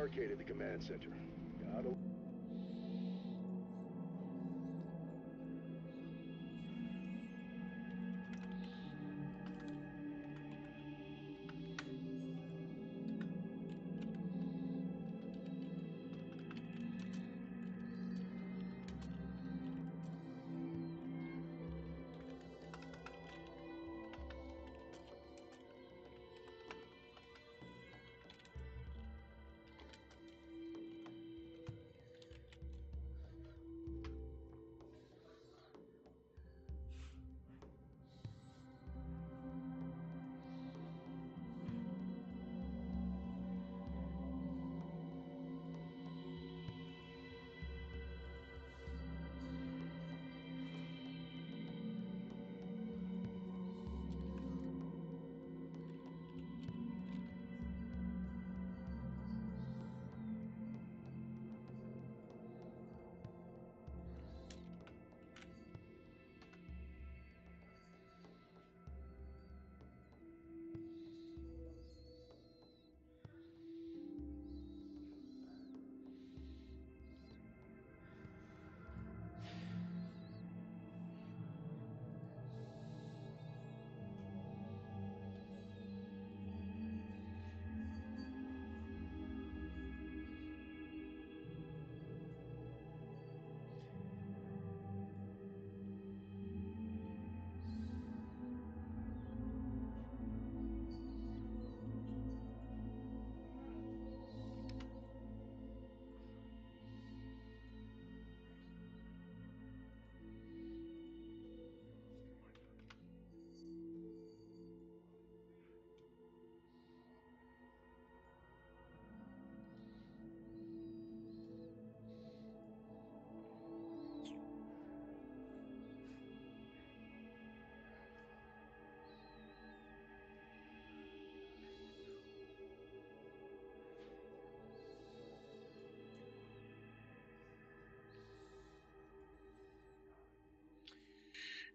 barricaded the command center. Gotta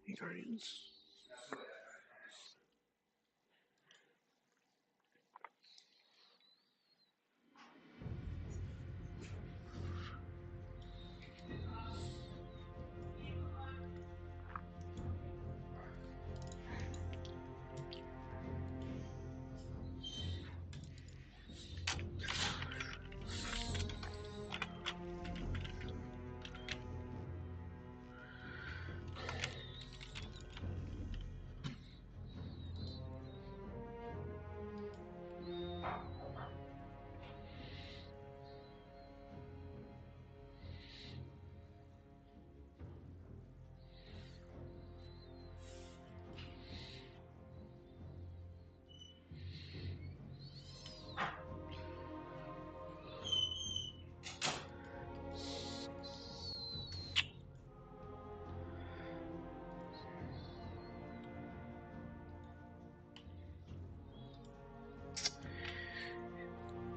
Hey, Guardians.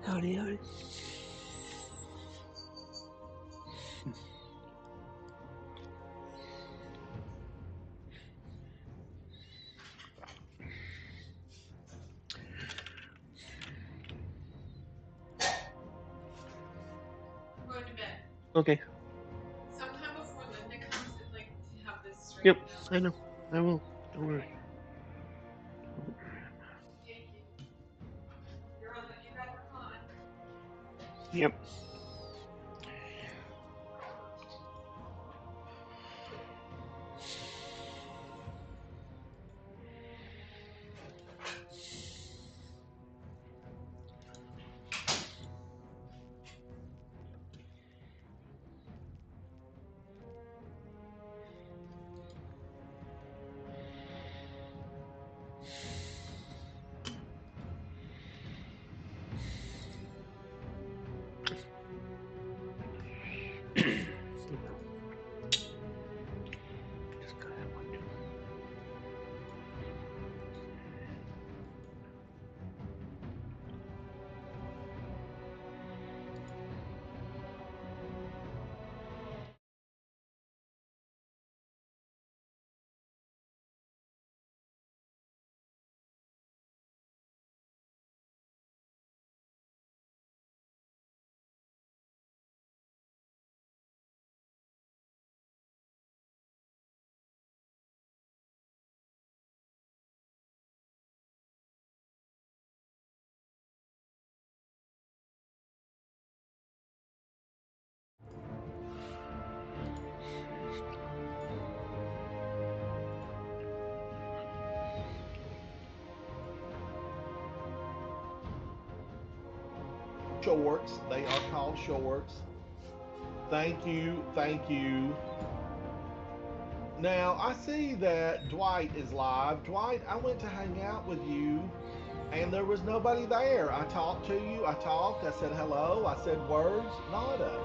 Howdy, howdy. Going to bed. Okay. Sometime before Linda comes, I'd like to have this Yep, straightened out. I know. I will. Don't worry. Thank you. You got her on. Yep. Just got that one. shorts. They are called shorts. Thank you, thank you. Now I see that Dwight is live. Dwight, I went to hang out with you and there was nobody there. I talked to you. I talked. I said hello. I said words. Nada.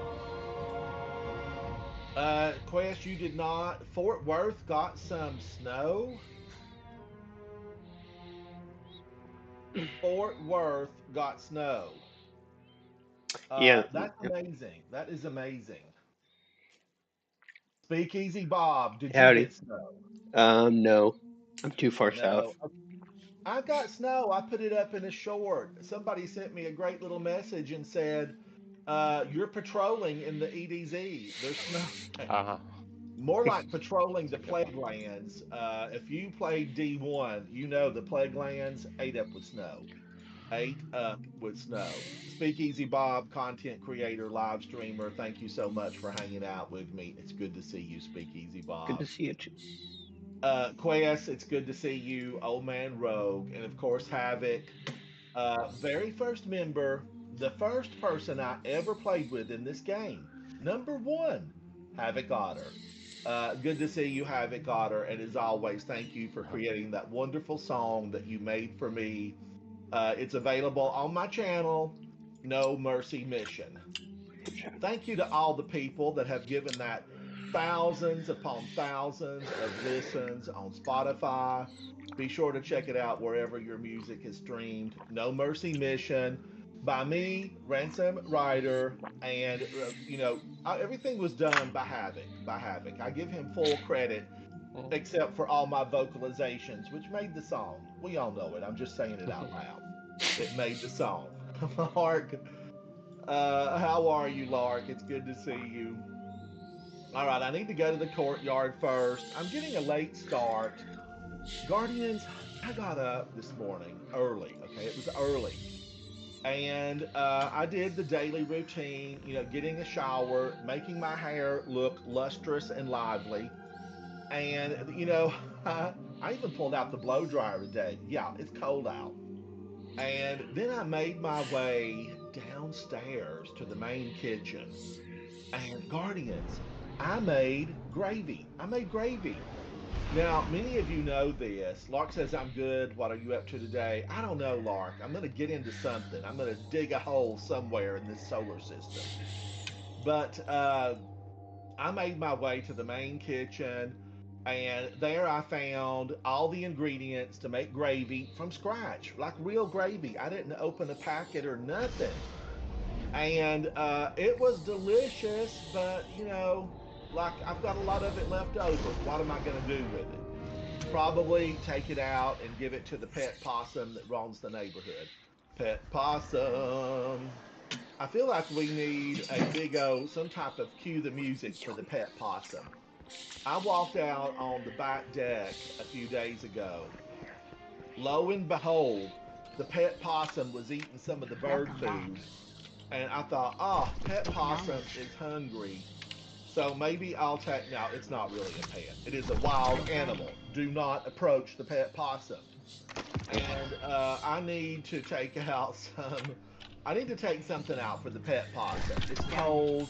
Quest, you did not. Fort Worth got some snow. Fort Worth got snow. Yeah. That's Yep. amazing. That is amazing. Speakeasy Bob, did you Howdy. get snow? No, I'm too far No. south. I got snow. I put it up in a short. Somebody sent me a great little message and said, you're patrolling in the EDZ. There's snow there. Uh-huh. More like patrolling the plague lands. If you played D1, you know the plague lands ate up with snow. Ate up with snow. Speakeasy Bob, content creator, live streamer, thank you so much for hanging out with me. It's good to see you, Speakeasy Good to Bob. see you too. Quest, it's good to see you, Old Man Rogue, and of course Havoc. Very first member, the first person I ever played with in this game. Number one, Havoc Otter. Good to see you, Havoc Otter, and as always, thank you for creating that wonderful song that you made for me. It's available on my channel, No Mercy Mission. Thank you to all the people that have given that thousands upon thousands of listens on Spotify. Be sure to check it out wherever your music is streamed. No Mercy Mission by me, Ransom Ryder, and everything was done by Havoc. By Havoc, I give him full credit, Mhm. except for all my vocalizations, which made the song. We all know it. I'm just saying it out loud. It made the song. Lark, how are you, Lark? It's good to see you. All right, I need to go to the courtyard first. I'm getting a late start. Guardians, I got up this morning early. Okay, it was early. And I did the daily routine, getting a shower, making my hair look lustrous and lively. And, I even pulled out the blow dryer today. Yeah, it's cold out. And then I made my way downstairs to the main kitchen. And Guardians, I made gravy. I made gravy. Now, many of you know this. Lark says, I'm good. What are you up to today? I don't know, Lark. I'm going to get into something. I'm going to dig a hole somewhere in this solar system. But I made my way to the main kitchen, and there I found all the ingredients to make gravy from scratch, like real gravy. I didn't open a packet or nothing. And it was delicious, but like I've got a lot of it left over. What am I going to do with it? Probably take it out and give it to the pet possum that roams the neighborhood. Pet possum. I feel like we need a big O, some type of cue the music for the pet possum. I walked out on the back deck a few days ago. Lo and behold, the pet possum was eating some of the bird Welcome back. food, and I thought, oh, pet possum is hungry. So maybe I'll take. Now, it's not really a pet, it is a wild animal. Do not approach the pet possum. And I need to take out some. I need to take something out for the pet possum. It's cold.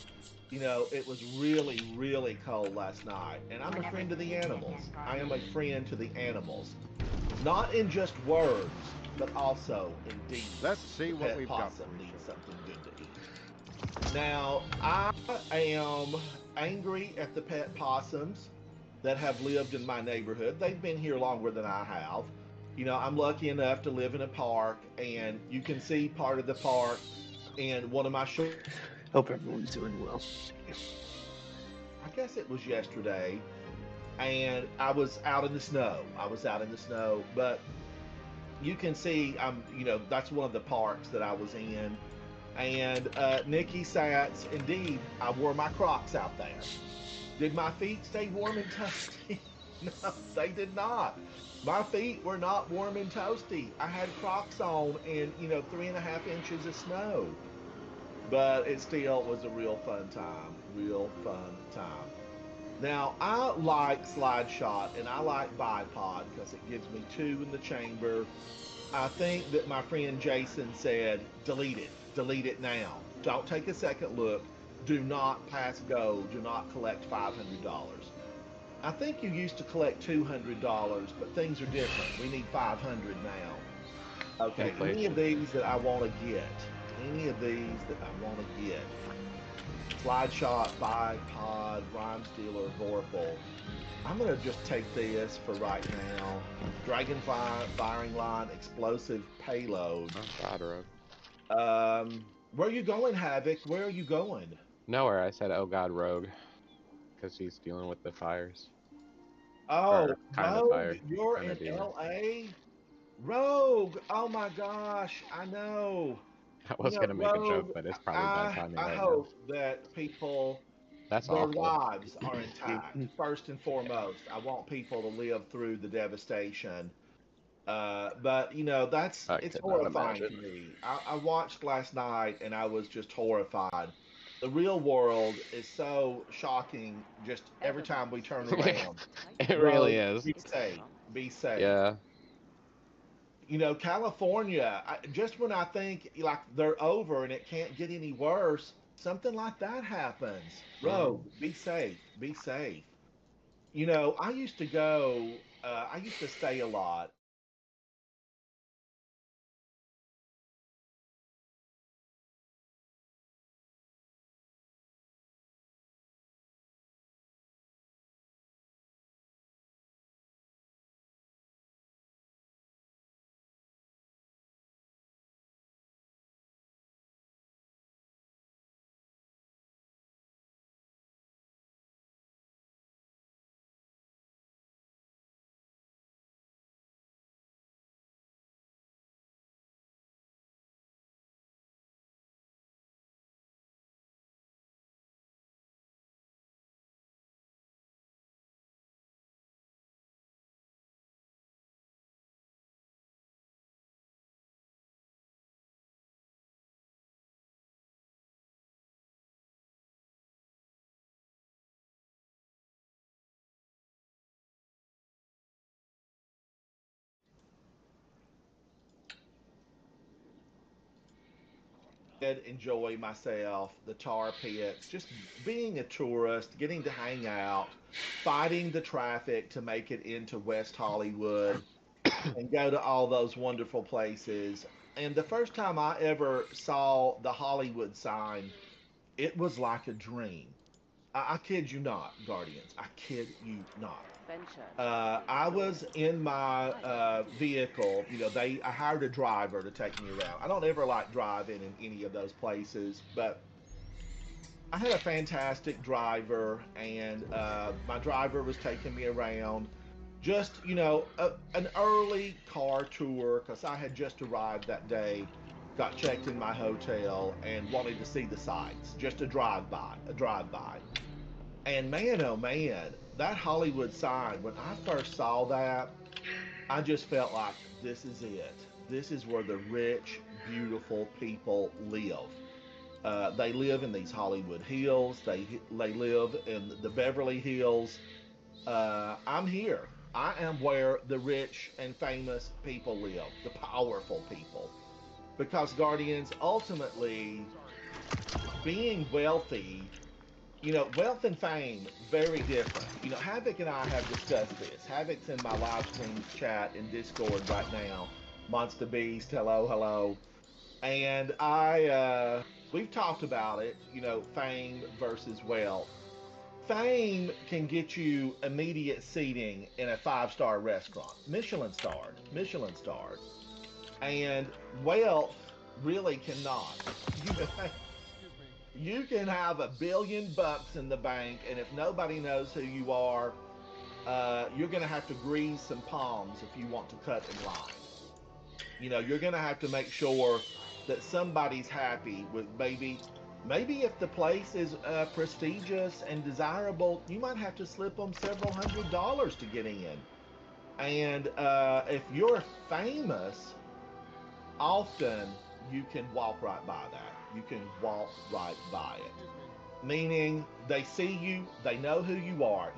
It was really, really cold last night. And I'm a Whenever friend to you the need it again, animals. I am a Guardian. friend to the animals. Not in just words, but also in deed. Let's see The what pet we've got possum for each needs other. something good to eat. Now, I am angry at the pet possums that have lived in my neighborhood. They've been here longer than I have. I'm lucky enough to live in a park, and you can see part of the park in one of my shorts. Hope everyone's doing well. I guess it was yesterday, and I was out in the snow. I was out in the snow, but you can see that's one of the parks that I was in. And Nikki Sats, indeed, I wore my Crocs out there. Did my feet stay warm and toasty? No, they did not. My feet were not warm and toasty. I had Crocs on and 3.5 inches of snow. But it still was a real fun time. Real fun time. Now I like slide shot and I like bipod because it gives me two in the chamber. I think that my friend Jason said delete it. delete it now. Don't take a second look. Do not pass go. Do not collect $500. I think you used to collect $200, but things are different. We need 500 now. Okay, any of Inflation. these that I want to get, any of these that I want to get, Slide Shot, Bipod, Rhyme Stealer, Vorpal. I'm gonna just take this for right now. Dragonfly, Firing Line, Explosive Payload. Oh God, Rogue. Where are you going, Havoc? Where are you going? Nowhere. I said, oh God, Rogue, because he's dealing with the fires, Oh, or kind of Rogue, fire, you're kind in of dealing. LA? Rogue, oh my gosh, I know. I You was know, gonna make a joke, Rogue, but it's probably bad I timing I right now. hope that people That's their awful. lives are intact. First and foremost, I want people to live through the devastation. But you know, I it's could not horrifying imagine. to me. I watched last night and I was just horrified. The real world is so shocking just every time we turn around. It really Rogue, is. be safe. Be safe. Yeah. You know, California, just when I think like they're over and it can't get any worse, something like that happens. Mm. Rogue, be safe. Be safe. You know, I used to stay a lot. Did enjoy myself, the tar pits, just being a tourist, getting to hang out, fighting the traffic to make it into West Hollywood and go to all those wonderful places. And the first time I ever saw the Hollywood sign, it was like a dream. I kid you not, Guardians. I kid you not. I was in my vehicle. You know, I hired a driver to take me around. I don't ever like driving in any of those places, but I had a fantastic driver, and my driver was taking me around. Just an early car tour because I had just arrived that day, got checked in my hotel, and wanted to see the sights. Just a drive by. And man, oh man, that Hollywood sign, when I first saw that, I just felt like this is it. This is where the rich, beautiful people live. They live in these Hollywood Hills. They live in the Beverly Hills. I'm here. I am where the rich and famous people live, the powerful people. Because Guardians, ultimately, being wealthy, wealth and fame, very different. Havoc and I have discussed this. Havoc's in my live stream chat in Discord right now. Monster Beast, hello, hello. And we've talked about it, fame versus wealth. Fame can get you immediate seating in a five-star restaurant, Michelin starred. And wealth really cannot. You, you can have $1 billion in the bank, and if nobody knows who you are, you're going to have to grease some palms if you want to cut in line. You're going to have to make sure that somebody's happy with maybe if the place is prestigious and desirable, you might have to slip them several $100s to get in. And if you're famous, often you can walk right by that. You can walk right by it. Meaning they see you, they know who you are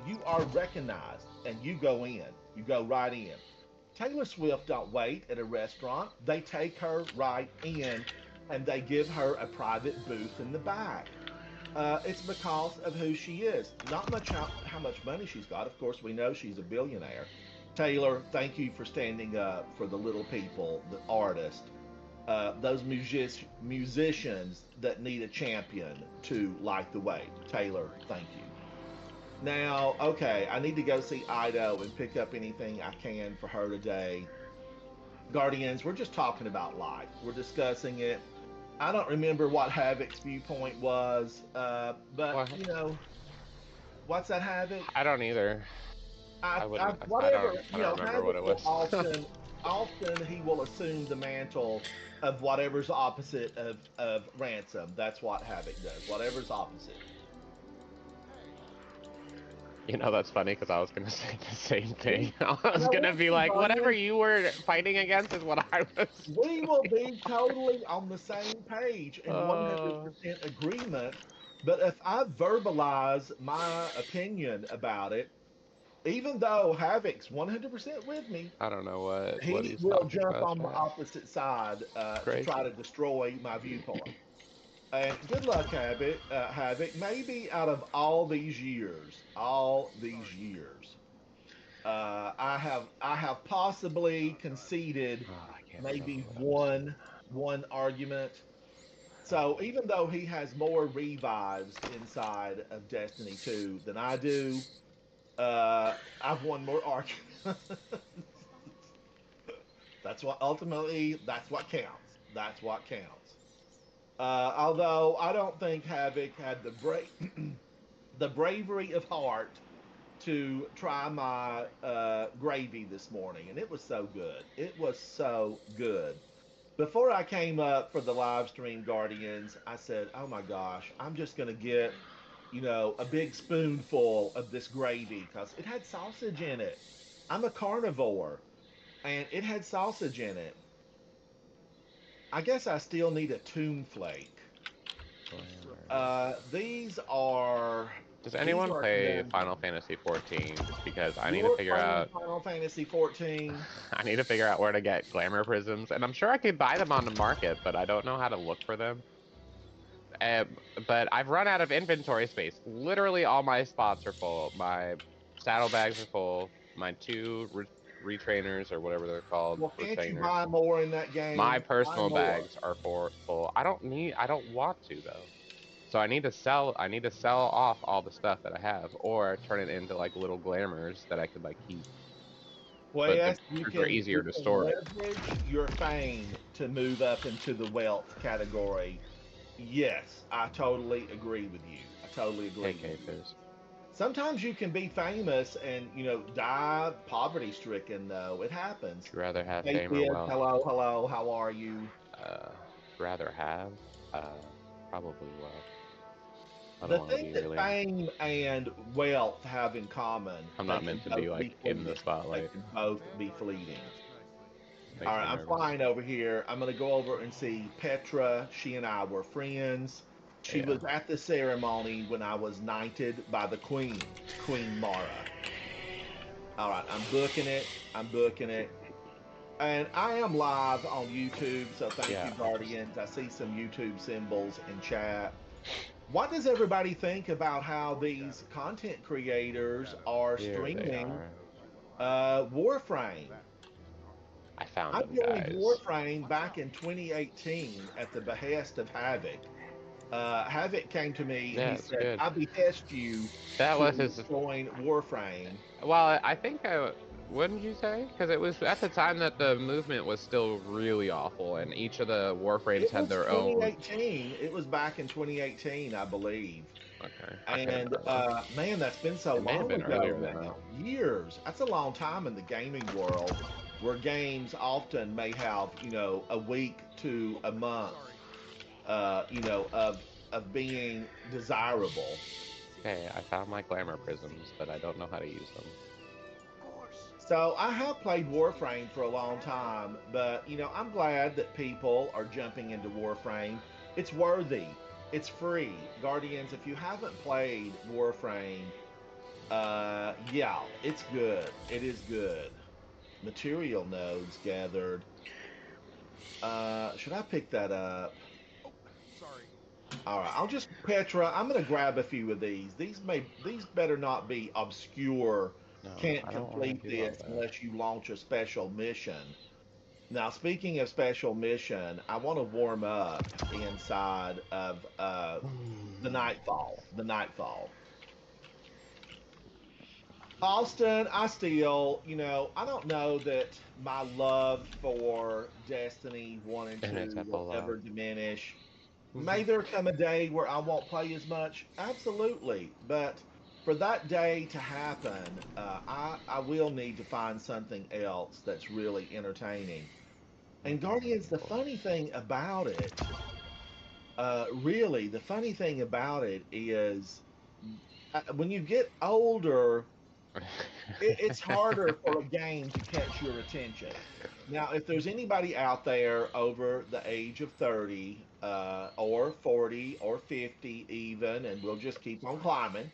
recognized, and you go in. You go right in. Taylor Swift don't wait at a restaurant. They take her right in and they give her a private booth in the back. It's because of who she is, not much how much money she's got. Of course, we know she's a billionaire. Taylor, thank you for standing up for the little people, the artists, those musicians that need a champion to light the way. Taylor, thank you. Now, okay, I need to go see Ido and pick up anything I can for her today. Guardians, we're just talking about life. We're discussing it. I don't remember what Havoc's viewpoint was, but What? what's that Havoc? I don't either. I wouldn't. Whatever, I don't remember what Havoc it will was. often he will assume the mantle of whatever's opposite of Ransom. That's what Havoc does. Whatever's opposite. You know, that's funny because I was gonna say the same thing. I was No, gonna be like, whatever Guardians, you were fighting against is what I was. we will be totally on the same page in Uh, 100% agreement. But if I verbalize my opinion about it, even though Havoc's 100% with me, I don't know what he he's will talking jump about. on the opposite side to Crazy. try to destroy my viewpoint. And good luck, Havoc. Maybe out of all these years, I have possibly conceded Oh, I can't remember maybe what I was saying. one argument. So even though he has more revives inside of Destiny 2 than I do, I've won more arguments. That's what counts. That's what counts. Although I don't think Havoc had the bravery of heart to try my gravy this morning, and it was so good. It was so good. Before I came up for the live stream, Guardians, I said, "Oh my gosh, I'm just gonna get, a big spoonful of this gravy because it had sausage in it. I'm a carnivore, and it had sausage in it. I guess I still need a tune flake. These are Does these anyone are play them. Final Fantasy 14? Just because I need to You're figure playing out. Final Fantasy 14. I need to figure out where to get glamour prisms, and I'm sure I could buy them on the market, but I don't know how to look for them. Uh, but I've run out of inventory space. Literally, all my spots are full. My saddlebags are full. My two retrainers, or whatever they're called, Well, can't you retainers. buy more in that My game? Buy personal more. bags are full. I don't need. I don't want to though. So I need to sell. I need to sell off all the stuff that I have, or turn it into like little glamours that I could like keep. Well, But the yes, you glamours are can you easier to can store. leverage your fame to move up into the wealth category. Yes, I totally agree with you. I totally agree Hey, with you. capers. Sometimes you can be famous and die poverty stricken though. It happens. Would you rather have Hey fame or kids, wealth? hello, hello, how are you? Uh, rather have? Uh, probably wealth. I don't The want to thing be that really. fame and wealth have in common, I'm they not can meant to be both like be in the fleeting. They spotlight. can both be fleeting. All Makes right, me I'm nervous. flying over here. I'm going to go over and see Petra. She and I were friends. She Yeah. was at the ceremony when I was knighted by the Queen, Queen Mara. All right, I'm booking it. I'm booking it. And I am live on YouTube, so thank Yeah. you, Guardians. I see some YouTube symbols in chat. What does everybody think about how these content creators are Here they streaming are. Warframe? I found I them, joined guys. Warframe back in 2018 at the behest of Havoc. Havoc came to me and Yeah, he it's said, good. "I behest you That was to his. join Warframe." Well, I think I. Wouldn't you say? Because it was at the time that the movement was still really awful, and each of the warframes It had was their own. 2018. It was back in 2018, I believe. Okay, I couldn't And remember. man, that's been so It may have long been ago earlier than that. now. Years. That's a long time in the gaming world, where games often may have a week to a month, of being desirable. Okay, I found my glamour prisms, but I don't know how to use them. So I have played Warframe for a long time, but I'm glad that people are jumping into Warframe. It's worthy. It's free. Guardians, if you haven't played Warframe, yeah, it's good. It is good. Material nodes gathered. Should I pick that up? All right, I'll just Petra. I'm gonna grab a few of these. These better not be obscure. No, Can't I don't want complete to do all this that. unless you launch a special mission. Now, speaking of special mission, I want to warm up inside of the Nightfall. The Nightfall. Austin, I still, I don't know that my love for Destiny 1 and And it's 2 will epilogue. ever diminish. May Mhm. there come a day where I won't play as much? Absolutely. But for that day to happen, I will need to find something else that's really entertaining. And Guardians, the funny thing about it, really, the funny thing about it is when you get older, it's harder for a game to catch your attention. Now, if there's anybody out there over the age of 30, or 40 or 50 even, and we'll just keep on climbing,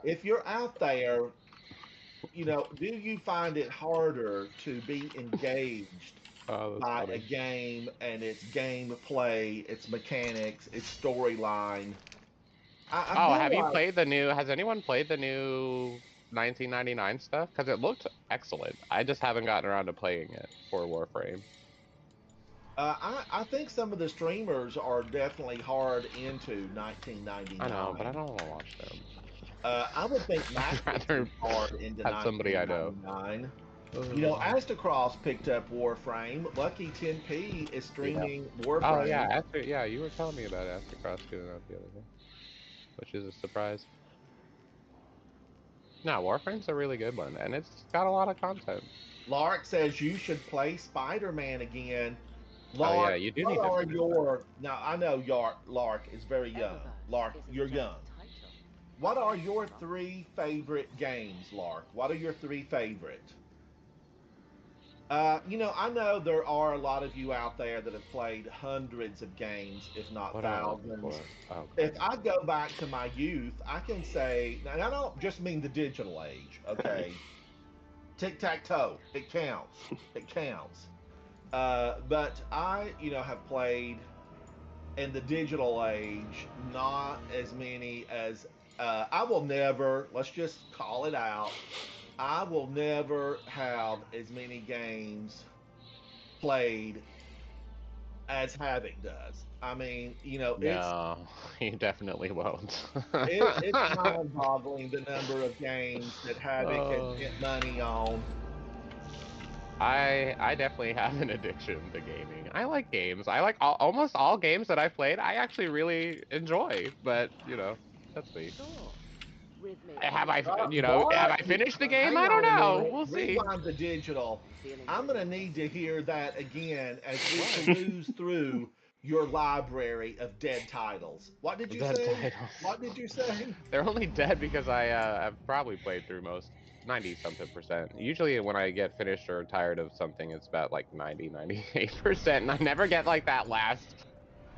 if you're out there, do you find it harder to be engaged Oh, that's by a funny. game and its gameplay, its mechanics, its storyline? I Oh, feel have you like played the new? Has anyone played the new 1999 stuff? Because it looked excellent. I just haven't gotten around to playing it for Warframe. I think some of the streamers are definitely hard into I know, but I 1999. don't want to watch them. I would think I'd Maxis is rather hard into have somebody I know. 1999. Astacross picked up Warframe. Lucky 10P is Yeah. streaming Oh yeah, Warframe. after yeah, you were telling me about Astro doing that the other day, which is a surprise. No, Warframe's a really good one, and it's got a lot of content. Lark says you should play Spider-Man again. Oh yeah, Lark, you do what need to are finish that. your now? I know Lark is very young. Lark, you're young. What are your three favorite games, Lark? What are your three favorite? I know there are a lot of you out there that have played hundreds of games, if not What am I looking for? thousands. Oh If god. I go back to my youth, I can say, and I don't just mean the digital age, okay? Tic tac toe, it counts. It counts. But I, have played in the digital age, not as many as I will never, let's just call it out. I will never have as many games played as Havoc does. I mean, No, you definitely won't. it's mind-boggling the number of games that Havoc has Oh. spent money on. I definitely have an addiction to gaming. I like games. I like almost all games that I've played. I actually really enjoy, but that's me. Have I But finished the game? hang I don't on a know. minute. We'll see. Rewind the digital. I'm gonna need to hear that again as we peruse through your library of dead titles. What did you Dead say? titles. What did you say? They're only dead because I've probably played through most 90 something percent. Usually when I get finished or tired of something, it's about like 98%. And I never get like that last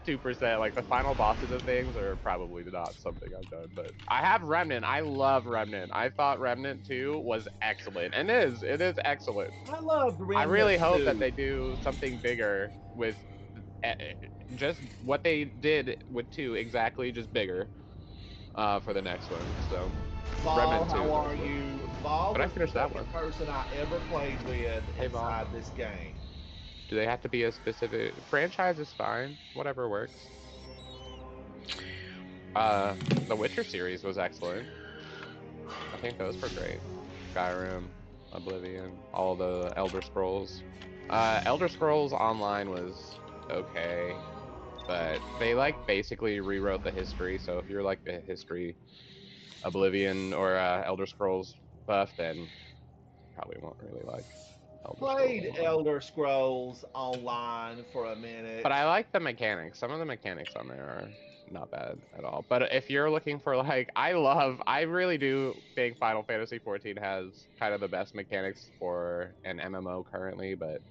2%. Like the final bosses of things are probably not something I've done. But I have Remnant. I love Remnant. I thought Remnant 2 was excellent. And it is excellent. I loved I Remnant really hope that 2. they do something bigger with uh, just what they did with 2 exactly, just bigger for the next one. So Vol, Remnant 2 how is are excellent. you? Vol But I was the finished that second one. person I ever played with Hey Vol. inside this game. Do they have to be a specific franchise? Is fine. Whatever works. The Witcher series was excellent. I think those were great. Skyrim, Oblivion, all the Elder Scrolls. Elder Scrolls Online was okay, but they like basically rewrote the history. So if you're like the history Oblivion or Elder Scrolls buff, then probably won't really like Elder Scrolls Played Online. Elder Scrolls Online for a But minute. I like the mechanics. Some of the mechanics on there are not bad at all. But if you're looking for like, I really do think Final Fantasy XIV has kind of the best mechanics for an MMO currently, but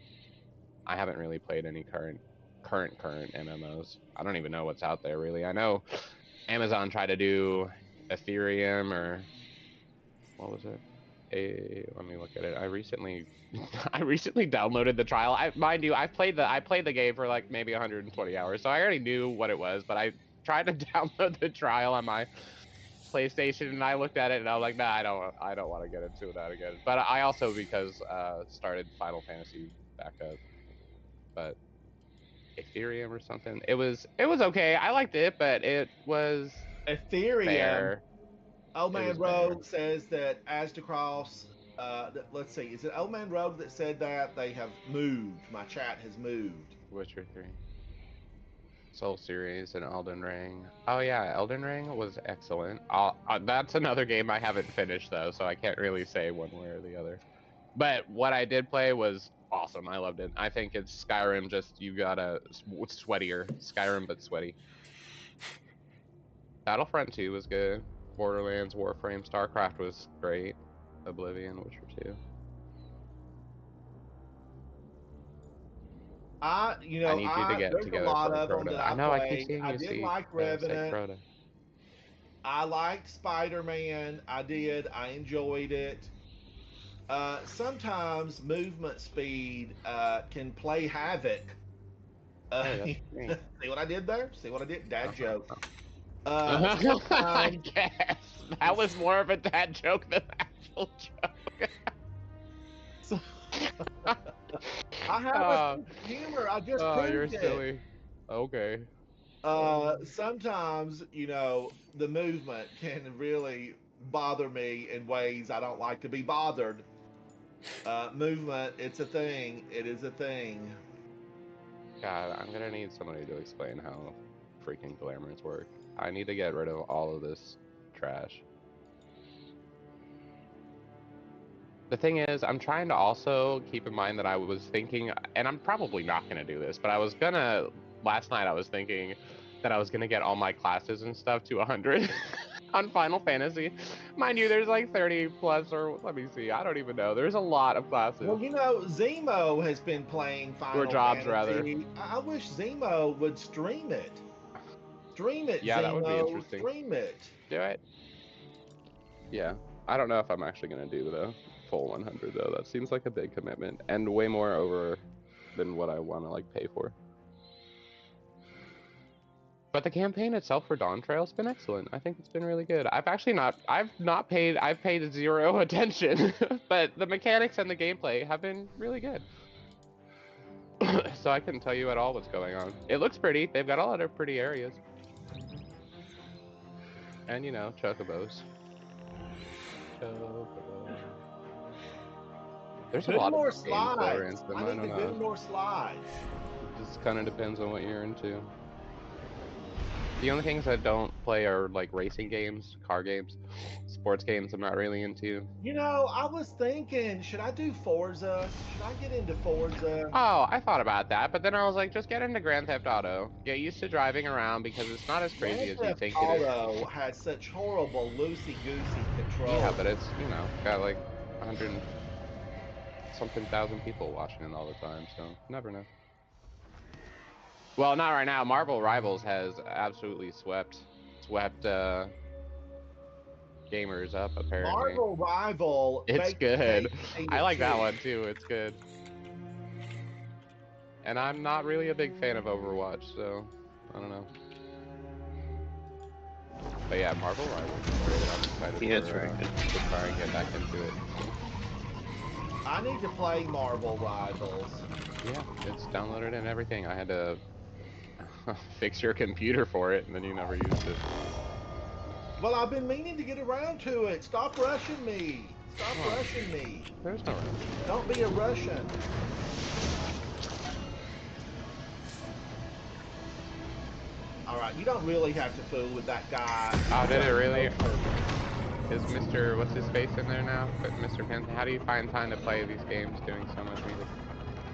I haven't really played any current MMOs. I don't even know what's out there really. I know Amazon tried to do Ethereum or what was it? Let me look at it. I recently downloaded the trial. Mind you, I played the game for like maybe 120 hours, so I already knew what it was, but I tried to download the trial on my PlayStation, and I looked at it and I was like, nah, I don't want to get into that again. But I also because started Final Fantasy back up, but Ethereum or something. It was okay. I liked it, but it was Ethereum. fair. Old It Man was Rogue says that Aztecross. Let's see. Is it Old Man Rogue that said that they have moved? My chat has moved. Witcher 3. Soul Series and Elden Ring. Oh yeah, Elden Ring was excellent. That's another game I haven't finished though, so I can't really say one way or the other. But what I did play was awesome. I loved it. I think it's Skyrim, just you got a sweatier Skyrim, but sweaty. Battlefront 2 was good. Borderlands, Warframe, StarCraft was great. Oblivion, Witcher 2. I need you to get there's together a lot for of them Crota. that I know. I keep played. seeing I you did see. like say Revenant. Crota. I liked Spider-Man. I did. I enjoyed it. Sometimes movement speed can play havoc. Hey, that's See what I did there? See what I did? Dad joke. I Sometimes guess that was more of a dad joke than an actual joke. I have a sense of humor. I just you're proved it. silly. Okay. Sometimes, the movement can really bother me in ways I don't like to be bothered. Movement, it's a thing. It is a thing. God, I'm gonna need somebody to explain how freaking glamours work. I need to get rid of all of this trash. The thing is, I'm trying to also keep in mind that I was thinking, and I'm probably not gonna do this, but last night I was thinking that I was gonna get all my classes and stuff to 100 on Final Fantasy. Mind you, there's like 30 plus, or let me see, I don't even know. There's a lot of classes. Well, Zemo has been playing Final jobs, Fantasy. rather. I wish Zemo would stream it. Stream it, Yeah, Zemo. that would be interesting. Stream it. Do it. Yeah, I don't know if I'm actually gonna do the full 100 though. That seems like a big commitment and way more over than what I want to like pay for. But the campaign itself for Dawn Trail's been excellent. I think it's been really good. I've paid zero attention, but the mechanics and the gameplay have been really good. So I couldn't tell you at all what's going on. It looks pretty. They've got a lot of pretty areas. And chocobos. There's a lot more of slides. variants. I need to do more slides. It just kind of depends on what you're into. The only things I don't play are like racing games, car games, sports games. I'm not really into. I was thinking, should I do Forza? Should I get into Forza? Oh, I thought about that, but then I was like, just get into Grand Theft Auto. Get used to driving around because it's not as crazy as you think it is. Grand Theft Auto has such horrible loosey-goosey control. Yeah, but it's got like 100-something thousand people watching it all the time, so never know. Well, not right now. Marvel Rivals has absolutely swept gamers up, apparently. Marvel Rival. It's good. I like that one too. It's good. And I'm not really a big fan of Overwatch, so I don't know. But yeah, Marvel Rivals is great. I'm excited Yeah, it's very good. to try and get back into it. I need to play Marvel Rivals. Yeah, it's downloaded and everything. I had to fix your computer for it, and then you never used it. Well, I've been meaning to get around to it. Stop rushing me. Stop rushing me. There's no rush. Don't be a Russian. Alright, you don't really have to fool with that guy. Oh, did it really? Is Mr. What's his face in there now? But Mr. Pence, how do you find time to play these games doing so much music?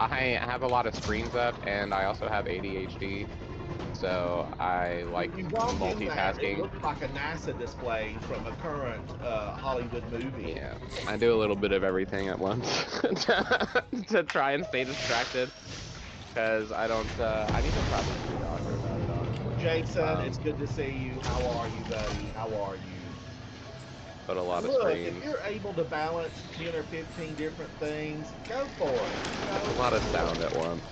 I have a lot of screens up, and I also have ADHD, so I like You walk in there, it multitasking. looks like a NASA display from a current Hollywood movie. Yeah, I do a little bit of everything at once to try and stay distracted, because I don't. I need to probably see a doctor about it, honestly. Jason, it's good to see you. How are you, buddy? How are you? But a lot of Look, screens. if you're able to balance 10 or 15 different things, go for it. A lot of sound at once.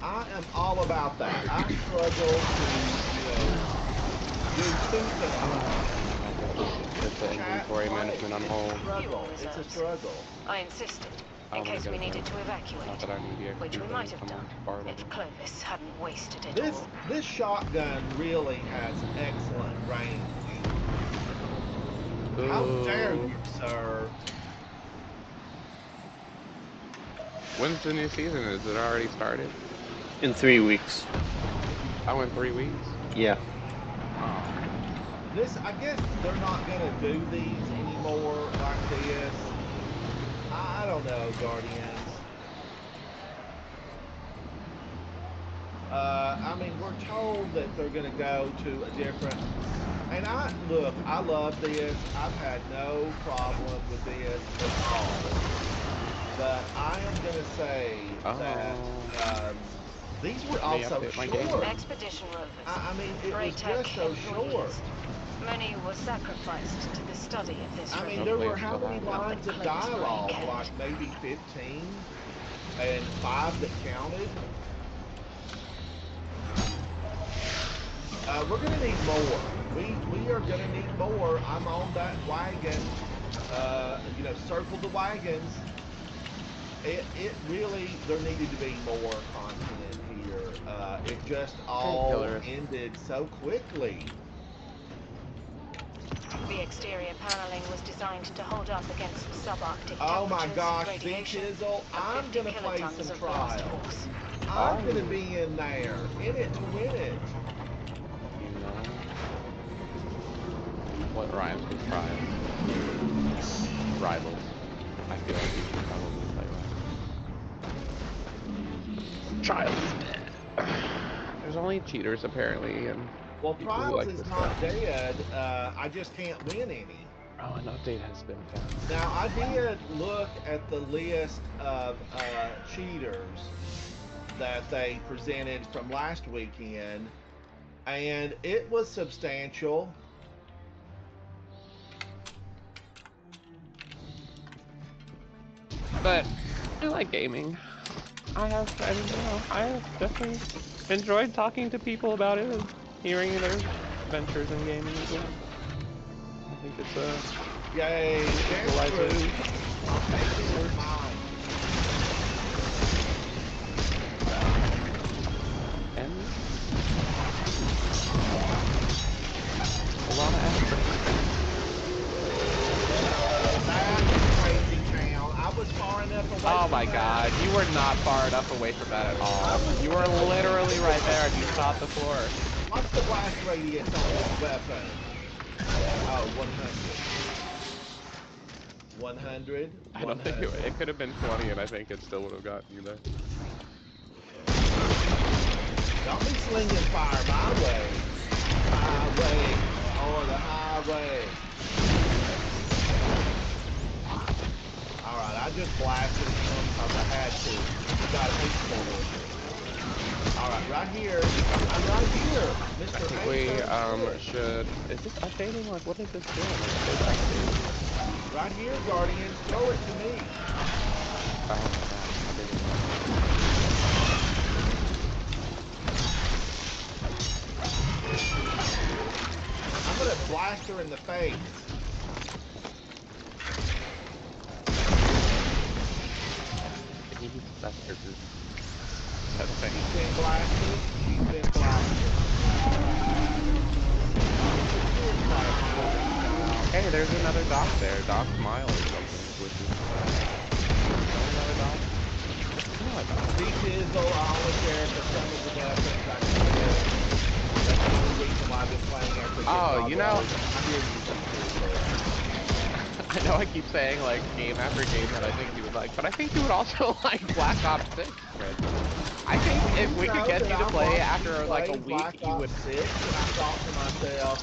I am all about that. I struggle to, do two things. Put the Chat and inventory play. management on It's hold. a struggle. Fuel It's a reserves. struggle. I insisted, Oh in my case we goodness. needed to evacuate. Not that I need the Which we XP might from have done someone's part of if it. Clovis hadn't wasted it This all. this shotgun really has excellent range. How dare Ooh. you, sir? When's the new season? Is it already started? In 3 weeks. Oh, in 3 weeks? Yeah. Oh. I guess they're not gonna do these anymore like this. I don't know, Guardians. I mean, we're told that they're gonna go to a different. And I love this. I've had no problem with this at all. But I am gonna say that Oh. these were Let me also update my game. short. Expedition rovers. I mean, it was Braytech just so short. employees. Many were sacrificed to the study of this I mean, river. there Hopefully were it how still many has it. lines of Clovis Bray dialogue? cared. Like maybe 15, and 5 that counted. We're gonna need more. We are gonna need more. I'm on that wagon. Circle the wagons. It really there needed to be more content here. It just all Painkillers. ended so quickly. The exterior paneling was designed to hold up against subarctic Oh my temperatures, gosh, radiation, V-Chisel, and I'm 50 gonna play kilotons some of blast trials. force. I'm Are gonna you? be in there, in it to win it. You know what rhymes with trials? Rivals. I feel like you should probably play that. Trials. There's only cheaters apparently, and Well, people who Trials like is this not stuff. dead. I just can't win any. Oh, an update has been found. Now, I did look at the list of cheaters that they presented from last weekend, and it was substantial. But I like gaming. And I have definitely enjoyed talking to people about it and hearing their adventures in gaming as well. I think it's Yay, that's equalizer. true. I'll take it as mine. And a lot of aspects. That's crazy town. I was far enough away Oh from my that. god, you were not far enough away from that at all. You were literally right there and you caught the floor. What's the blast radius on this weapon? Oh, 100. 100. I don't think it could have been 20 and I think it still would have gotten you there. Don't be slinging fire my way. My way. Or the highway. Alright, I just blasted him because I had to. You got hate for it. Alright, right here. I'm right here. Mr. I think we should. Is this updating? Like, what is this doing? Like, it's updating. Right here, Guardians. Throw it to me. Oh my god, how big is that? I'm gonna blast her in the face. That's your group. That's thing. She's been blasted. She's been blasted. Hey, there's another dock there. Dock Smile or something, which is another dock. V-Tizzle, I only care for some of the weapons I can get. That's the only reason why I've been playing after Oh, you know, I hear you, V-Tizzle. I know I keep saying like game after game that I think you would like, but I think you would also like Black Ops 6, Chris. I think if we could get you to play after like a week, Black you would. Ops 6, and I thought to myself,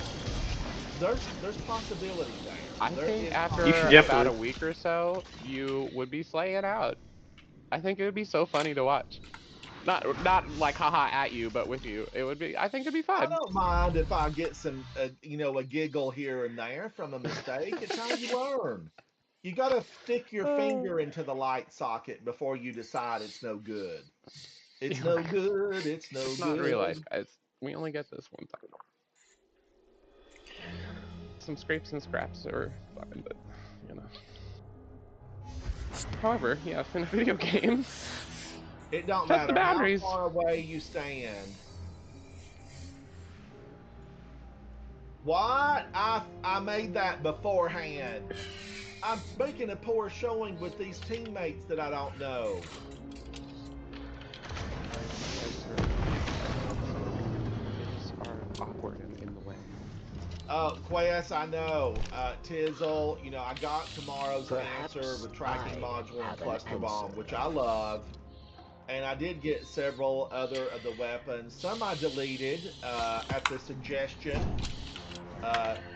there's possibility there. I There think is after You should about a definitely. week or so, you would be slaying out. I think it would be so funny to watch. Not like haha at you, but with you. It would be. I think it'd be I fun. don't mind if I get some, a giggle here and there from a mistake. It's how you learn. You got to stick your finger into the light socket before you decide it's no good. It's no good. It's no It's good. not real life, guys. We only get this one time. Some scrapes and scraps are fine, but you know. However, yeah, in a video game, It don't test the matter how boundaries. far away you stand. What? I made that beforehand. I'm making a poor showing with these teammates that I don't know. Are awkward and in the way. Quest, I know. Tizzle, you know, I got tomorrow's answer with tracking module and cluster bomb, which I love. And I did get several other of the weapons. Some I deleted at the suggestion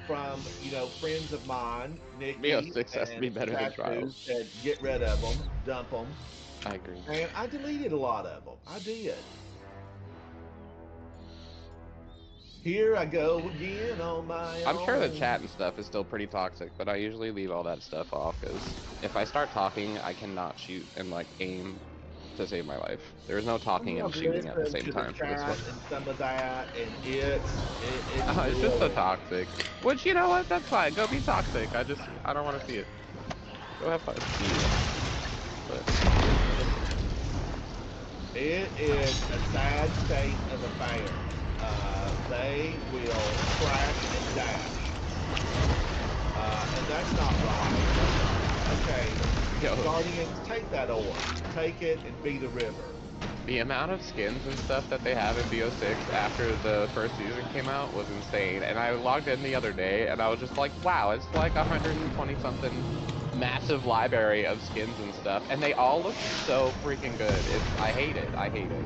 from, you know, friends of mine, Nikki 6 has to be and better than Tattoo, Trials. said get rid of them, dump them. I agree. And I deleted a lot of them. I did. Here I go again on my I'm sure the own. chat and stuff is still pretty toxic, but I usually leave all that stuff off because if I start talking, I cannot shoot and like aim to save my life. There's no talking and shooting at the same time for this one. And some of that, and it's It's just so toxic. Which, you know what? That's fine. Go be toxic. I don't want to see it. Go have fun. But it is a sad state of affairs. They will crash and dash. And that's not right. Okay, yo, Guardians, take that ore. Take it and be the river. the amount of skins and stuff that they have in BO6 after the first season came out was insane. And I logged in the other day and I was just like, wow, it's like 120 something massive library of skins and stuff. And they all look so freaking good. I hate it. I hate it.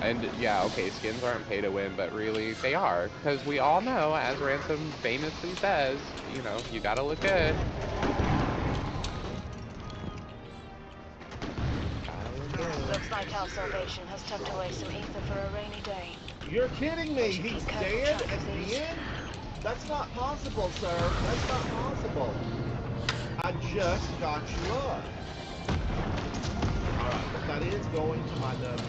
And yeah, okay, skins aren't pay to win, but really they are, because we all know, as Ransom famously says, you know, you gotta look good. Looks like our salvation has tucked away some ether for a rainy day. You're kidding me? He's dead again? That's not possible, sir. That's not possible. I just got you up. Alright, but that is going to my number.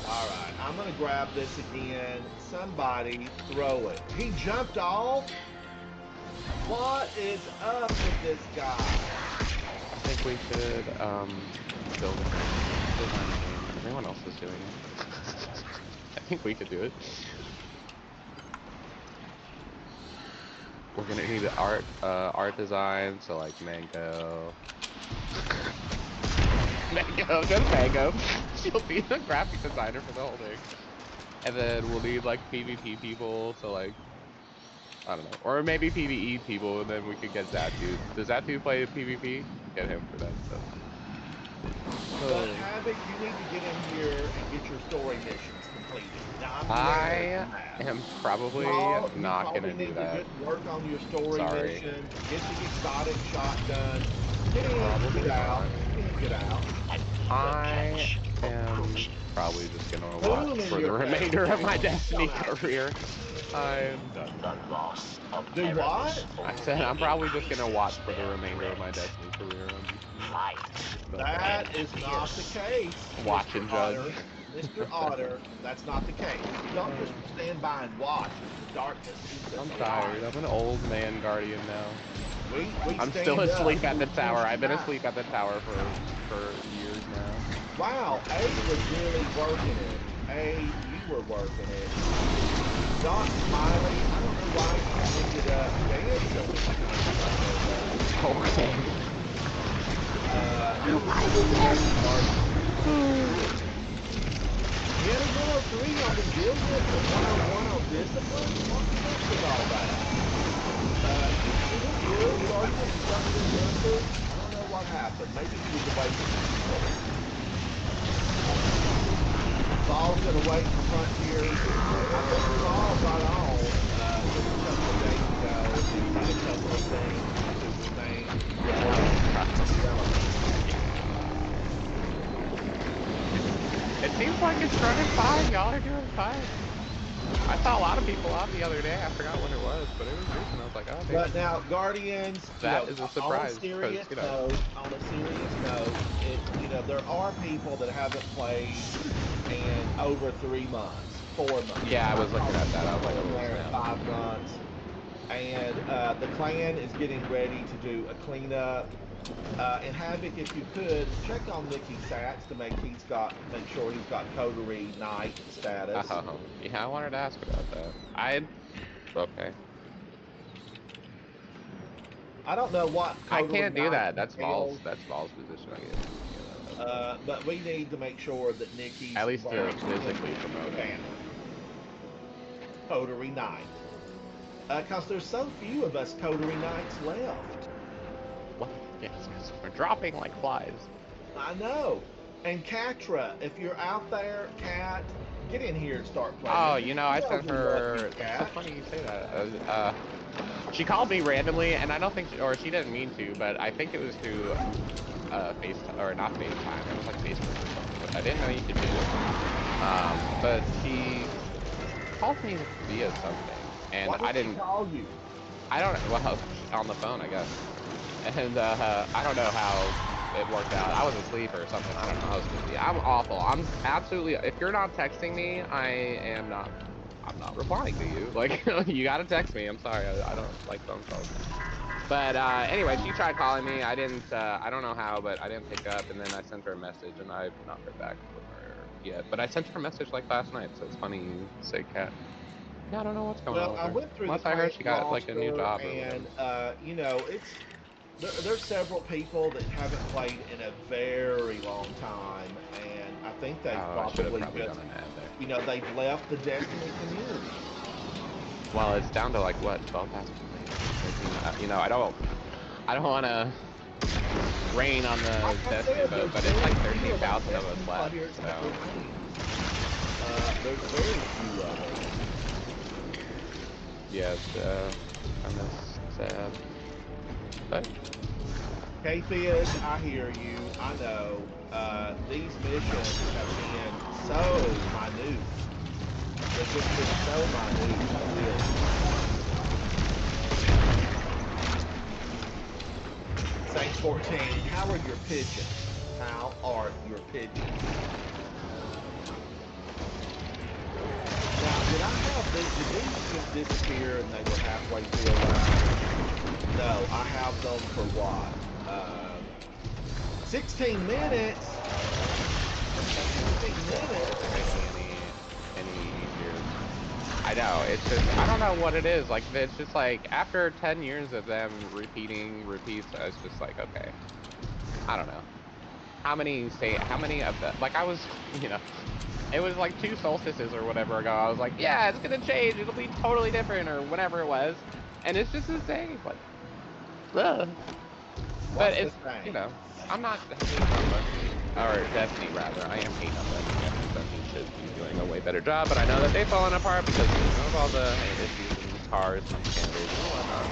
Alright, I'm gonna grab this again. Somebody throw it. He jumped off? What is up with this guy? I think we should, build a design game. Everyone else is doing it. I think we could do it. We're gonna need art design, so like Mango. Mango, just Mango. She'll be the graphic designer for the whole thing. And then we'll need like PvP people, so like, I don't know. Or maybe PvE people, and then we could get Zatu. Does Zatu play PvP? Get him for that stuff. But Havoc, you need to get in here and get your story missions completed. Now, I am probably not gonna do that. Work on your story Sorry. mission. Get the exotic shotgun. Get in, Probably get out. not. Get out. I am probably just gonna watch for the remainder of my Destiny career. I'm done. Do what? I said I'm probably just gonna watch for the remainder of my Destiny career. That is not the case. Watch and judge. Mr. Otter, that's not the case. You don't just stand by and watch the darkness. I'm tired. I'm an old man guardian now. We I'm still asleep at the tower. I've been asleep at the tower for years now. Wow, A was really working it. A, you were working it. Doc Smiley, I don't know why you ended up dancing. Okay. He had a 103 on the deal with, a 101 on discipline. What the heck is all that? It was good. Sergeant Duncan Hunter. I don't know what happened. Maybe he was away from the store. Ball's gonna wait for Frontier. I think Ball got on just a couple of days ago. He did a couple of things to remain relevant. It seems like it's running fine. Y'all are doing fine. I saw a lot of throwing people off the other day. I forgot what it was, but it was recent. I was like, oh, But damn. now, Guardians, That is a surprise, because, you know. on a serious note, there are people that haven't played in over 3 months, 4 months. Yeah, I was looking at that. I was like, oh, There, snap. 5 months. And the clan is getting ready to do a cleanup. And Havoc, if you could, check on Nicky Sats to make sure he's got Coterie Knight status. Yeah, I wanted to ask about that. Okay. I don't know what I Coterie can't do Knight that. That's entails, Val's position. I guess. but we need to make sure that Nikki's At least to involved physically promote it. Coterie Knight. Because there's so few of us Coterie Knights left. What? Yes, because we're dropping like flies. I know. And Katra, if you're out there, Kat, get in here and start playing. Oh, I sent her. It's so funny you say that. She called me randomly, and I don't think, or she didn't mean to, but I think it was through FaceTime, or not FaceTime. It was like Facebook or something, which I didn't know you could do. But she called me via something, and What I did didn't she call you? I don't know. Well, on the phone, I guess. And I don't know how it worked out. I was asleep or something. I don't know. I was busy. I'm awful. I'm absolutely. If you're not texting me, I'm not replying to you. Like, you gotta text me. I'm sorry. I don't like phone calls. But anyway, she tried calling me. I didn't. I don't know how, but I didn't pick up. And then I sent her a message, and I've not heard back from her yet. But I sent her a message like last night. So it's funny you say Kat. Yeah, I don't know what's going on with I her. went through Once the I heard she got like a new roster, job or and whatever. there's several people that haven't played in a very long time, and I think they've I should have probably done just, an ad there. they've left the Destiny community. Well, it's down to like what, 12,000 players. I don't want to rain on the Destiny boat, but it's like 13,000 of us left. So There's very few of them. yeah, it's kind of sad. But K-Fish, I hear you. I know. These missions have been so minute. They've just been so minute, really. Saint 14, how are your pigeons? How are your pigeons? Now, did I have did these just disappear and they were halfway through a round? No, I have them for what? 16 minutes? 16 minutes? any easier. I know, it's just, I don't know what it is. Like, it's just like, after 10 years of them repeating repeats, it's just like, okay. I don't know. How many of the, like, I was, it was like 2 solstices or whatever ago. I was like, yeah, it's gonna change. It'll be totally different or whatever it was. And it's just the same. Like, ugh. But it's, I'm not hating on Bungie, or Destiny rather. I am hating on Bungie. I think Bungie should be doing a way better job, but I know that they've fallen apart because of all the issues and cars and standards and whatnot.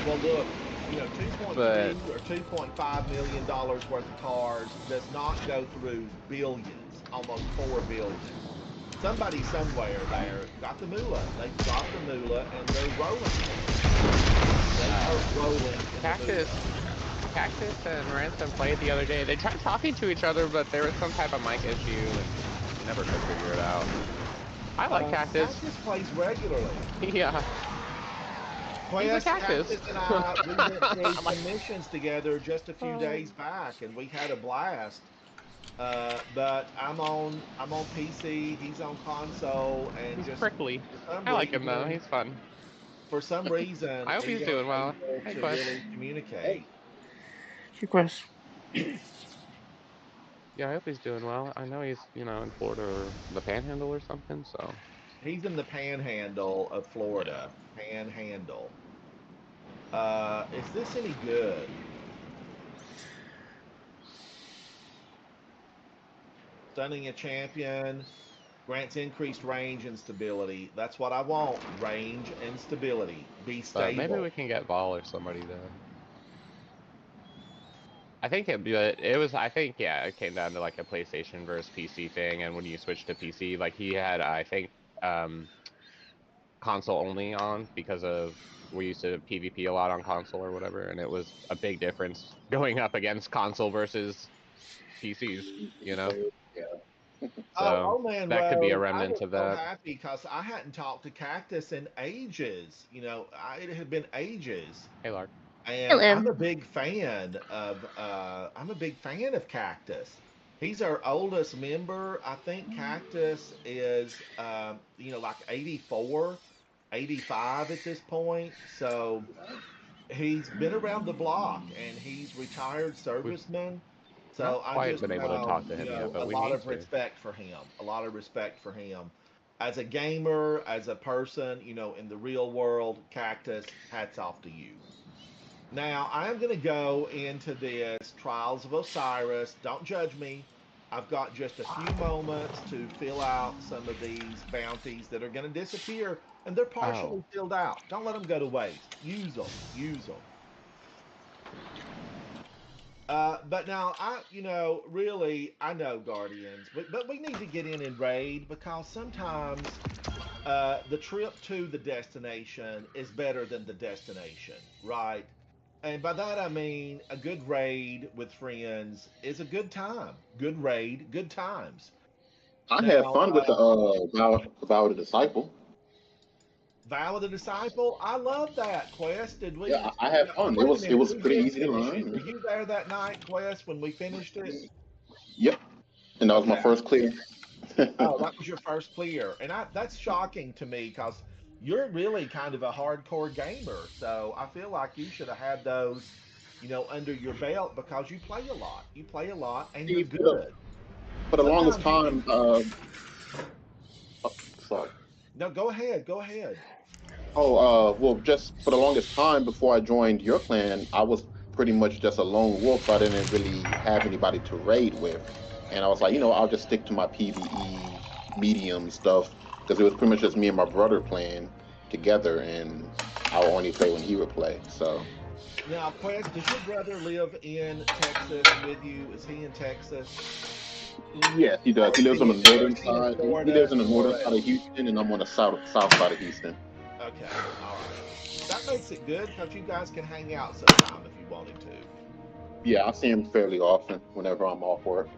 Well, look, 2.2 or $2.5 million worth of cars does not go through billions, almost 4 billion. Somebody somewhere there got the moolah. They've got the moolah and they're rolling. They are rolling. Cactus and Ransom played the other day. They tried talking to each other, but there was some type of mic issue and never could figure it out. I like Cactus. Cactus plays regularly. Yeah. He's a Cactus. Cactus and I, we went through some missions together just a few days back, and we had a blast. But I'm on PC, he's on console, and he's just prickly. I like him though. He's fun. For some reason, I hope he's doing well. Hey, to really communicate. Hey, Chris. Yeah, I hope he's doing well. I know he's, in Florida or the Panhandle or something. So he's in the Panhandle of Florida. Yeah. Panhandle. Is this any good? Stunning a champion grants increased range and stability. That's what I want. Range and stability. Be stable. But maybe we can get Ball or somebody though. I think it came down to like a PlayStation versus PC thing, and when you switch to PC, like he had, I think, console only on because of we used to PvP a lot on console or whatever, and it was a big difference going up against console versus PCs, you know? So Oh man, that could be a Rose, I remnant was of so that. happy because I hadn't talked to Cactus in ages. It had been ages. Hey, Lark. And Hello. I'm a big fan of Cactus. He's our oldest member. I think Cactus is like 84, 85 at this point. So he's been around the block and he's retired We've serviceman. not So I quite just been able to have, talk to him yet, but a we lot need of to. respect for him. A lot of respect for him. As a gamer, as a person, in the real world, Cactus, hats off to you. Now, I'm going to go into this Trials of Osiris. Don't judge me. I've got just a few moments to fill out some of these bounties that are going to disappear, and they're Oh, partially filled out. Don't let them go to waste. Use them. Use them. But now really, I know Guardians, but we need to get in and raid because sometimes the trip to the destination is better than the destination, right? And by that I mean a good raid with friends is a good time. Good raid, good times. I had Now, fun with the vow of the disciple. Vow of the Disciple, I love that quest. Did Yeah, we? I had No, fun. It wait a was minute. We pretty did easy to finish it. Were learn. you there that night, Quest, when we finished it? Yep, and that was my Okay. first clear. Oh, that was your first clear, and that's shocking to me because you're really kind of a hardcore gamer. So I feel like you should have had those, under your belt because you play a lot. You play a lot, and you're See, good. for the longest Sometimes you can. time, oh, sorry. No, go ahead. Go ahead. Oh, well, just for the longest time before I joined your clan, I was pretty much just a lone wolf. I didn't really have anybody to raid with, and I was like, I'll just stick to my PVE medium stuff because it was pretty much just me and my brother playing together, and I would only play when he would play. So. Now, Quest, does your brother live in Texas with you? Is he in Texas, Yes, he does. He lives on the or northern is he in side. He Florida, lives on the or northern side of Houston, and I'm on the south side of Houston. okay, all right. That makes it good because you guys can hang out sometime if you wanted to. Yeah, I see him fairly often whenever I'm off work.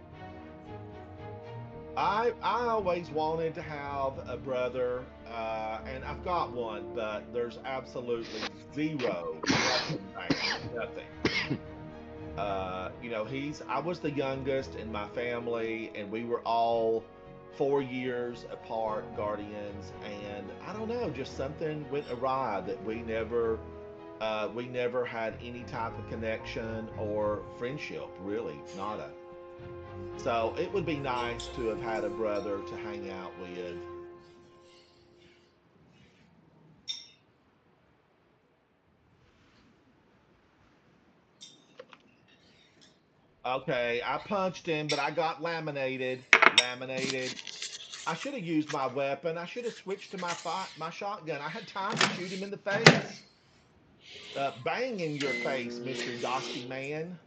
I always wanted to have a brother, and I've got one, but there's absolutely zero, nothing there, nothing. I was the youngest in my family, and we were all 4 years apart, guardians, and I don't know, just something went awry that we never had any type of connection or friendship, really, nada. So it would be nice to have had a brother to hang out with. Okay, I punched him, but I got laminated. Laminated. I should have used my weapon. I should have switched to my shotgun. I had time to shoot him in the face. Bang in your face, Mr. Yosty Man.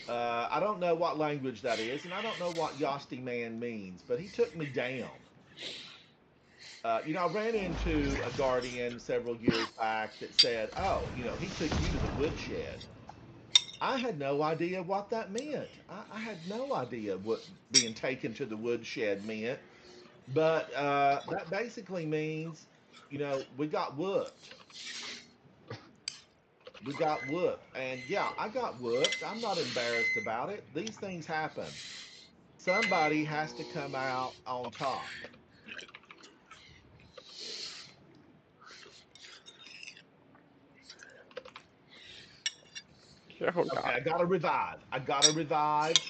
I don't know what language that is, and I don't know what Yosty Man means, but he took me down. I ran into a guardian several years back that said, "Oh, he took you to the woodshed." I had no idea what that meant. I had no idea what being taken to the woodshed meant. But that basically means, we got whooped. We got whooped. And yeah, I got whooped. I'm not embarrassed about it. These things happen. Somebody has to come out on top. oh Okay, God. I got to revive. I got to revive.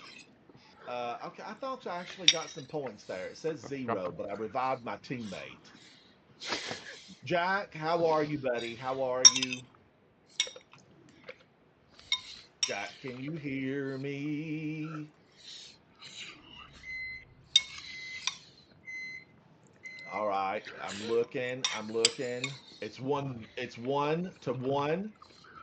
Okay, I thought I actually got some points there. It says zero, but I revived my teammate. Jack, how are you, buddy? How are you? Jack, can you hear me? All right, I'm looking. I'm looking. It's 1-1.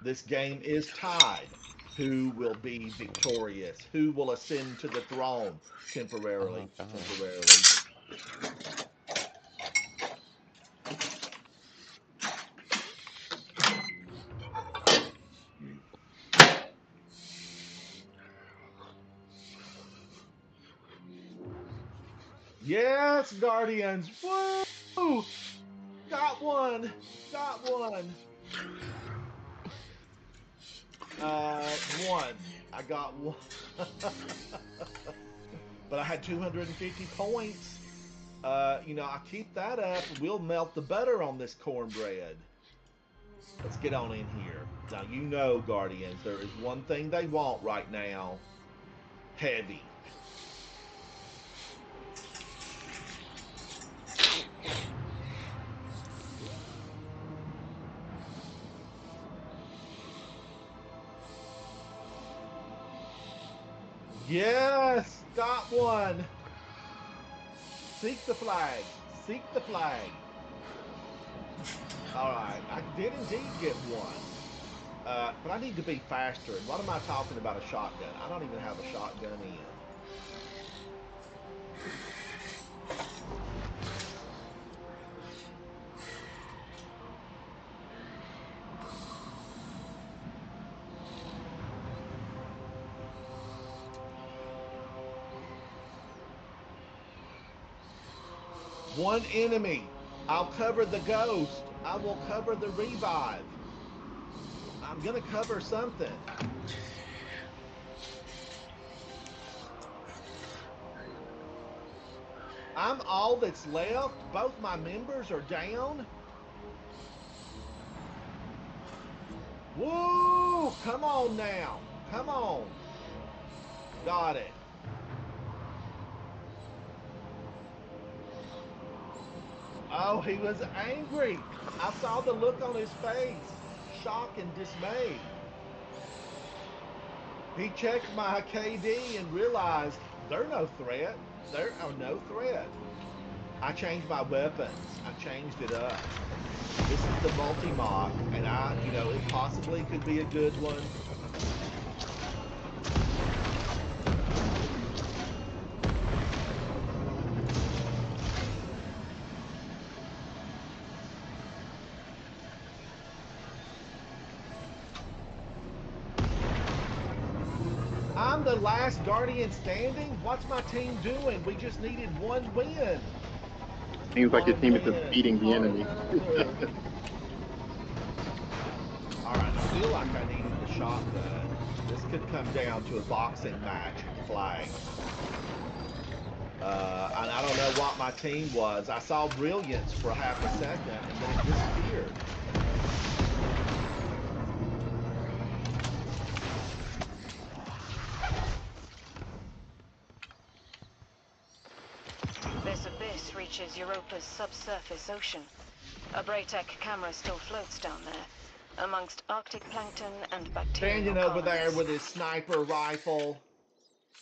This game is tied. Who will be victorious? Who will ascend to the throne temporarily? Oh God. Temporarily. Yes, Guardians. Woo! Got one. Got one. One. I got one. But I had 250 points. You know, I keep that up. We'll melt the butter on this cornbread. Let's get on in here. Now, you know, Guardians, there is one thing they want right now. Heavy. Yes! Got one! Seek the flag. Seek the flag. Alright, I did indeed get one. But I need to be faster. And what am I talking about a shotgun? I don't even have a shotgun in. One enemy. I'll cover the ghost. I will cover the revive. I'm gonna cover something. I'm all that's left. Both my members are down. Woo! Come on now. Come on. Got it. Oh, he was angry. I saw the look on his face. Shock and dismay. He checked my KD and realized they're no threat. There are no threat. I changed my weapons. I changed it up. This is the multi-mock, and you know, it possibly could be a good one. I'm the last Guardian standing? What's my team doing? We just needed one win. Seems like your team is just beating the enemy. Alright, I feel like I needed the shotgun. This could come down to a boxing match with flag. And I don't know what my team was. I saw brilliance for half a second and then it disappeared. This abyss reaches Europa's subsurface ocean. A Braytech camera still floats down there, amongst Arctic plankton and bacterial Standing over there colonies. with his sniper rifle.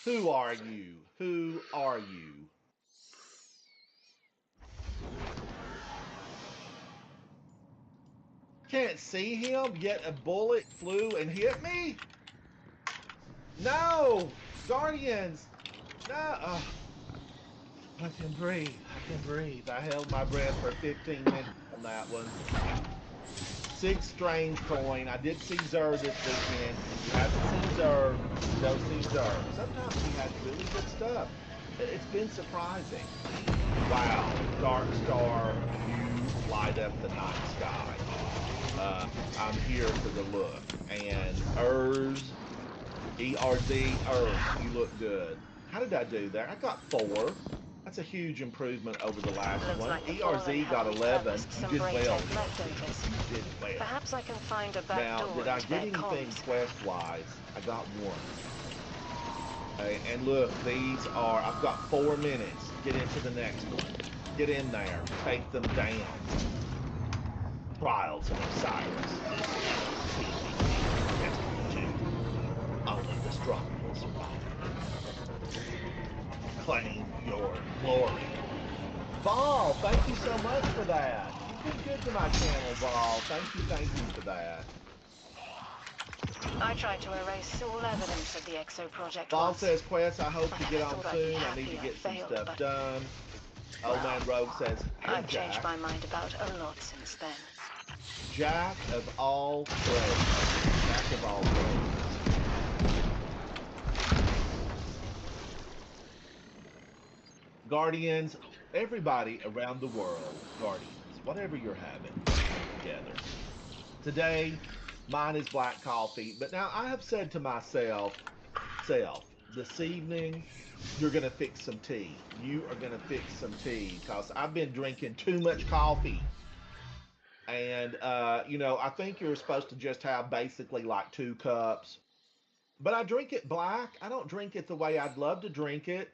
Who are you? Who are you? Can't see him, yet a bullet flew and hit me? No! Guardians! No! I can breathe. I can breathe. I held my breath for 15 minutes on that one. 6 strange coin. I did see Zer this weekend. If you haven't seen Zer, go see Zer. Sometimes he has really good stuff. It's been surprising. Wow. Dark Star, you light up the night sky. I'm here for the look. And ERZ, you look good. How did I do there? I got 4. That's a huge improvement over the last Looks one. like the ERZ Fallen got have 11. repurposed You some did well. Braytech leftovers. You did well. Perhaps I can find a back Now, door did I into get their anything comms. quest-wise? I got 1. Okay, and look, these are, I've got 4 minutes. Get into the next one. Get in there. Take them down. Trials of Osiris. Destiny 2. Only the strong will survive. Claim your glory. Ball, thank you so much for that. You've been good to my channel, Ball. Thank you for that. I tried to erase all evidence of the EXO project Ball once. says, Quest, I hope I to never get on thought I'd be soon. I happy need to I get some failed, stuff but done. Old Man Rogue says, hey, I've changed Jack. my mind about a lot since then. Jack of all trades. Jack of all trades. Guardians, everybody around the world, Guardians, whatever you're having, let's get together. Today, mine is black coffee, but now I have said to myself, this evening, you're going to fix some tea. You are going to fix some tea because I've been drinking too much coffee. And, I think you're supposed to just have basically like 2 cups. But I drink it black. I don't drink it the way I'd love to drink it.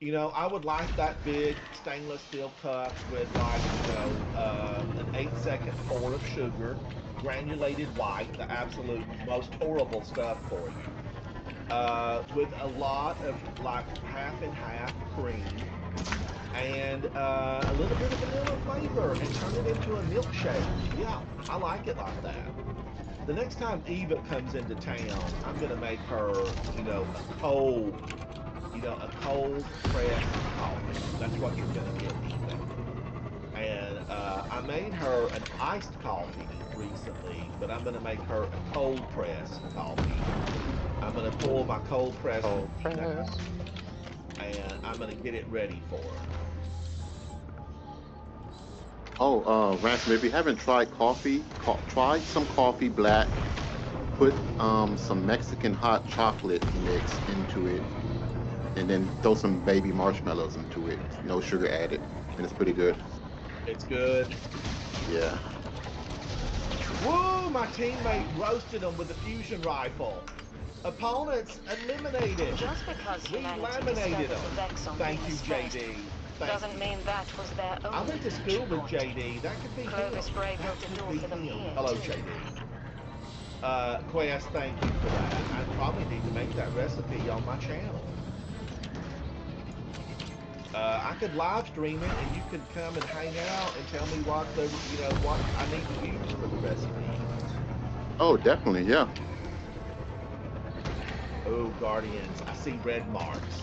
I would like that big stainless steel cup with like, an 8-second pour of sugar, granulated white, the absolute most horrible stuff for you. With a lot of like half and half cream and a little bit of vanilla flavor and turn it into a milkshake. Yeah, I like it like that. The next time Eva comes into town, I'm gonna make her, a cold pressed coffee. That's what you're gonna get, Eva. And I made her an iced coffee recently, but I'm gonna make her a cold pressed coffee. I'm gonna pull my cold pressed Cold machine press. out, and I'm gonna get it ready for her. Oh, Ransom, if you haven't tried coffee, try some coffee black. Put some Mexican hot chocolate mix into it, and then throw some baby marshmallows into it. No sugar added, and it's pretty good. It's good. Yeah. Woo! My teammate roasted them with the fusion rifle. Opponents eliminated. Just because We humanity laminated discovered the them. Vex on Thank you, Venus first JD. Thank doesn't you. mean that was their I only went to school entry with point. JD. That could be him. Clovis Bray That built a could door be for them him. here, Hello, too. JD. Quest, thank you for that. I probably need to make that recipe on my channel. I could live stream it, and you could come and hang out and tell me what I need to use for the recipe. Oh, definitely. Yeah. Oh, Guardians, I see red marks.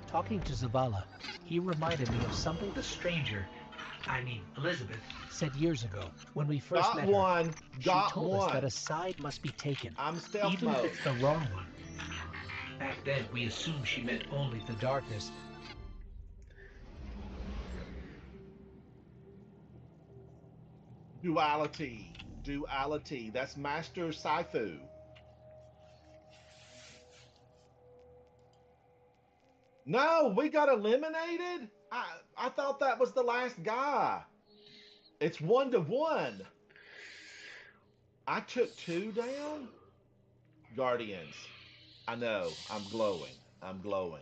Talking to Zavala, he reminded me of something the stranger, I mean Elizabeth, said years ago when we first met her. One. She Got told one. us that a side must be taken, I'm stealth even mode. if it's the wrong one. Back then, we assumed she meant only the darkness. Duality. Duality. That's Master Saifu. No, we got eliminated? I thought that was the last guy. It's 1-1. I took 2 down? Guardians. I know. I'm glowing. I'm glowing.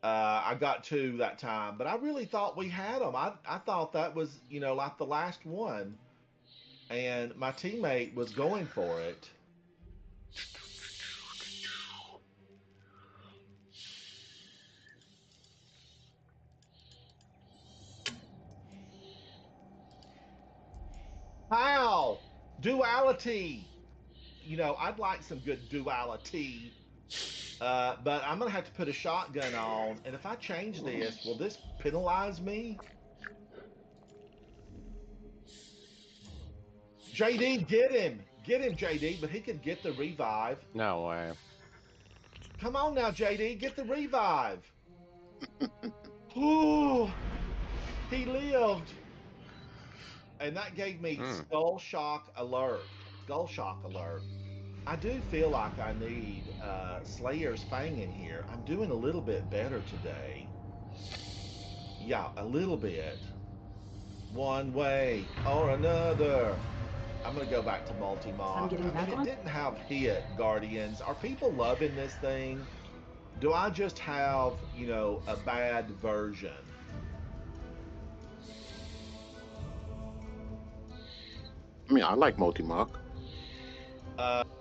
I got 2 that time, but I really thought we had them. I thought that was, like the last one. And my teammate was going for it. How? Duality. I'd like some good duality. But I'm going to have to put a shotgun on. And if I change this, will this penalize me? JD, get him. Get him, JD. But he could get the revive. No way. Come on now, JD. Get the revive. Ooh, he lived. And that gave me skull shock alert. Skull shock alert. I do feel like I need Slayer's Fang in here. I'm doing a little bit better today. Yeah, a little bit. One way or another. I'm going to go back to multi-mod. I'm getting back it on? didn't have hit, Guardians. Are people loving this thing? Do I just have, a bad version? I mean, I like multi-mock.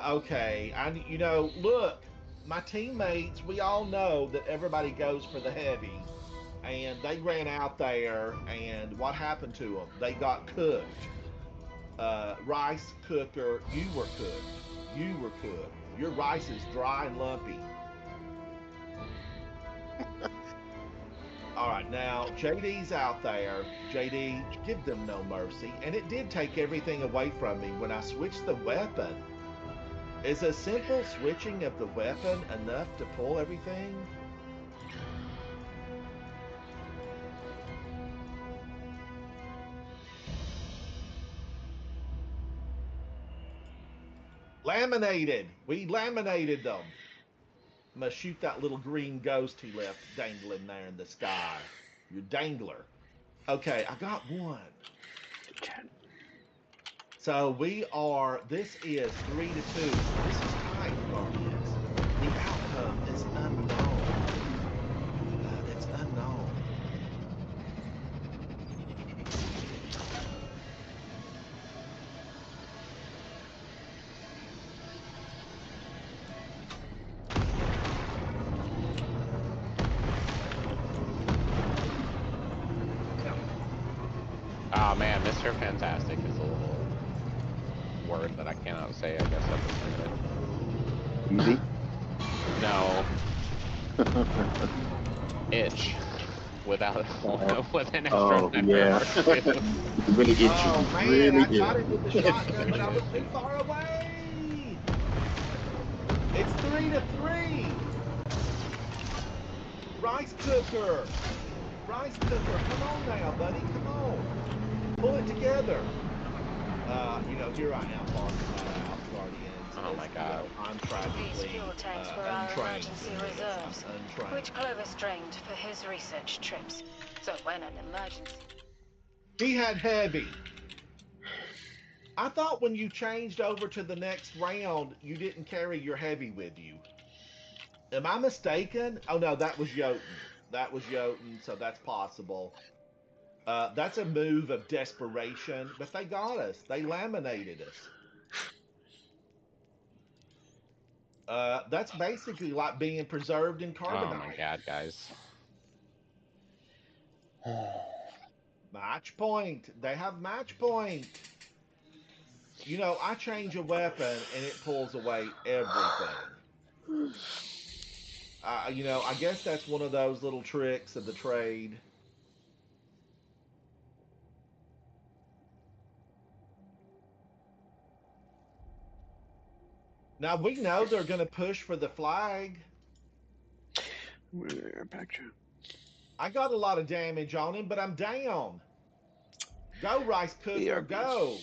Okay. Look, my teammates, we all know that everybody goes for the heavy. And they ran out there, and what happened to them? They got cooked. Rice cooker, you were cooked. You were cooked. Your rice is dry and lumpy. All right, now JD's out there. JD, give them no mercy. And it did take everything away from me when I switched the weapon. Is a simple switching of the weapon enough to pull everything? Laminated. We laminated them. I'm gonna shoot that little green ghost he left dangling there in the sky. Your dangler. Okay, I got one. So we are. This is 3-2. This is tight, Guardians. The outcome is unknown. It's unknown. Oh man, Mr. Fantastic is a little word that I cannot say, I guess, at this minute. Easy. No. Itch. Without with an extra Oh yeah. pepper. Really itchy. Oh man, Really I got it with the itchy. shotgun, but I was too far away. It's 3-3. Rice cooker. Rice cooker. Come on now, buddy. Come on. Pull it together. Here I am barking that out, Guardians. Oh my God. I'm These tragically fuel tanks were our untrained emergency in this. reserves, I'm untrained. which Clovis drained for his research trips. So when an emergency... He had heavy. I thought when you changed over to the next round, you didn't carry your heavy with you. Am I mistaken? Oh no, that was Jotun. That was Jotun, so that's possible. That's a move of desperation, but they got us. They laminated us. That's basically like being preserved in carbonite. Oh my God, guys. Match point. They have match point. I change a weapon and it pulls away everything. I guess that's one of those little tricks of the trade. Now we know they're going to push for the flag. Back you. I got a lot of damage on him, but I'm down. Go, Rice Cooker, go.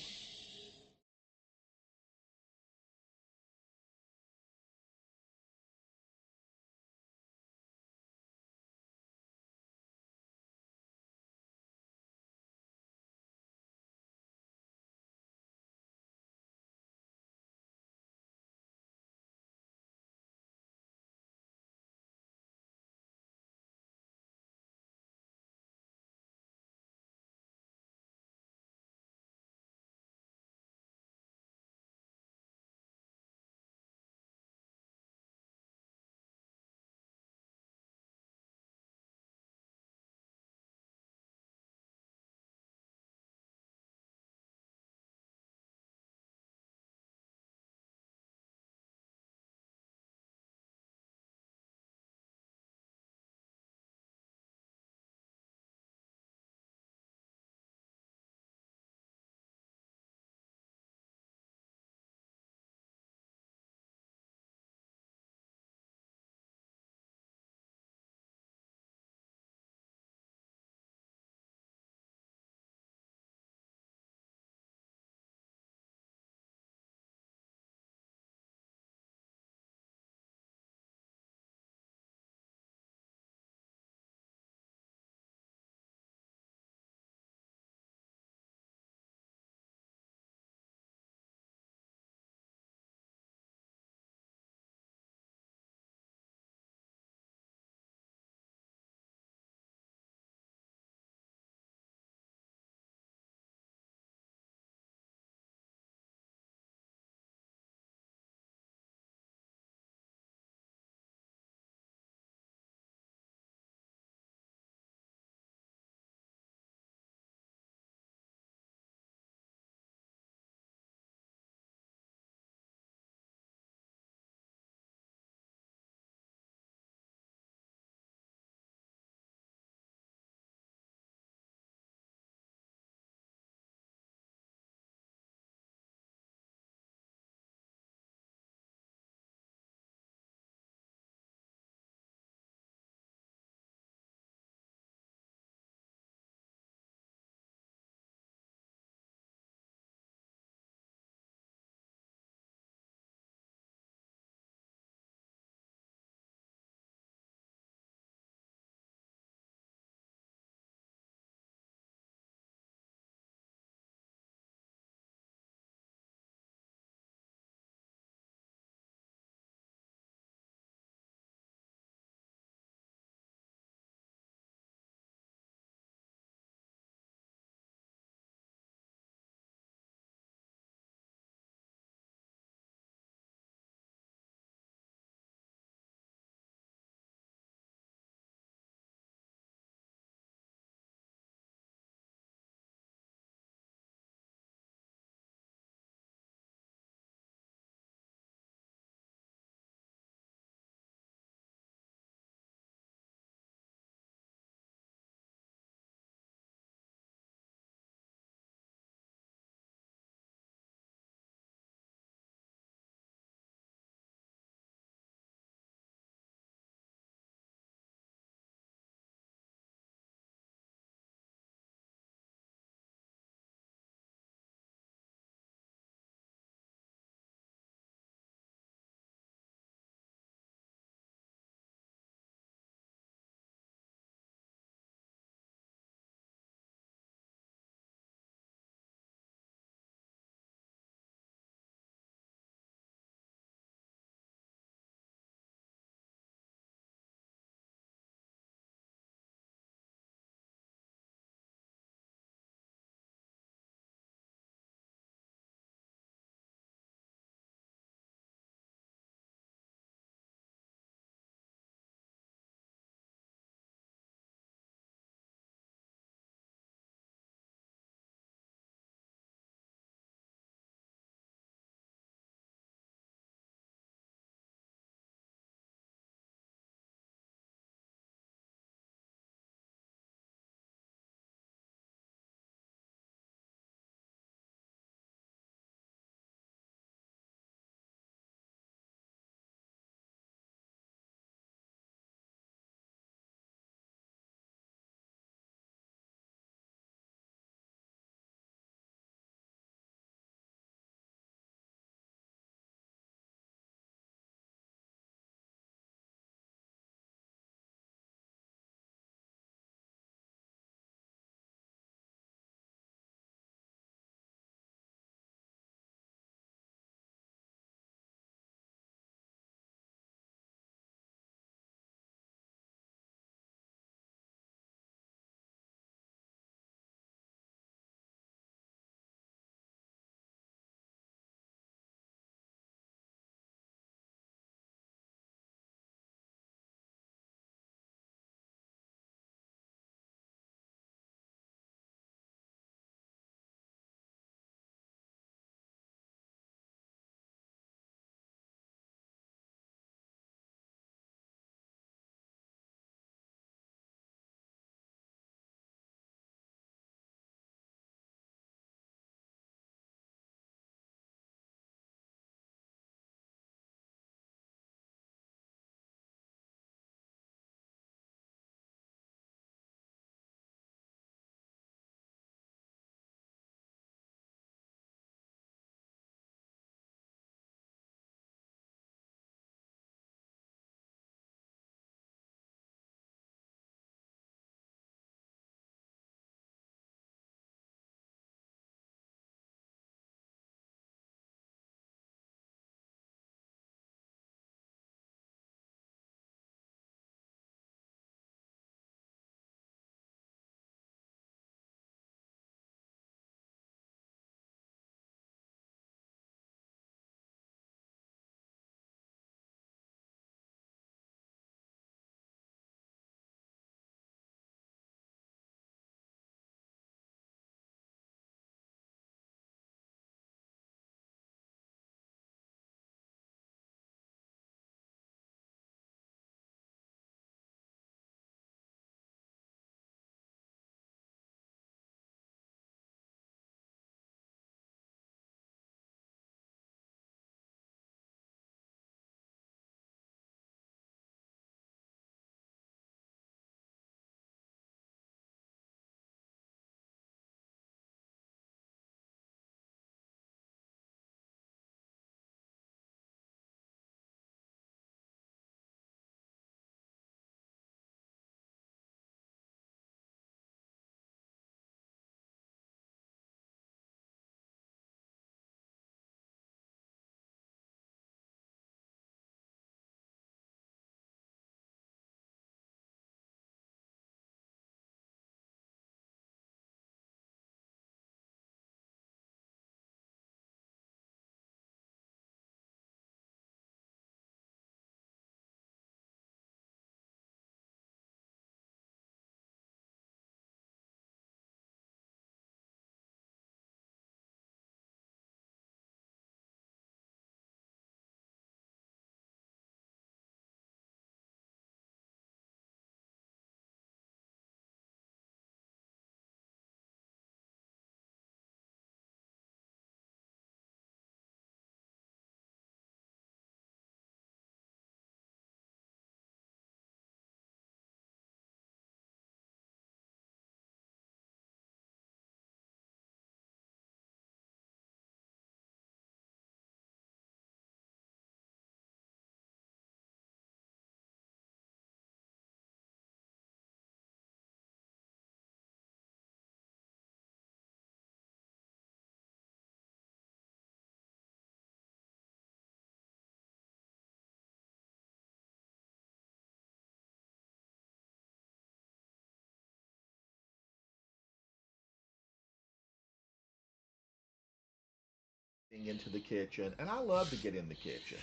into the kitchen, and I love to get in the kitchen.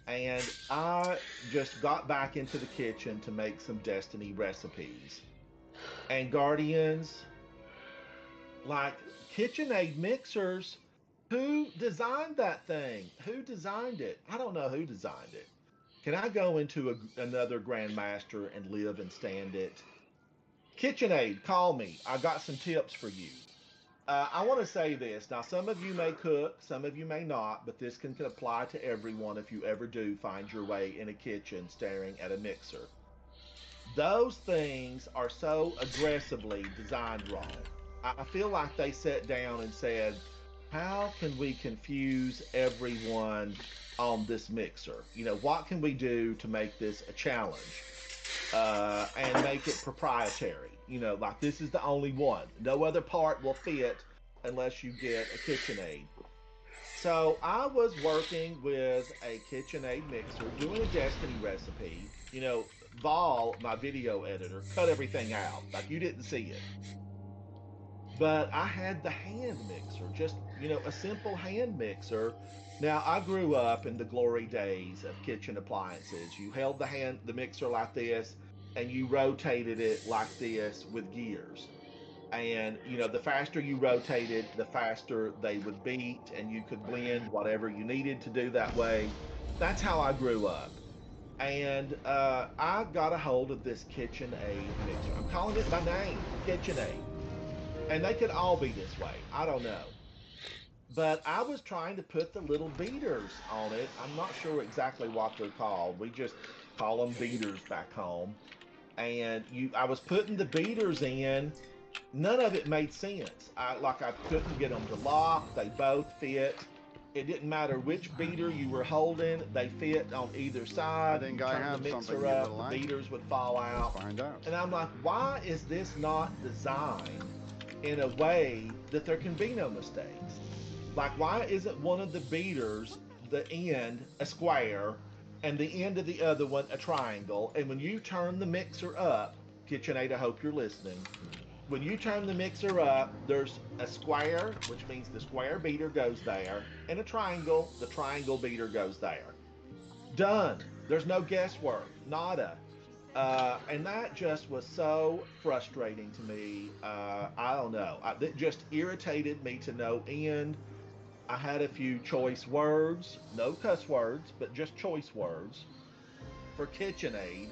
And I just got back into the kitchen to make some Destiny recipes. And Guardians, like KitchenAid mixers, who designed that thing? Who designed it? I don't know who designed it. Can I go into another Grandmaster and live and stand it? KitchenAid, call me. I got some tips for you. I want to say this. Now, some of you may cook, some of you may not, but this can apply to everyone if you ever do find your way in a kitchen staring at a mixer. Those things are so aggressively designed wrong. I feel like they sat down and said, how can we confuse everyone on this mixer? You know, what can we do to make this a challenge and make it proprietary? You know, like this is the only one. No other part will fit unless you get a KitchenAid. So I was working with a KitchenAid mixer, doing a Destiny recipe. You know, Vol, my video editor, cut everything out. Like you didn't see it. But I had the hand mixer, just, you know, a simple hand mixer. Now, I grew up in the glory days of kitchen appliances. You held the mixer like this, and you rotated it like this with gears. And, you know, the faster you rotated, the faster they would beat, and you could blend whatever you needed to do that way. That's how I grew up. And I got a hold of this KitchenAid mixer. I'm calling it by name, KitchenAid. And they could all be this way. I don't know. But I was trying to put the little beaters on it. I'm not sure exactly what they're called. We just call them beaters back home. And I was putting the beaters in. None of it made sense. I couldn't get them to lock. They both fit. It didn't matter which beater you were holding. They fit on either side. I think you I turn have the something mixer you up, will the like. beaters would fall out. Find out. And I'm like, why is this not designed in a way that there can be no mistakes? Like, why isn't one of the beaters, the end, a square, and the end of the other one a triangle? And when you turn the mixer up, KitchenAid, I hope you're listening. When you turn the mixer up, there's a square, which means the square beater goes there, and a triangle, the triangle beater goes there. Done. There's no guesswork. Nada. And that just was so frustrating to me. I don't know. It just irritated me to no end. I had a few choice words, no cuss words, but just choice words for KitchenAid.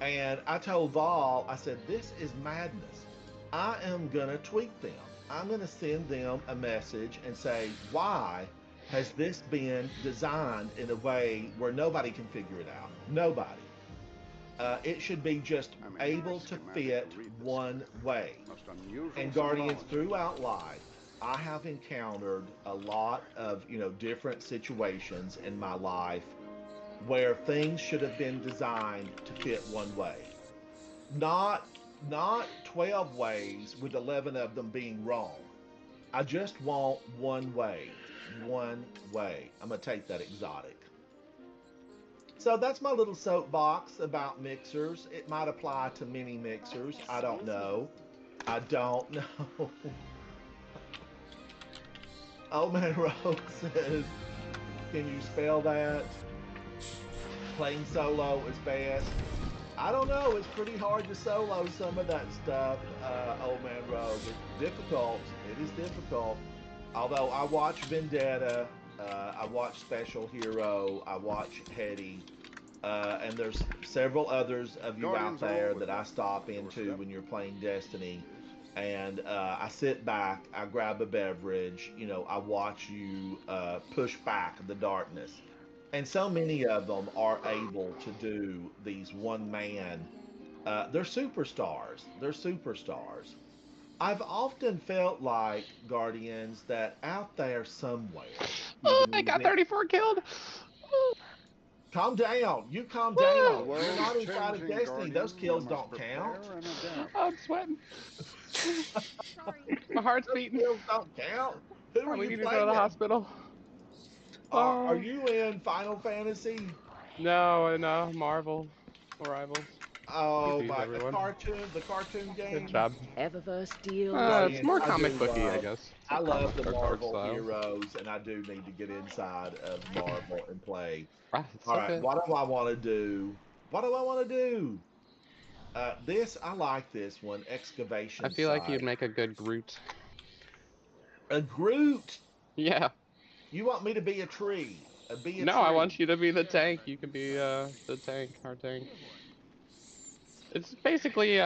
And I told Vol, I said, this is madness. I am going to tweet them. I'm going to send them a message and say, why has this been designed in a way where nobody can figure it out? Nobody. It should be just able to fit one way. And Guardians, throughout life, I have encountered a lot of, you know, different situations in my life where things should have been designed to fit one way. Not 12 ways with 11 of them being wrong. I just want one way. One way. I'm going to take that exotic. So that's my little soapbox about mixers. It might apply to many mixers. I don't know. I don't know. Oh man, Rogue says, can you spell that? Playing solo is best. I don't know. It's pretty hard to solo some of that stuff. Old man Rogue. It's difficult. It is difficult. Although I watch Vendetta, I watch Special Hero, I watch Hetty, and there's several others of you out there that I stop into when you're playing Destiny. And I sit back, I grab a beverage, you know, I watch you push back the darkness. And so many of them are able to do these one man. They're superstars. They're superstars. I've often felt like, Guardians, that out there somewhere, Oh, even I got within. 34 killed. Calm down. You calm Woo! down. The You're world not is inside of changing, Destiny. Guardian. Those kills We must don't prepare count. and adapt. Oh, I'm sweating. My heart's Those beating. kills don't count. Who are Probably you need to go to the playing? hospital. Are Oh. you in Final Fantasy? No, Marvel Rivals. Oh GG's, my, everyone. the cartoon Good game. job. Ever-first deal. It's more I comic do booky, I love. guess. It's I like love comic the book art Marvel style. heroes, and I do need to get inside of Marvel and play. Ah, it's All so right, good. what do I want to do? What do I want to do? This I like this one. I Excavation feel like site. you'd make a good Groot. A Groot. Yeah. You want me to be a tree? Be a No, I tree. want you to be the tank. You can be the tank, our tank. It's basically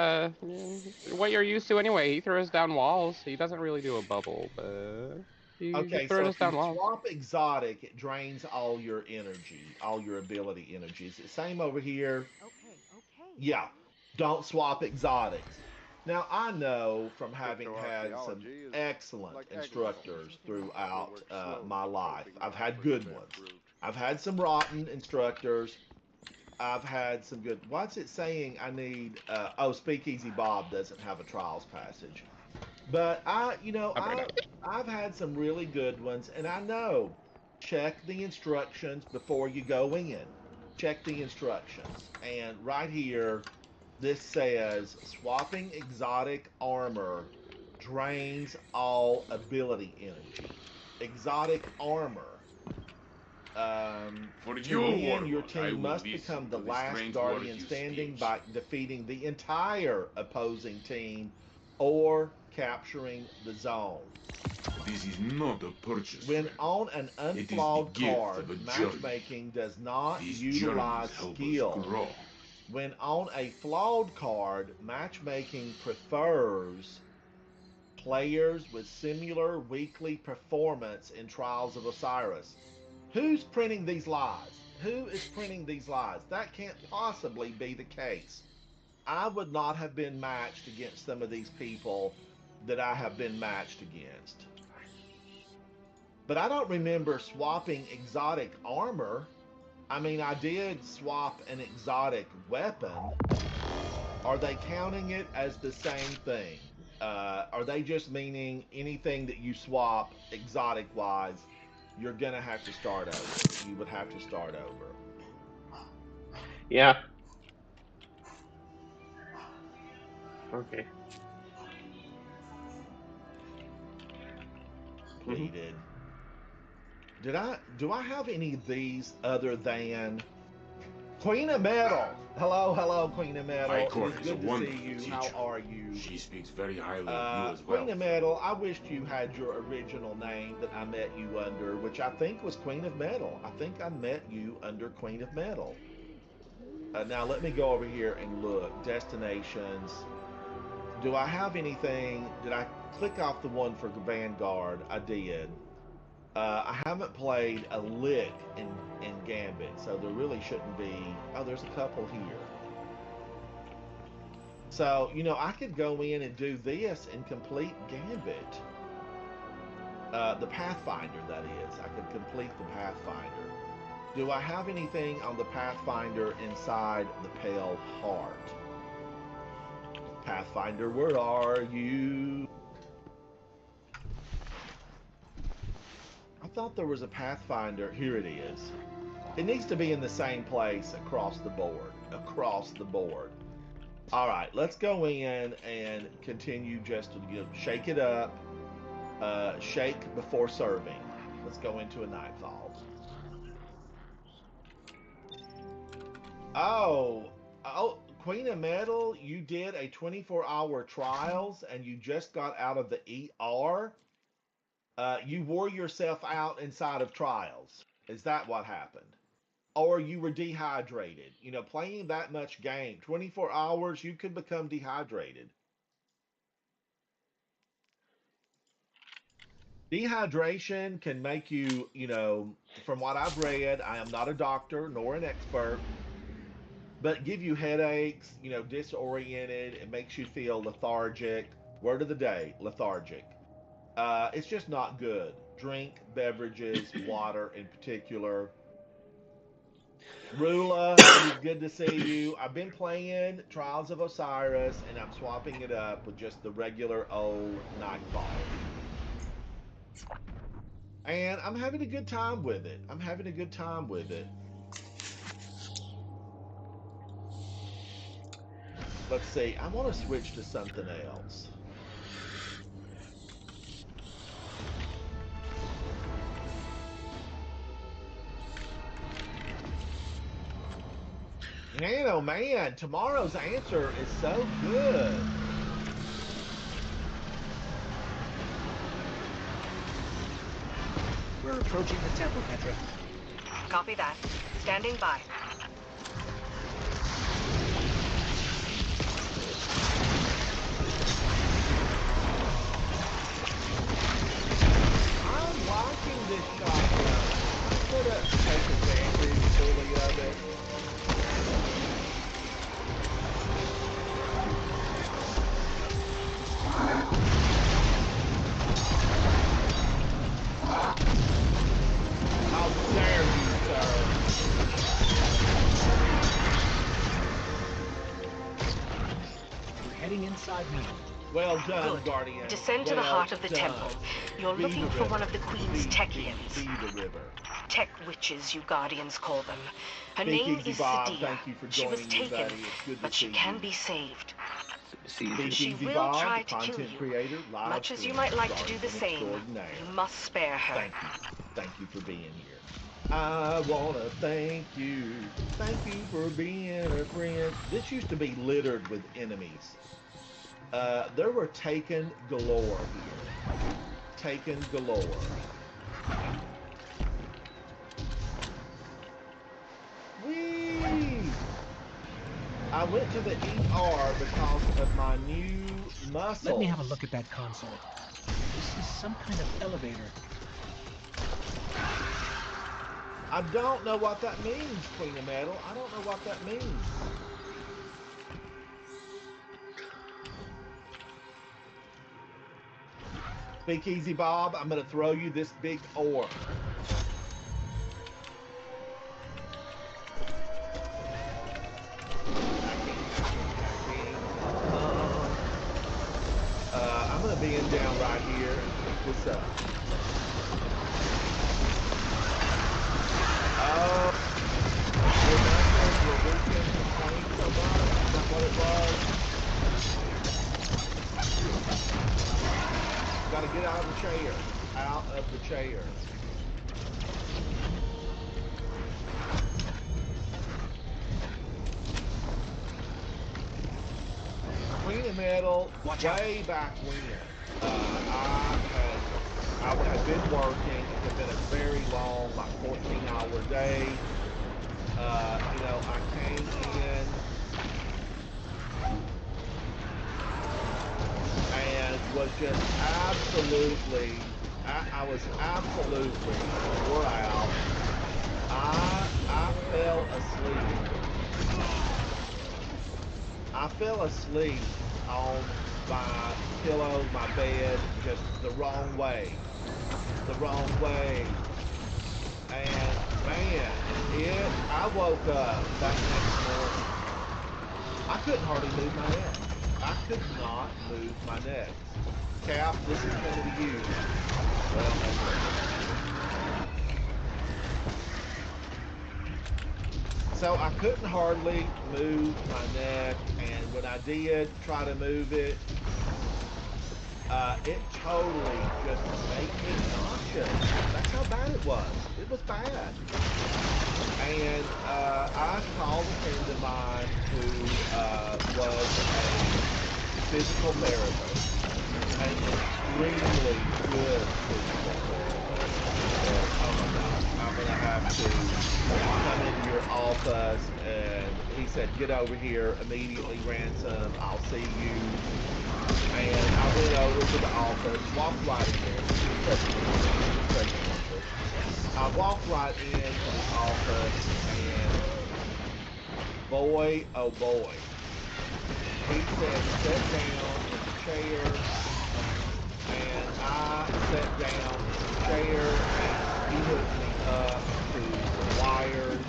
what you're used to anyway. He throws down walls. He doesn't really do a bubble, but he Okay, so throws if you down walls. swap exotic, it drains all your energy, all your ability energy. Is it same over here? Yeah, don't swap exotics. Now, I know from having had some Cryptoarchaeology is excellent like instructors agriculture. They throughout work slowly my to life. build I've beyond had what's good been ones. proved. I've had some rotten instructors. I've had some good. What's it saying? I need. Oh, Speakeasy Bob doesn't have a trials passage. But I'll bring it. I've had some really good ones, and I know check the instructions before you go in. Check the instructions, and right here, this says swapping exotic armor drains all ability energy. Exotic armor. For To your win, your work, I team will must listen become the to the last strange guardian words you standing speak. by defeating the entire opposing team or capturing the zone. This is not a purchase, When friend. on an It is the unflawed gift card, of a journey. matchmaking does not These utilize journeys help skill. us grow. When on a flawed card, matchmaking prefers players with similar weekly performance in Trials of Osiris. Who's printing these lies? Who is printing these lies? That can't possibly be the case. I would not have been matched against some of these people that I have been matched against. But I don't remember swapping exotic armor. I mean, I did swap an exotic weapon. Are they counting it as the same thing? Are they just meaning anything that you swap exotic wise, you're going to have to start over? You would have to start over. Yeah. Okay. Completed. Do I have any of these other than Queen of Metal? Hello, Queen of Metal. My It court is is a good to see wonderful you. teacher. How are you? She speaks very highly of you as well. Queen of Metal, I wished you had your original name that I met you under, which I think was Queen of Metal. I think I met you under Queen of Metal. Now let me go over here and look. Destinations. Do I have anything? Did I click off the one for Vanguard? I did. I haven't played a lick in Gambit, so there really shouldn't be. Oh, there's a couple here. So, I could go in and do this and complete Gambit. The Pathfinder, that is. I could complete the Pathfinder. Do I have anything on the Pathfinder inside the Pale Heart? Pathfinder, where are you? I thought there was a Pathfinder. Here it is. It needs to be in the same place across the board. Across the board. All right, let's go in and continue just to shake it up. Shake before serving. Let's go into a nightfall. Oh, Queen of Metal, you did a 24-hour trials and you just got out of the ER. You wore yourself out inside of trials. Is that what happened? Or you were dehydrated? Playing that much game, 24 hours, you could become dehydrated. Dehydration can make you, from what I've read, I am not a doctor nor an expert, but give you headaches, disoriented. It makes you feel lethargic. Word of the day, lethargic. It's just not good. Drink beverages, water in particular. Rula, it is good to see you. I've been playing Trials of Osiris, and I'm swapping it up with just the regular old Nightfall. And I'm having a good time with it. I'm having a good time with it. Let's see. I want to switch to something else. Man, oh man, tomorrow's answer is so good. We're approaching the temple, Petra. Copy that. Standing by. I'm liking this shotgun. I'm gonna take advantage fully of it. How dare you, sir? We're heading inside now. Well done, Good. Guardian. Descend to the Well heart of the done. temple. You're Be looking the for river. one of the Queen's Techians. Be the river. Tech witches, you Guardians call them. Her Speak name easy, is Bob. Sadia. Thank you for She was joining me, taken, buddy. It's good to but she see can you. be saved. Speak She easy, will Bob, try the to kill content you. creator, live Much as you stream might like to do the sergeant same, extraordinaire. you must spare her. Thank you. Thank you for being here. I want to thank you. Thank you for being a friend. This used to be littered with enemies. There were Taken galore here. Taken galore. Whee! I went to the ER because of my new muscles. Let me have a look at that console. This is some kind of elevator. I don't know what that means, Queen of Metal. I don't know what that means. Speak easy, Bob. I'm going to throw you this big ore. I'm going to bend down right here and pick this up. Oh, your muscles were weakened from playing so much. Is that what it was? Got to get out of the chair. Out of the chair. Queen of Metal, way back when, I had been working. It had been a very long, like 14-hour day. You know, I came in and was just absolutely, I was absolutely wore out. I fell asleep. I fell asleep on my pillow, my bed, just the wrong way. The wrong way. And man, I woke up that next morning. I couldn't hardly move my neck. I could not move my neck. Cap, this is going to be you. Well, so I couldn't hardly move my neck, and when I did try to move it, it totally just made me nauseous. That's how bad it was. It was bad. And I called a friend of mine who was a physical therapist, an extremely good physical therapist. And, oh my gosh, I'm going to have to come into your office. And he said, get over here immediately, Ransom. I'll see you. And I went over to the office, walked right in there. I walked right into the office, and boy, oh boy, he said, sit down in the chair, and I sat down in the chair, and he hooked me up to the wires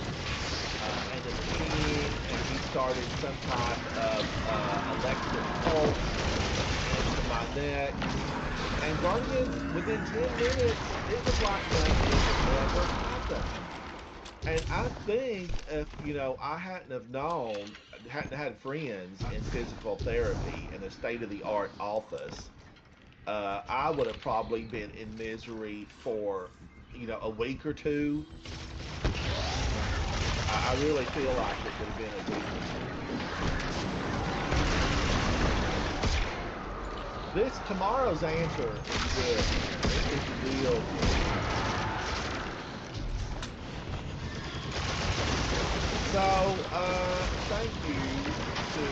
and the machine, and he started some type of electric pulse into my neck. And Guardian, within 10 minutes, it was like nothing ever happened. And I think if, you know, I hadn't have known, hadn't had friends in physical therapy in a state-of-the-art office, I would have probably been in misery for, a week or two. I really feel like it would have been a week or two. Tomorrow's answer is good. It's real good. So, thank you to,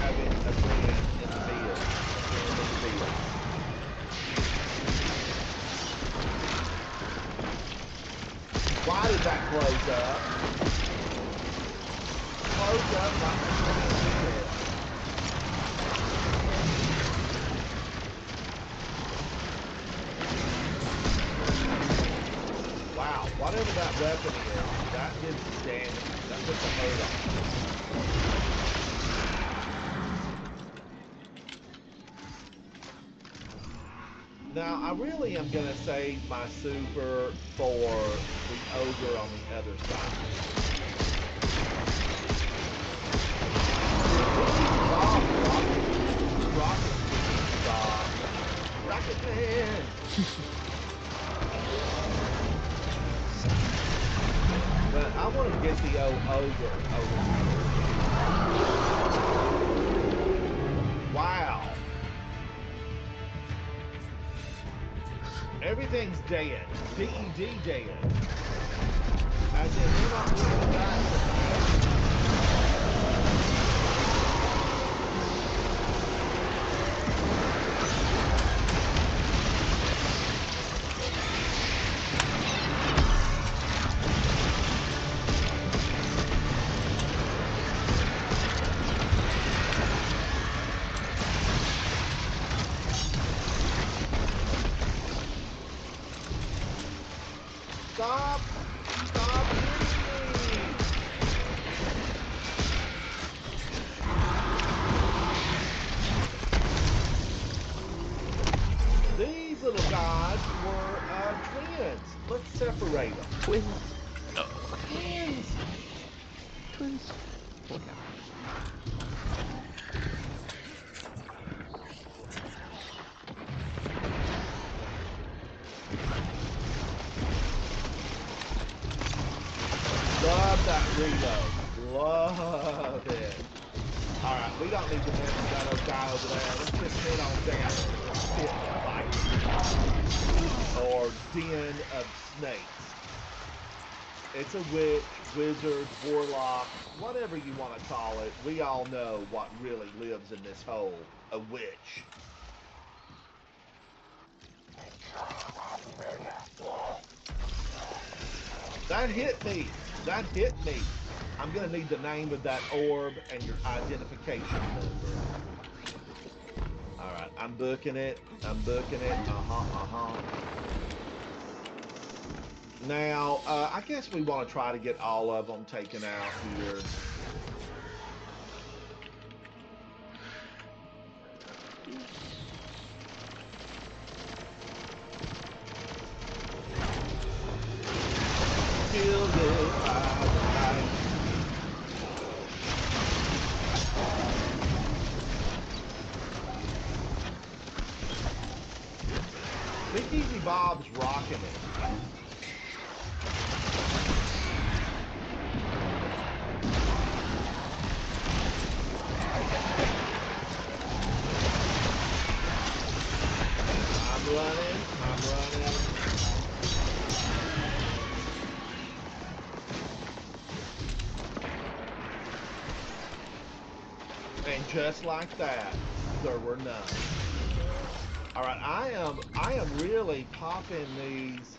having a friend in the field. Why did that close up? Close up like the field. Wow, whatever that weapon is, that did some damage. That puts a hurt on it. Now, I really am going to save my super for the ogre on the other side. Rocket Man! But I want to get the old ogre over here. Wow. Everything's dead. DED dead. As in, we're not coming back. Stop! Stop hitting me! These little guys were twins. Let's separate them. Twins. Twins! Twins. Okay. Love that reload. Love it. Alright, we don't need to mess with that old guy over there. Let's just head on down to the pit fight. Or den of snakes. It's a witch, wizard, warlock, whatever you want to call it. We all know what really lives in this hole. A witch. That hit me. That hit me. I'm going to need the name of that orb and your identification number. All right, I'm booking it. I'm booking it. Now, I guess we want to try to get all of them taken out here. Killed it by the night. Big Easy Bob's rocking it. I'm running. And just like that, there were none. All right, I am really popping these.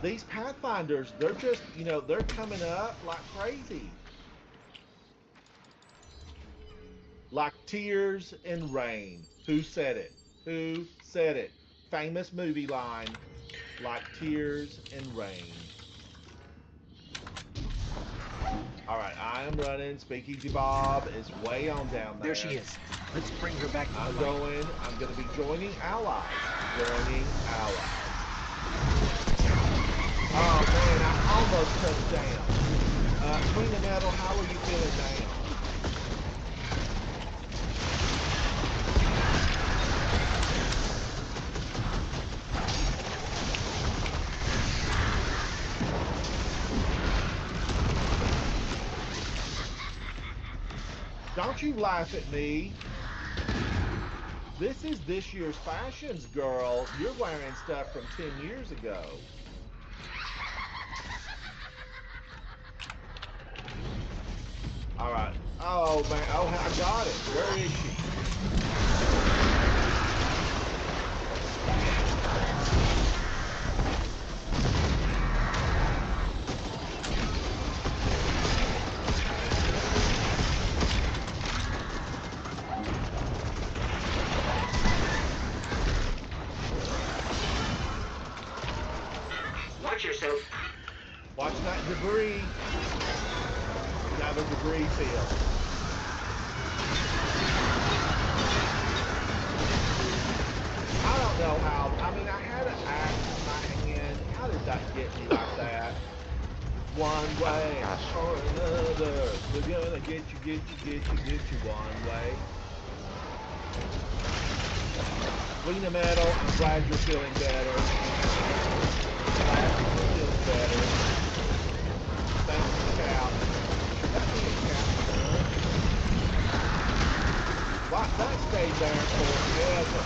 These Pathfinders, they're just, they're coming up like crazy. Like tears and rain. Who said it? Who said it? Famous movie line. Like tears and rain. All right, I am running. Speakeasy Bob is way on down there. There she is. Let's bring her back to I'm life. going to be joining allies. Joining allies. almost touched down. Queen of Metal, how are you feeling now? Don't you laugh at me. This is this year's fashions, girl. You're wearing stuff from 10 years ago. All right. Oh, man. Oh, I got it. Where is she? Watch yourself. Watch that debris. Another debris field. I don't know how. I mean, I had an axe in my hand. How did that get me like that? One way or another. We're gonna get you one way. Queen of Metal, I'm glad you're feeling better. Glad you're feeling better. Thank you, Cal. That means Cal. Why that stayed there forever?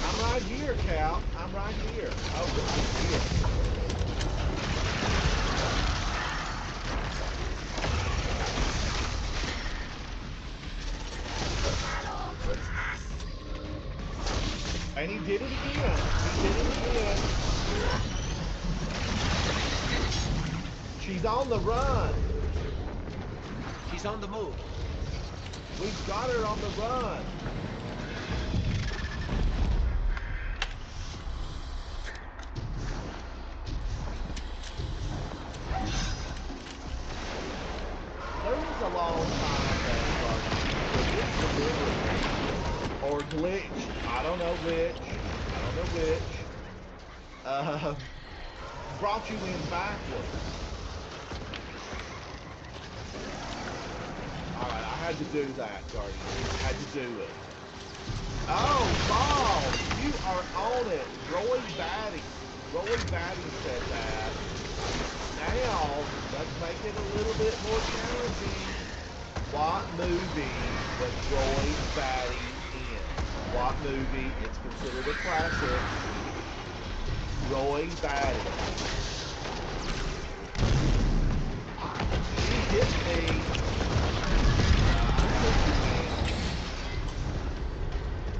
I'm right here, Cal. I'm right here. Oh, right here. And he did it again. He did it again. She's on the run. She's on the move. We've got her on the run. There was a long time or glitch. I don't know which. Brought you in backwards. Alright, I had to do that, Guardian. I had to do it. Oh, Ball! You are on it. Roy Batty said that. Now, let's make it a little bit more challenging. What movie was Roy Batty in? What movie? It's considered a classic. Roy Batty. She hit me.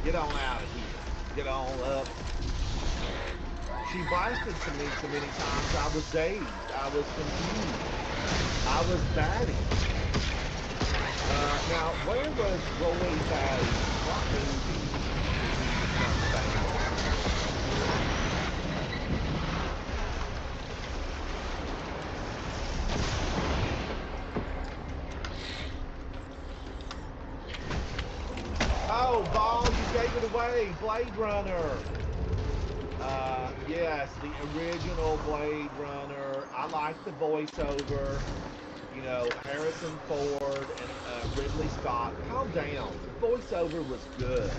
Get on out of here. Get on up. She blasted to me so many times. I was dazed. I was confused. I was batty. Now, where was Roy Batty? What movie did he become famous? Oh, Ball, you gave it away. Blade Runner. Yes, the original Blade Runner. I like the voiceover. You know, Harrison Ford and Ridley Scott. Calm down. The voiceover was good.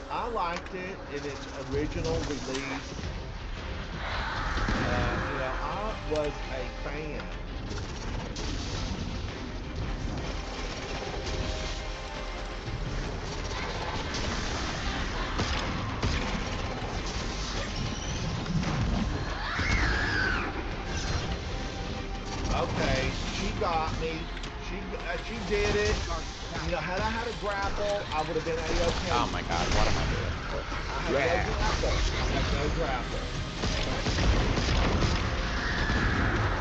I liked it in its original release. You know, I was a fan. Okay, she got me. She did it. You know, had I had a grapple, I would have been A-okay. Oh my god, what am I doing? I had no grapple. I had no grapple.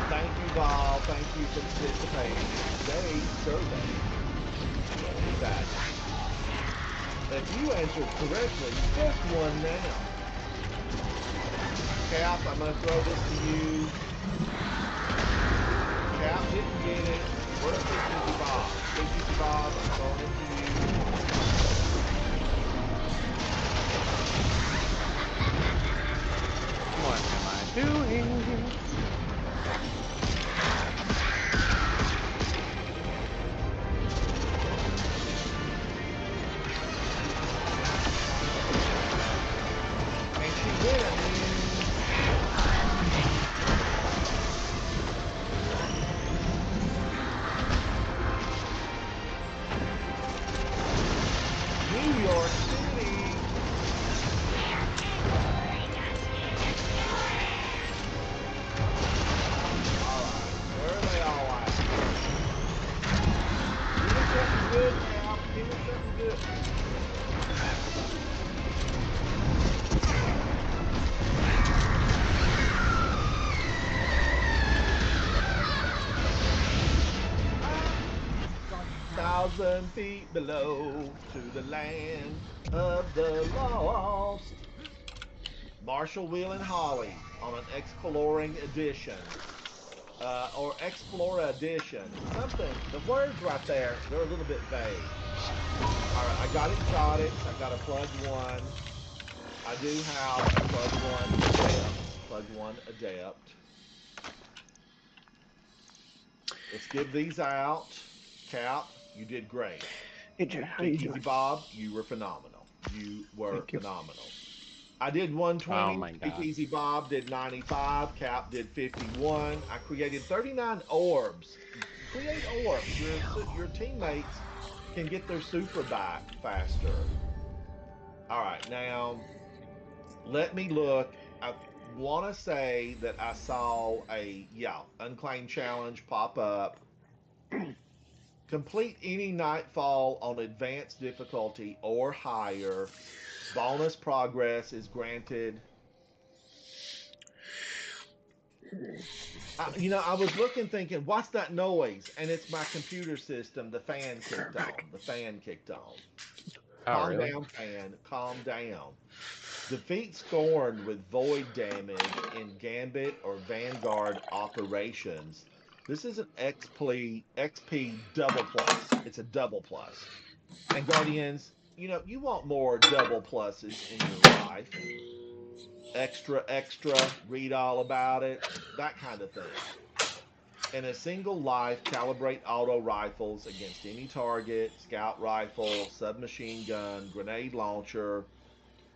Thank you, Val. Thank you for participating in today's survey. Roy Batty. If you answered correctly, just one now. Cap, I'm going to throw this to you. Cap didn't get it. Where's 50 Bob? 50 Bob. I'm going into you. What am I doing? And she wins. New York City. Alright, where are they all at? Give me something good now. Give me something good. 1,000 feet below to the land of the lost. Marshall, Will, and Holly on an exploring edition. Or Explora edition. Something, the words right there, they're a little bit vague. Alright, I got exotics. I got a plug one. I do have a plug one adept. Plug one adept. Let's give these out. Cap, you did great. Hey, Jay, how you Speakeasy doing? Bob, you were phenomenal. You were Thank you. phenomenal. I did 120. Oh my god. Speakeasy Bob did 95. Cap did 51. I created 39 orbs. Create orbs. Your teammates can get their super back faster. All right, now let me look. I want to say that I saw a unclaimed challenge pop up. Complete any nightfall on advanced difficulty or higher. Bonus progress is granted. I was looking thinking, what's that noise? And it's my computer system. The fan kicked on. The fan kicked on. Oh Calm really? down, fan. Calm down. Defeat Scorned with void damage in Gambit or Vanguard operations. This is an XP double plus. It's a double plus. And Guardians, you want more double pluses in your life. Extra, extra, read all about it, that kind of thing. In a single life, calibrate auto rifles against any target, scout rifle, submachine gun, grenade launcher.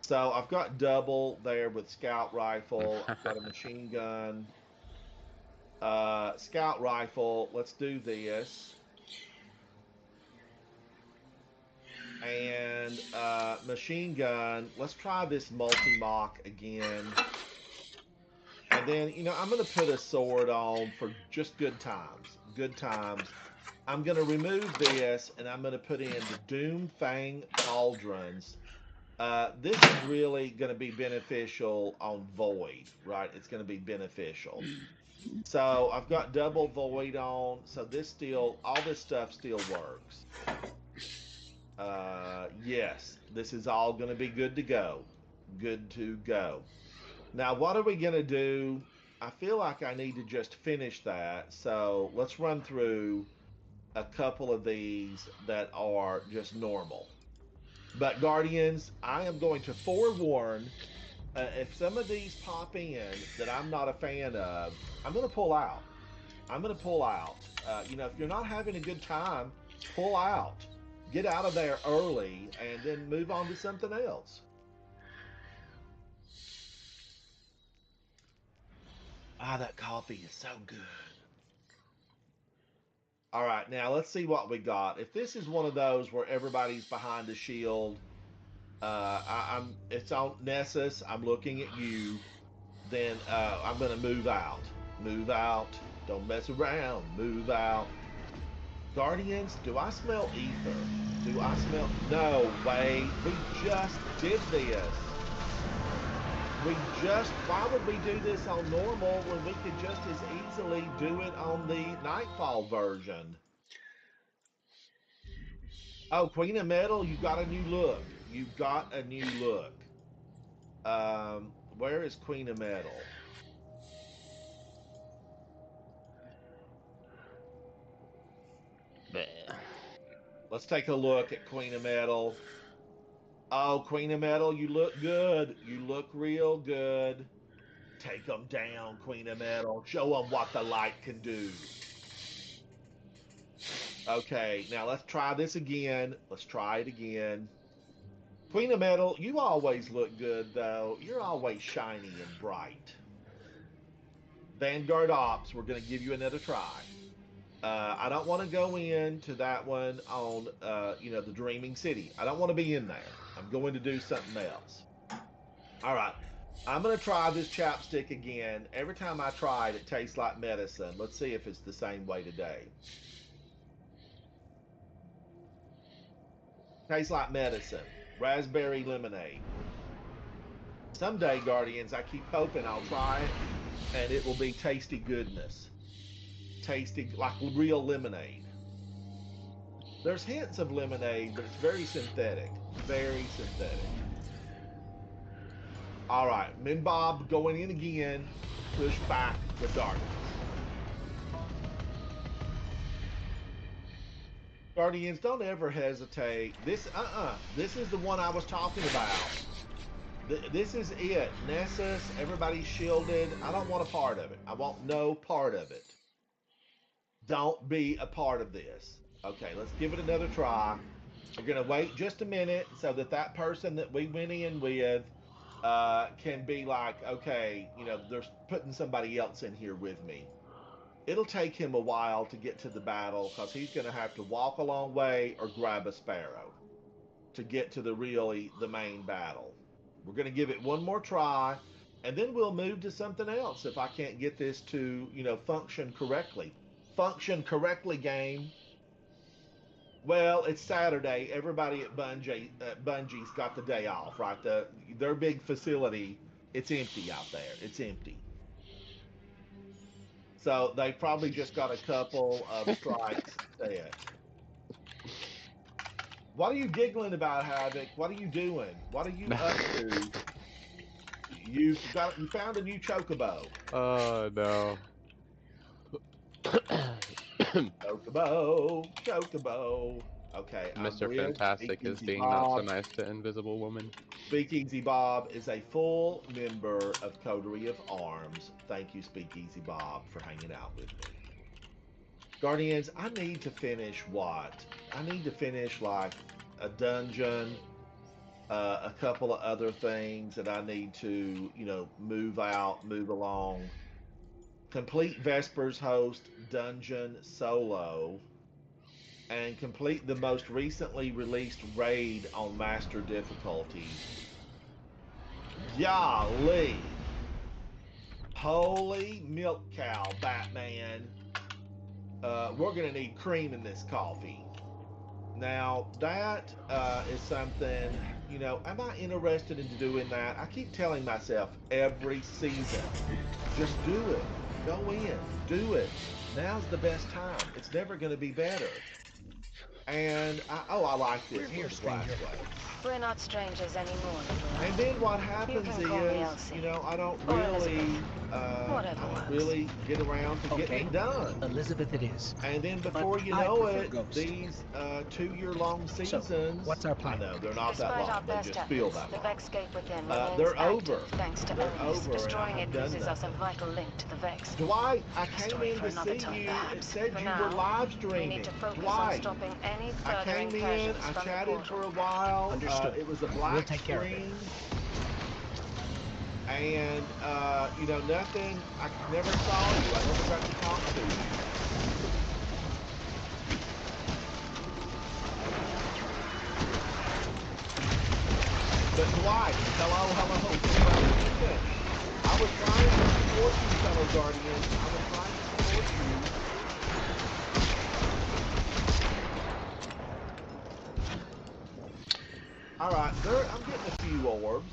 So I've got double there with scout rifle. I've got a machine gun. Scout rifle, let's do this. And machine gun, let's try this multi-mock again. And then, I'm going to put a sword on for just good times. Good times. I'm going to remove this, and I'm going to put in the Doom Fang Cauldrons. This is really going to be beneficial on Void, right? It's going to be beneficial. So I've got double Void on, so all this stuff still works. Yes, this is all going to be good to go. Good to go. Now, what are we going to do? I feel like I need to just finish that. So let's run through a couple of these that are just normal. But Guardians, I am going to forewarn, if some of these pop in that I'm not a fan of, I'm going to pull out. I'm going to pull out. If you're not having a good time, pull out. Get out of there early and then move on to something else. Ah, that coffee is so good. All right, now let's see what we got. If this is one of those where everybody's behind the shield, it's on Nessus. I'm looking at you. Then I'm gonna move out. Move out. Don't mess around. Move out. Guardians, do I smell ether? Do I smell? No way. We just did this. Why would we do this on normal when we could just as easily do it on the Nightfall version? Oh, Queen of Metal, you got a new look. You got a new look. Where is Queen of Metal? Bleh. Let's take a look at Queen of Metal. Oh, Queen of Metal, you look good. You look real good. Take them down, Queen of Metal. Show them what the light can do. Okay, now let's try this again. Let's try it again. Queen of Metal, you always look good, though. You're always shiny and bright. Vanguard Ops, we're going to give you another try. I don't want to go into that one on, the Dreaming City. I don't want to be in there. I'm going to do something else. All right. I'm going to try this chapstick again. Every time I try it, it tastes like medicine. Let's see if it's the same way today. Tastes like medicine. Raspberry lemonade. Someday, Guardians, I keep hoping I'll try it, and it will be tasty goodness. Tasty, like real lemonade. There's hints of lemonade, but it's very synthetic. Very synthetic. All right, Minbob going in again. Push back the darkness. Guardians, don't ever hesitate. This is the one I was talking about. This is it. Nessus, everybody's shielded. I don't want a part of it. I want no part of it. Don't be a part of this. Okay, let's give it another try. We're going to wait just a minute so that person that we went in with can be like, okay, they're putting somebody else in here with me. It'll take him a while to get to the battle because he's going to have to walk a long way or grab a sparrow to get to the main battle. We're going to give it one more try, and then we'll move to something else if I can't get this to, function correctly. Function correctly, game. Well, it's Saturday. Everybody at Bungie's got the day off, right? Their big facility, it's empty out there. It's empty. So they probably just got a couple of strikes set. What are you giggling about, Havoc? What are you doing? What are you up to? You found a new chocobo. Oh no. Chocobo. Okay, Mr. I'm with Fantastic is Speakeasy being Bob. not so nice to Invisible Woman. Speakeasy Bob is a full member of Coterie of Arms. Thank you, Speakeasy Bob, for hanging out with me. Guardians, I need to finish what? I need to finish like a dungeon, a couple of other things that I need to, move along. Complete Vespers Host Dungeon Solo, and complete the most recently released raid on Master Difficulty. Golly! Holy milk cow, Batman. We're going to need cream in this coffee. Now, that is something, am I interested in doing that? I keep telling myself every season, just do it. Go in, do it. Now's the best time. It's never going to be better. And, I like this. We're here, one, stranger. We're not strangers anymore, little And rat. then what happens You can call me is, Elsie. I don't Or really, Whatever works. get around to getting it done. Elizabeth it is. And then But before you I know prefer it, Ghost. these 2-year-long seasons, what's our plan? I know they're not that Despite our long, they best just feel efforts, that the long. Vex Gate within remains They're active over. thanks to They're Elise. over, and I Destroying have it done loses us a nothing. vital link to the Vex. Dwight, I A came story in for to another see time, you. It perhaps. said For you now, were live we streaming. need to focus on Dwight, stopping any I further came in, incursions I from the chatted portal. for a while. Understood. It was a We'll black take care of it. screen. And, nothing, I never saw you. I never got to talk to you. But Dwight, hello. I was trying to support you, fellow Guardians. I was trying to support you. Alright, I'm getting a few orbs.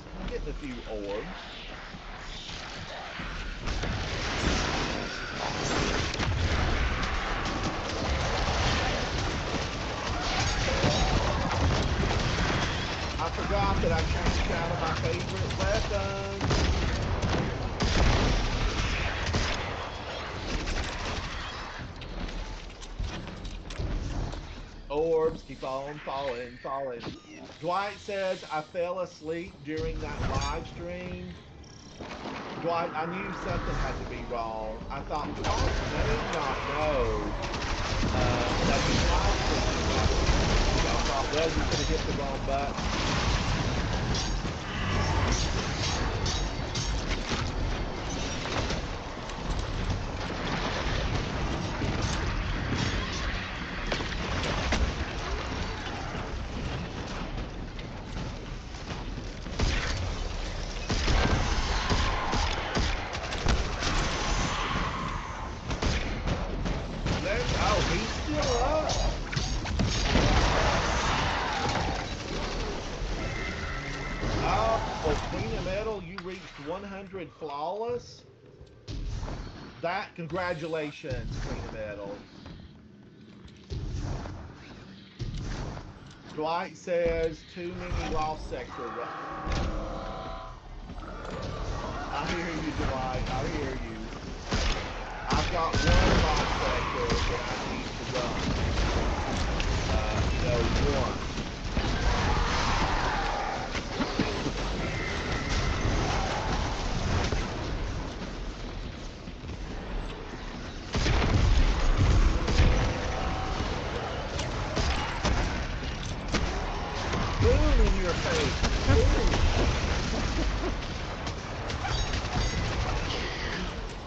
I forgot that I changed out of my favorite weapons. Orbs keep on falling, falling. Dwight says, I fell asleep during that live stream. Dwight, I knew something had to be wrong. I thought Dwight may not know that he's live streaming. I thought, well, you're going to hit the wrong button. Flawless. That, congratulations, Queen of Metal. Dwight says too many lost sector. I hear you, Dwight. I hear you. I've got one lost sector that I need to run. One.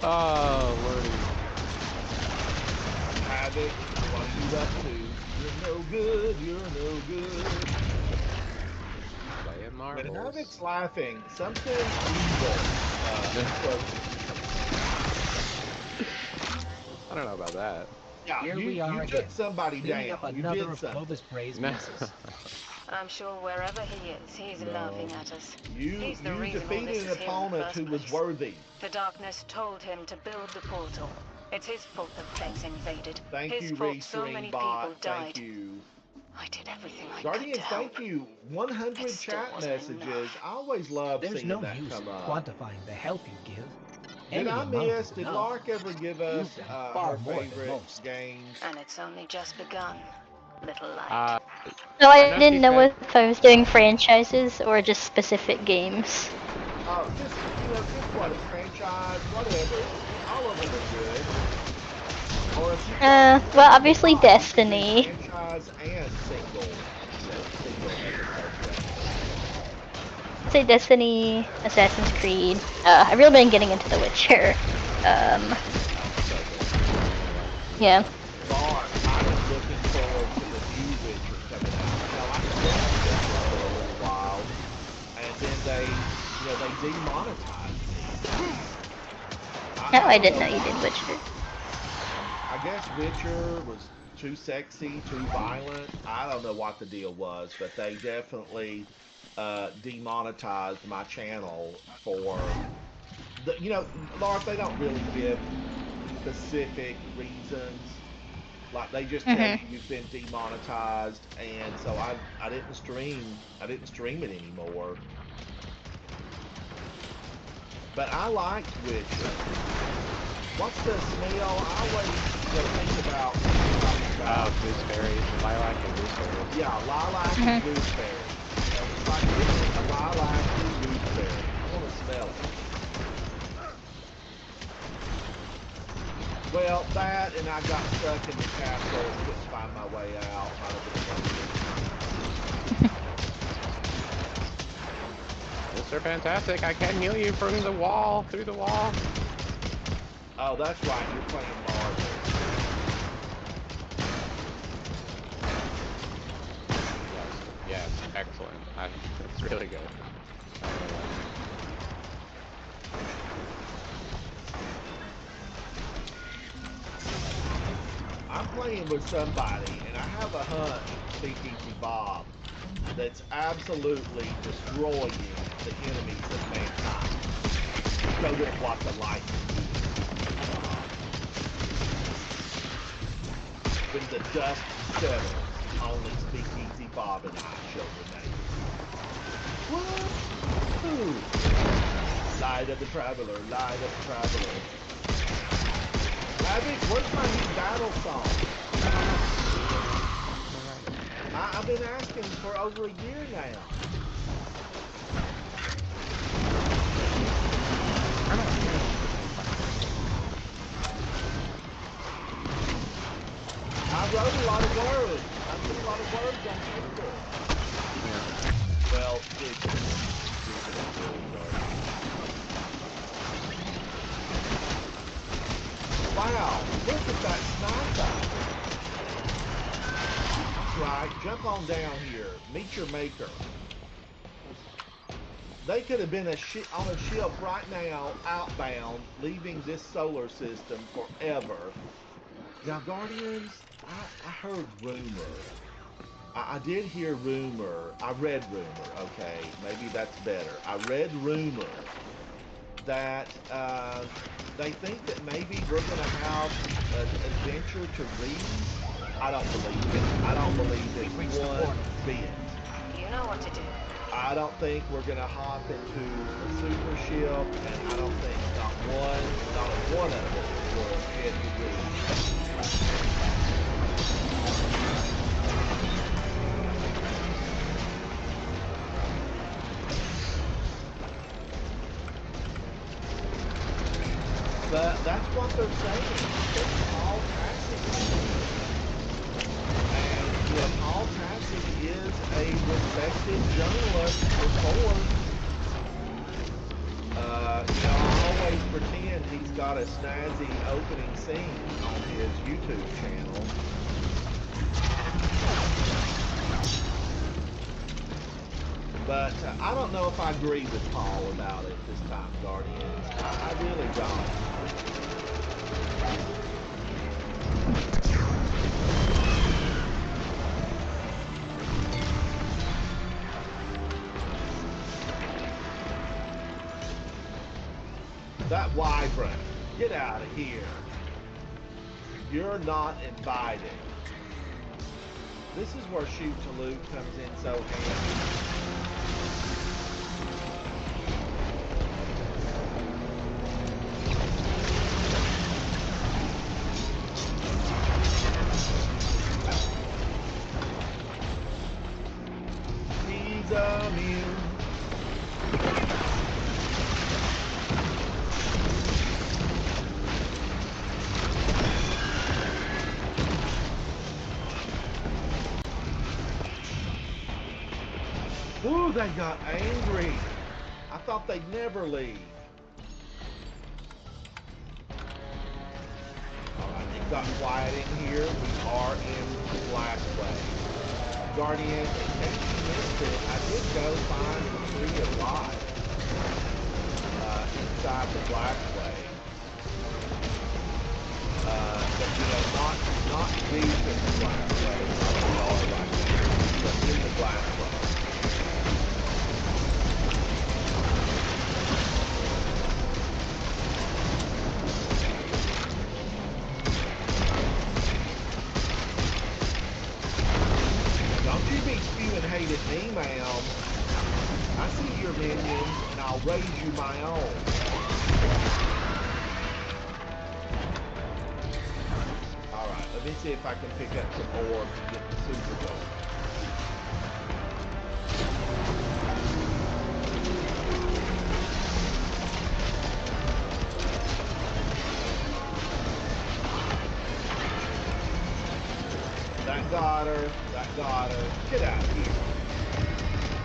Oh, Lordy. Havoc, what are you up to? You're no good, you're no good. Playing marbles. When Havoc's laughing, something evil. I don't know about that. Yeah, Here you, we are you again, took somebody cleaning down. up You another did of something. Clovis Bray's misses. I'm sure wherever he is, he's laughing at us. He's the You reason all defeated this an is here in the opponent first who was place. worthy. The darkness told him to build the portal. It's his fault the plague's invaded. Thank His you, fault so many Restream people died. Thank you. I did everything I Guardians, could to help. thank you. 100 It still chat wasn't messages. enough. I always love There's seeing no that use come in up. quantifying the help you give. Did Any I amount miss? is Did enough. Lark ever give us You've done far her more than favorite most. games? And it's only just begun. Little light. No, I I know didn't she know said- if I was doing franchises or just specific games. Oh, just what a franchise, whatever. All of them are good. Or if you Well, obviously Destiny. franchise and single Say Destiny, Assassin's Creed. I've really been getting into The Witcher. Yeah. Mark, I am looking forward to the new Witcher coming out. Now, I played Witcher for a little while, and then they demonetized it. No, I didn't know you did Witcher. I guess Witcher was too sexy, too violent. I don't know what the deal was, but they definitely demonetized my channel for Lark, they don't really give specific reasons. Like they just tell you you've been demonetized, and so I didn't stream it anymore. But I liked Witcher. What's the smell? I always think about gooseberries, lilac and gooseberries. Yeah, lilac and gooseberry. It's like a lilac and gooseberry. I want to smell it. Well, that and I got stuck in the castle and couldn't find my way out. Mr. Fantastic, I can heal you from the wall, through the wall. Oh, that's right, you're playing Marvel. Yes, excellent. It's really good. I'm playing with somebody, and I have a hunch, Speakeasy Bob, that's absolutely destroying the enemies of mankind. Go to watch the light. When the dust settles, only Speakeasy Bob and I shall remain. Woo! Light of the Traveler, Light of the Traveler. Havoc, where's my new battle song? I've been asking for over a year now. I don't care. I wrote a lot of words. I put a lot of words on paper. Yeah. Well, wow, look at that sniper. That's right, jump on down here. Meet your maker. They could have been on a ship right now, outbound, leaving this solar system forever. Now, Guardians, I heard rumor. I did hear rumor. I read rumor, okay. Maybe that's better. I read rumor that they think that maybe we're going to have an adventure to read. I don't believe it. I don't believe it one bit. You know what to do. I don't think we're going to hop into a super ship, and I don't think not one of us will head to read. But that's what they're saying. It's Paul Tassi. And Paul Tassi is a respected journalist before. I always pretend he's got a snazzy opening scene on his YouTube channel. But I don't know if I agree with Paul about it this time, Guardians. I really don't. That wyvern, get out of here. You're not invited. This is where shoot to loot comes in so handy. He's immune. Ooh, they got angry. I thought they'd never leave. Alright, it got quiet in here. We are in Black Wave. Guardian, in case you missed it, I did go find the Tree of Life inside the Black Wave. But not deep in the Black Wave. But in the Black Wave. Don't you be spewing hate at me, ma'am. I see your minions, and I'll raise you my own. Alright, let me see if I can pick up some orbs and get the super going. That got her. That got her. Get out of here.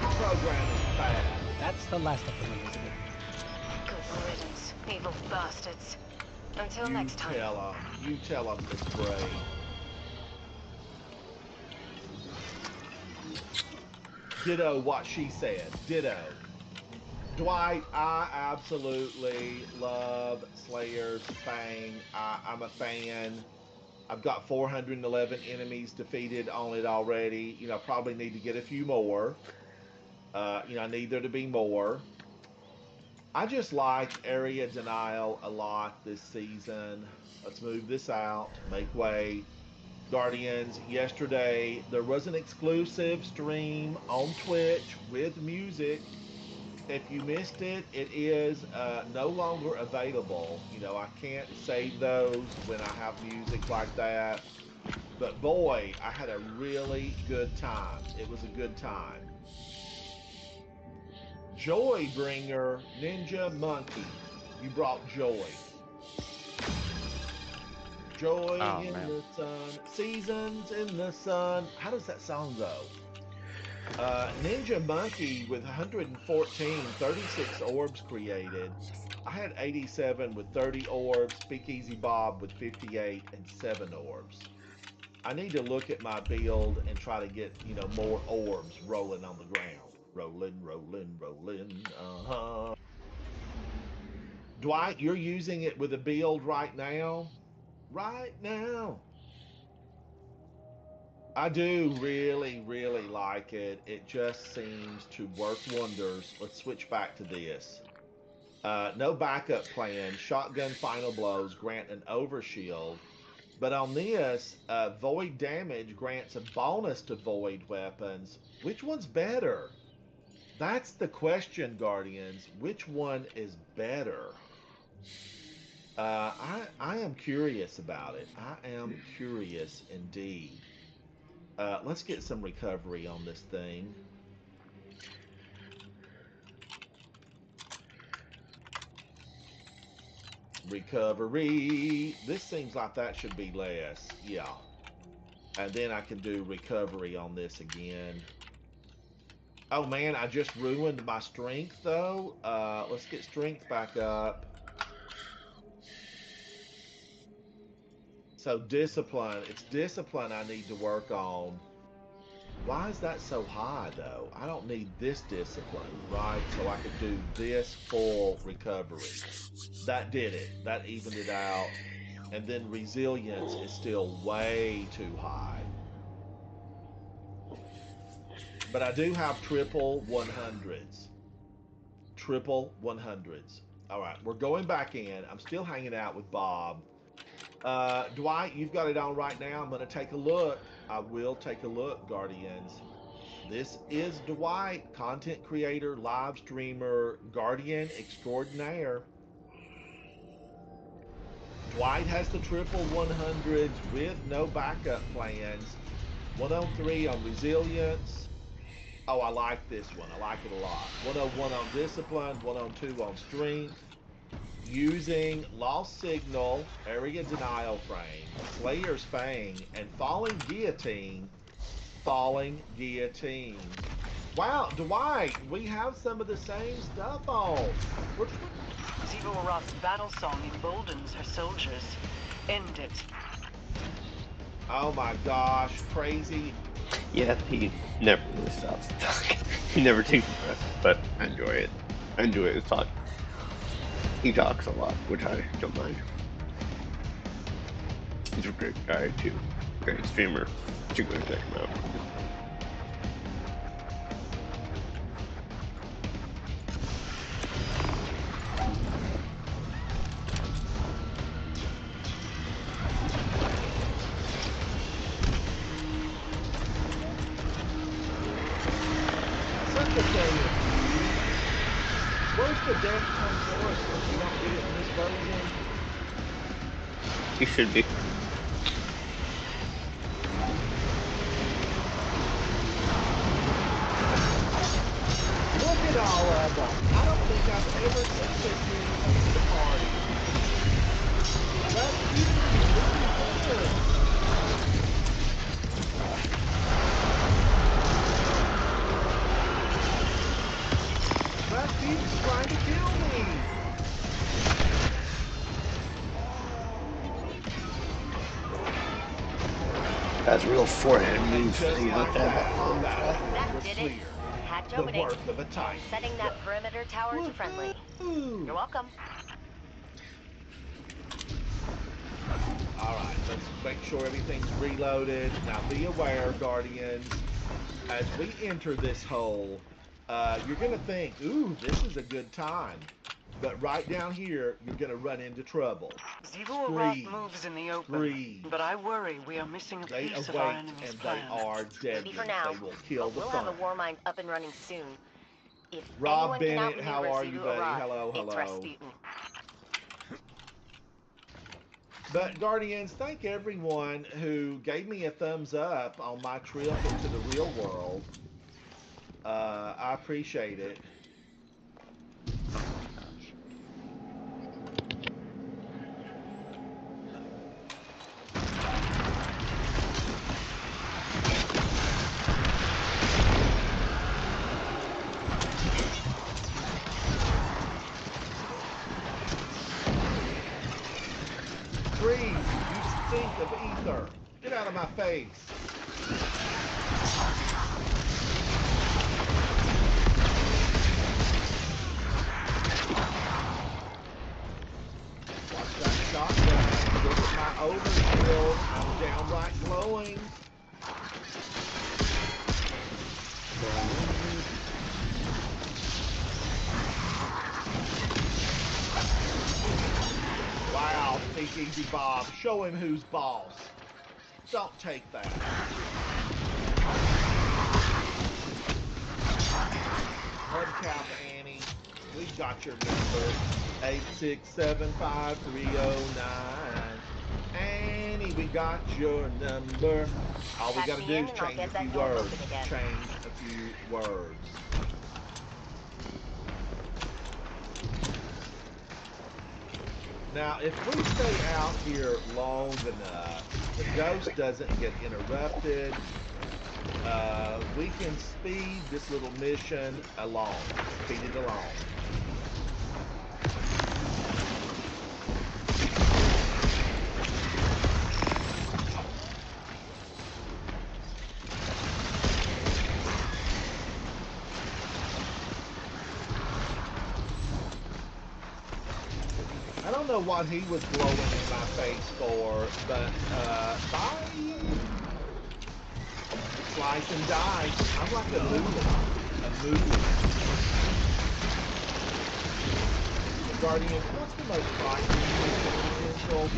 The program is bad. That's the last of them, Elizabeth. Good riddance, evil bastards. Until You next time. tell them. You tell them, Miss Bray. Ditto what she said. Ditto. Dwight, I absolutely love Slayer's Fang. I'm a fan. I've got 411 enemies defeated on it already. Probably need to get a few more. I need there to be more. I just like area denial a lot this season. Let's move this out. Make way. Guardians, yesterday there was an exclusive stream on Twitch with music. If you missed it, it is no longer available. I can't save those when I have music like that. But boy, I had a really good time. It was a good time. Joy bringer, ninja monkey. You brought joy. Joy Oh, in man. the sun, seasons in the sun. How does that song go? Ninja Monkey with 114, 36 orbs created. I had 87 with 30 orbs, Speakeasy Bob with 58 and 7 orbs. I need to look at my build and try to get, more orbs rolling on the ground. Rolling, rolling, rolling. Uh-huh. Dwight, you're using it with a build right now? Right now. I do really, really like it. It just seems to work wonders. Let's switch back to this. No backup plan. Shotgun final blows grant an overshield. But on this, void damage grants a bonus to void weapons. Which one's better? That's the question, Guardians. Which one is better? I am curious about it. I am curious indeed. Let's get some recovery on this thing. Recovery. This seems like that should be less. Yeah. And then I can do recovery on this again. Oh man, I just ruined my strength though. Let's get strength back up. So discipline. It's discipline I need to work on. Why is that so high though? I don't need this discipline, right? So I could do this full recovery. That did it. That evened it out. And then resilience is still way too high. But I do have triple 100s. Triple 100s. All right, we're going back in. I'm still hanging out with Bob. Dwight, you've got it on right now. I'm going to take a look. I will take a look, Guardians. This is Dwight, content creator, live streamer, guardian extraordinaire. Dwight has the triple 100s with no backup plans. 103 on resilience. Oh, I like this one. I like it a lot. 101 on discipline, 102 on strength. Using Lost Signal, Area Denial Frame, Slayer's Fang, and Falling Guillotine. Falling Guillotine. Wow, Dwight, we have some of the same stuff on. Zero Roth's battle song emboldens her soldiers. End it. Oh my gosh, crazy. Yeah, he never really stops to talk. He never takes a breath, but I enjoy it. I enjoy his talk. He talks a lot, which I don't mind. He's a great guy too. Great streamer. You should go check him out. Such a failure. Where's the Defcon source if we don't get it in this version? He should be. Look at all of them. I don't think I've ever seen this many at the party. That's really good. Rasputin's trying to kill me. That's a real forehand move. Just You like looked at that, that. That did it. clear. Hatch The opening. worth of a time. Setting that perimeter tower to friendly. You're welcome. All right, let's make sure everything's reloaded. Now be aware, Guardians, as we enter this hole, you're going to think, ooh, this is a good time. But right down here, you're going to run into trouble. Zero Roth moves in the open, but I worry we are missing a They piece of our await, enemy's and plan. they are deadly. Maybe for now, They will kill but the we'll fun. have a war mind up and running soon. If Rob anyone can Bennett, how outmaneuver are you, Zero buddy? Roth, Hello, it's hello. Rasputin. But Guardians, thank everyone who gave me a thumbs up on my trip into the real world. I appreciate it. Freeze, you stink of ether. Get out of my face. Watch that shotgun. Look at my overkill. I'm downright glowing. Wow, Speak Easy Bob. Show him who's boss. Don't take that. Hubcap Annie, we've got your number. 8675309. Annie, we got your number. All we gotta do is change a few words. Change a few words. Now, if we stay out here long enough, the ghost doesn't get interrupted. We can speed this little mission along. Speed it along. I don't know what he was blowing in my face for, but bye. Slice and dice. I'm like a noodle. A noodle. Guardian, what's the most frightening potential? A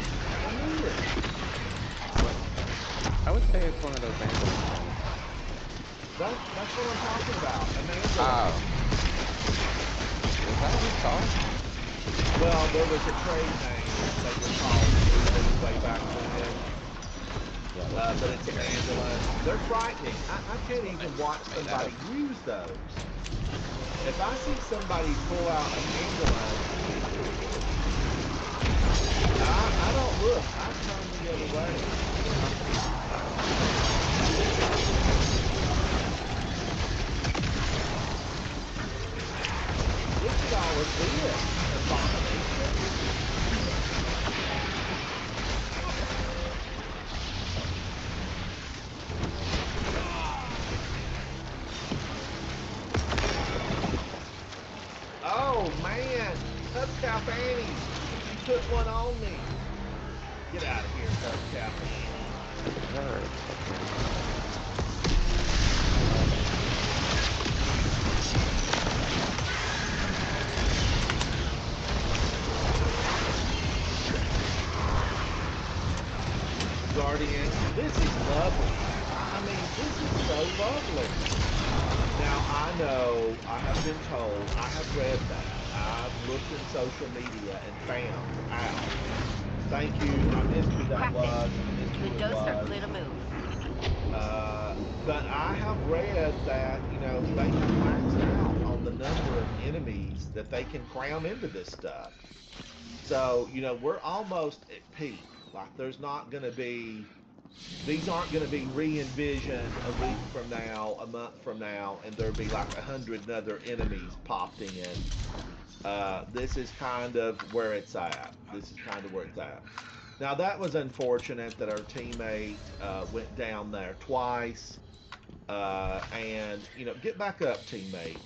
noodle. I would say it's one of those angles. That's what I'm talking about. An angel. Oh. Was that what you saw? Well, there was a trade name they were called noodles way back when. But it's an ambulance. They're frightening. I can't even watch somebody use those. If I see somebody pull out an ambulance, I don't look. I turn the other way. Look at all of this. Abomination. Oh man, Hubcap Annie, you put one on me. Get out of here, Hubcap Annie. Guardian, this is lovely. I mean, this is so lovely. Now, I know, I have been told, I have read that. I've looked in social media and found out. Thank you, I missed who that was. I missed who it was. Clear to move. But I have read that, you know, they have maxed out on the number of enemies that they can cram into this stuff. So, you know, we're almost at peak. Like, there's not going to be... These aren't going to be re-envisioned a week from now, a month from now, and there'll be like 100 other enemies popped in. This is kind of where it's at. Now, that was unfortunate that our teammate went down there twice. And, you know, get back up, teammate.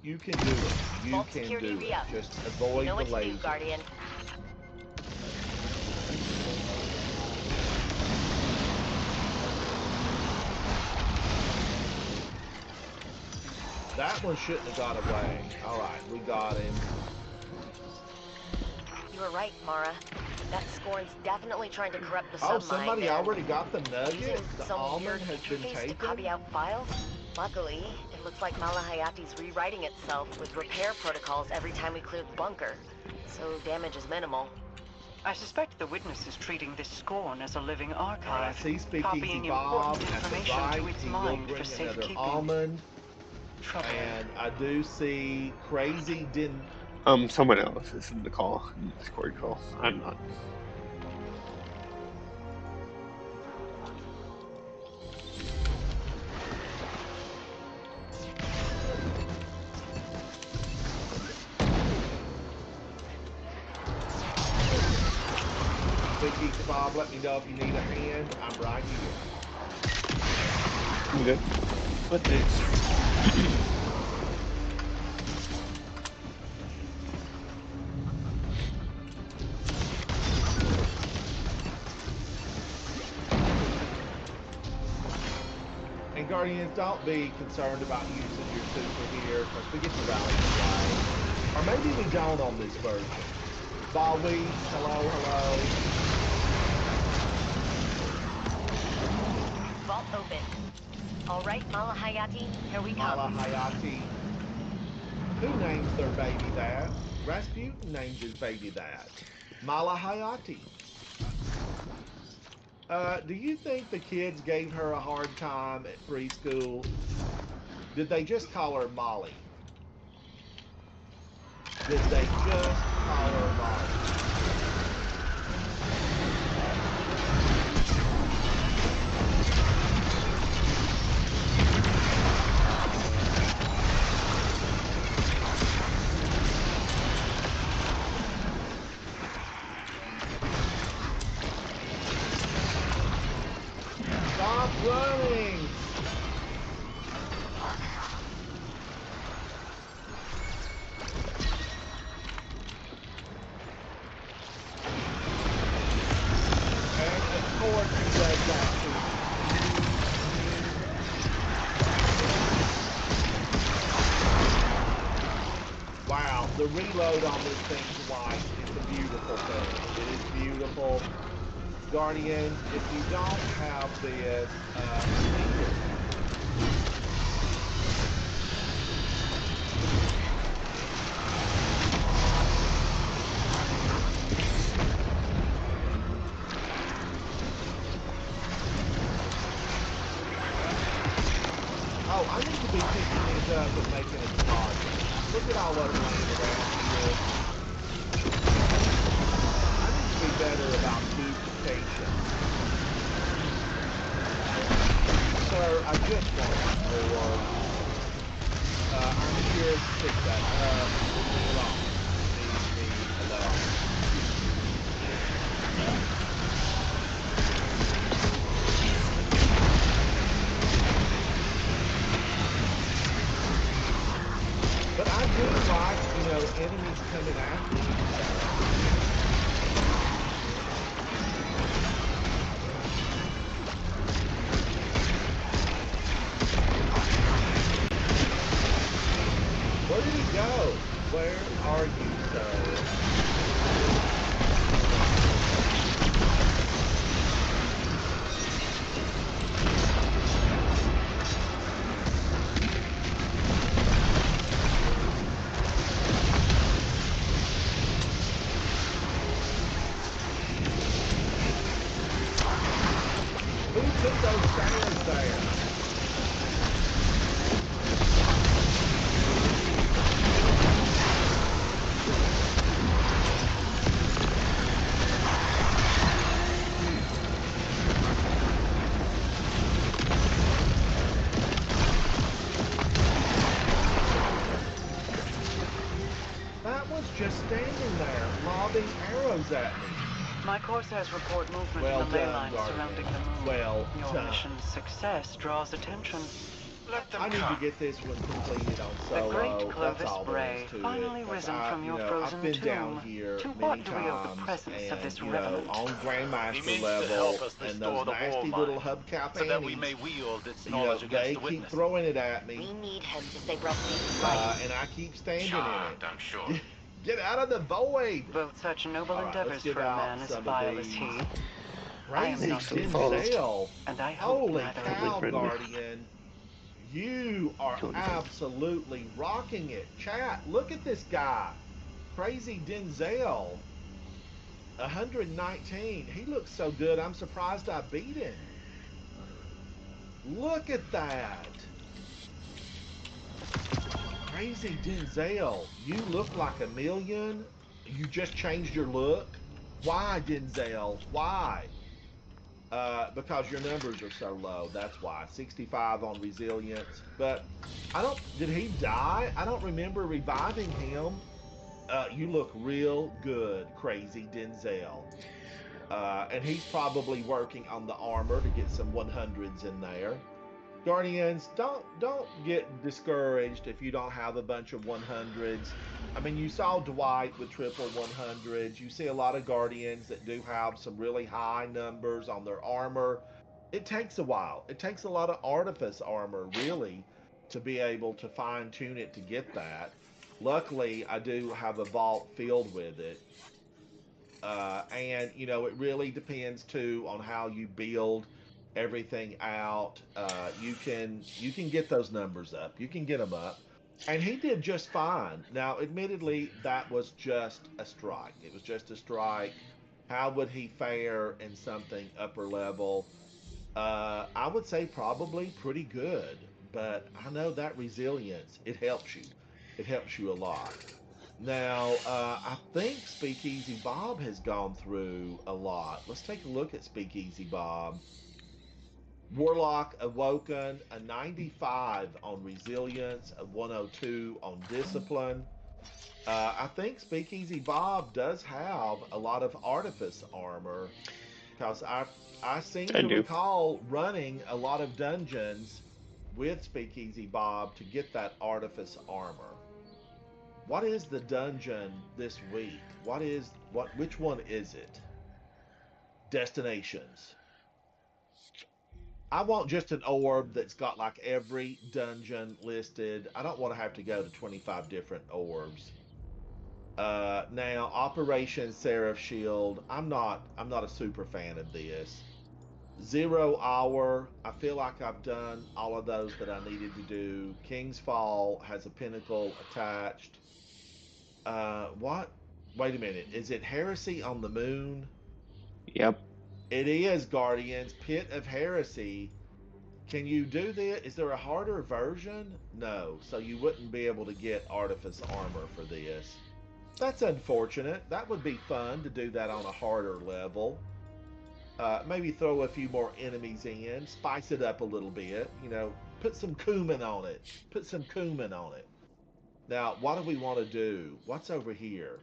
You can do it. You can do it. Just avoid the laser. Guardian. That one shouldn't have got away. All right, we got him. You were right, Mara. That Scorn's definitely trying to corrupt the submine. Oh, somebody already got the nugget? The almond has been taken? To copy out files? Luckily, it looks like Malahayati's rewriting itself with repair protocols every time we clear the bunker. So damage is minimal. I suspect the witness is treating this scorn as a living I archive, see Speakeasy copying Bob important at the information right. to its He will mind for bring another safekeeping. almond. Troubling. And I do see Crazy didn't. Someone else is in the call, in the Discord call. I'm not. Speakeasy Bob, let me know if you need a hand. I'm right here. I'm good. What dates? And Guardians, don't be concerned about using your super here, because we get to rally the flag. Or maybe we don't on this version. Bowie, hello, hello. Vault open. All right, Malahayati, here we come. Malahayati. Who names their baby that? Rasputin named his baby that. Malahayati. Do you think the kids gave her a hard time at preschool? Did they just call her Molly? Did they just call her Molly? Stop running! And of course he does that too. Wow, the reload on this thing's white. It's a beautiful thing. It is beautiful. Guardians, if you don't have this, oh, I need to be picking these up and making a deposit. Look at all of them laying around here. I need to be better about duplication. Sir, I just want more. I'm here to pick that up. Leave me alone. Leave me alone. But I do like, enemies coming after me. Where did he go? Where are you, sir? Who took those stairs there? That was just standing there, lobbing arrows at me. My Corsairs report movement Well in the ley done, lines Guardian. surrounding the moon. Well Your done. mission's success draws attention. Let them I need to come. get this one completed on The solo. great That's Clovis all there Bray, is to finally it. 'Cause risen from your frozen I've been tomb. down here To many what do we owe the times, presence and of this on revenant? Grandmaster He means to level, help us and restore those the war nasty mind, little hubcap so that we annies, may wield its knowledge against they the keep witness. throwing it at We me, need him to say Rasputin's right. and I keep standing Charmed, in I'm sure. it. Get out of the void! Both such noble All right, let's endeavors give for a out man as some of vile as these. he. I am Crazy not some Denzel. and I hope Holy neither cow, friendly. Guardian. You are Totally. absolutely rocking it. Chat, look at this guy. Crazy Denzel. 119. He looks so good, I'm surprised I beat him. Look at that. Crazy Denzel. You look like a million. You just changed your look. Why, Denzel? Why? Because your numbers are so low. That's why. 65 on resilience. But I don't. Did he die? I don't remember reviving him. You look real good, Crazy Denzel. And he's probably working on the armor to get some 100s in there. Guardians, don't get discouraged if you don't have a bunch of 100s. I mean, you saw Dwight with triple 100s. You see a lot of Guardians that do have some really high numbers on their armor. It takes a while. It takes a lot of artifice armor, really, to be able to fine tune it to get that. Luckily, I do have a vault filled with it. And it really depends too on how you build everything out. You can get those numbers up. You can get them up. And he did just fine. Now, admittedly, that was just a strike. It was just a strike. How would he fare in something upper level? I would say probably pretty good, but I know that resilience, it helps you. It helps you a lot. Now, I think Speakeasy Bob has gone through a lot. Let's take a look at Speakeasy Bob. Warlock Awoken, a 95 on resilience, a 102 on discipline. I think Speakeasy Bob does have a lot of artifice armor because I seem I to do. recall running a lot of dungeons with Speakeasy Bob to get that artifice armor. What is the dungeon this week? Which one is it? Destinations. I want just an orb that's got like every dungeon listed. I don't want to have to go to 25 different orbs. Now Operation Seraph Shield. I'm not a super fan of this. 0 hour. I feel like I've done all of those that I needed to do. King's Fall has a pinnacle attached. What? Wait a minute. Is it Heresy on the Moon? Yep. It is, Guardians. Pit of Heresy. Can you do that? Is there a harder version? No. So you wouldn't be able to get Artifice Armor for this. That's unfortunate. That would be fun to do that on a harder level. Maybe throw a few more enemies in, spice it up a little bit. Put some cumin on it. Put some cumin on it. Now, what do we want to do? What's over here?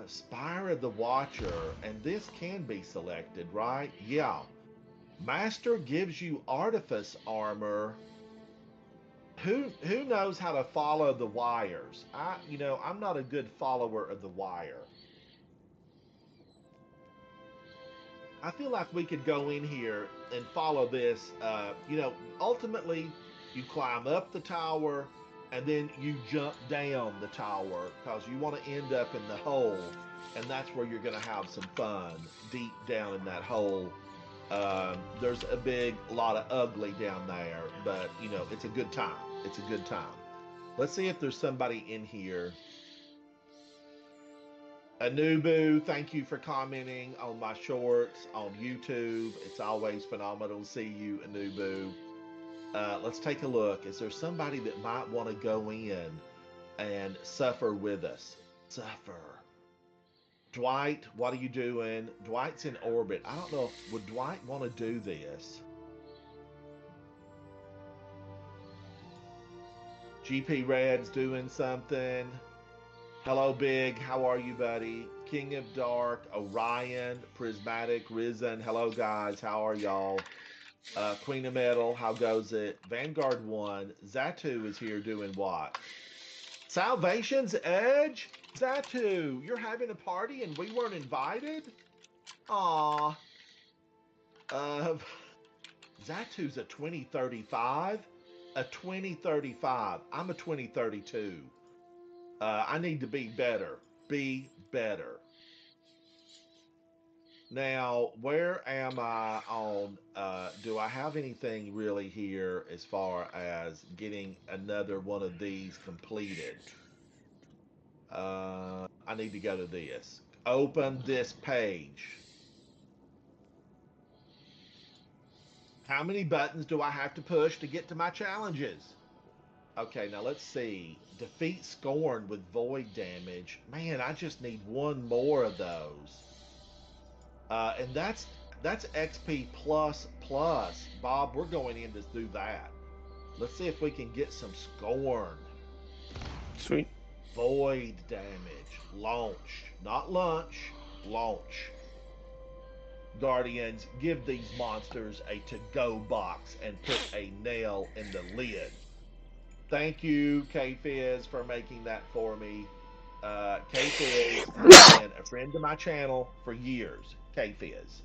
Spire of the Watcher, and this can be selected, right? Yeah. Master gives you artifice armor. Who knows how to follow the wires? I'm not a good follower of the wire. I feel like we could go in here and follow this. Ultimately, you climb up the tower and then you jump down the tower because you want to end up in the hole, and that's where you're going to have some fun deep down in that hole. There's a big lot of ugly down there, but it's a good time. It's a good time. Let's see if there's somebody in here. Anubu, thank you for commenting on my shorts on YouTube. It's always phenomenal to see you, Anubu. Let's take a look. Is there somebody that might want to go in and suffer with us? Suffer. Dwight, what are you doing? Dwight's in orbit. I don't know would Dwight want to do this? GP Red's doing something. Hello, Big. How are you, buddy? King of Dark, Orion, Prismatic, Risen. Hello, guys. How are y'all? Queen of Metal, how goes it? Vanguard 1. Zatu is here doing what? Salvation's Edge? Zatu, you're having a party and we weren't invited? Aw. Zatu's a 2035? A 2035. I'm a 2032. I need to be better. Be better. Now, where am I on? Do I have anything really here as far as getting another one of these completed? I need to go to this. Open this page. How many buttons do I have to push to get to my challenges? Okay, now let's see. Defeat Scorn with void damage. Man, I just need one more of those. And that's XP plus plus. Bob, we're going in to do that. Let's see if we can get some Scorn. Sweet. Void damage. Launch. Not lunch. Launch. Guardians, give these monsters a to-go box and put a nail in the lid. Thank you, K-Fizz, for making that for me. K-Fizz has been a friend to my channel for years. K-Fizz.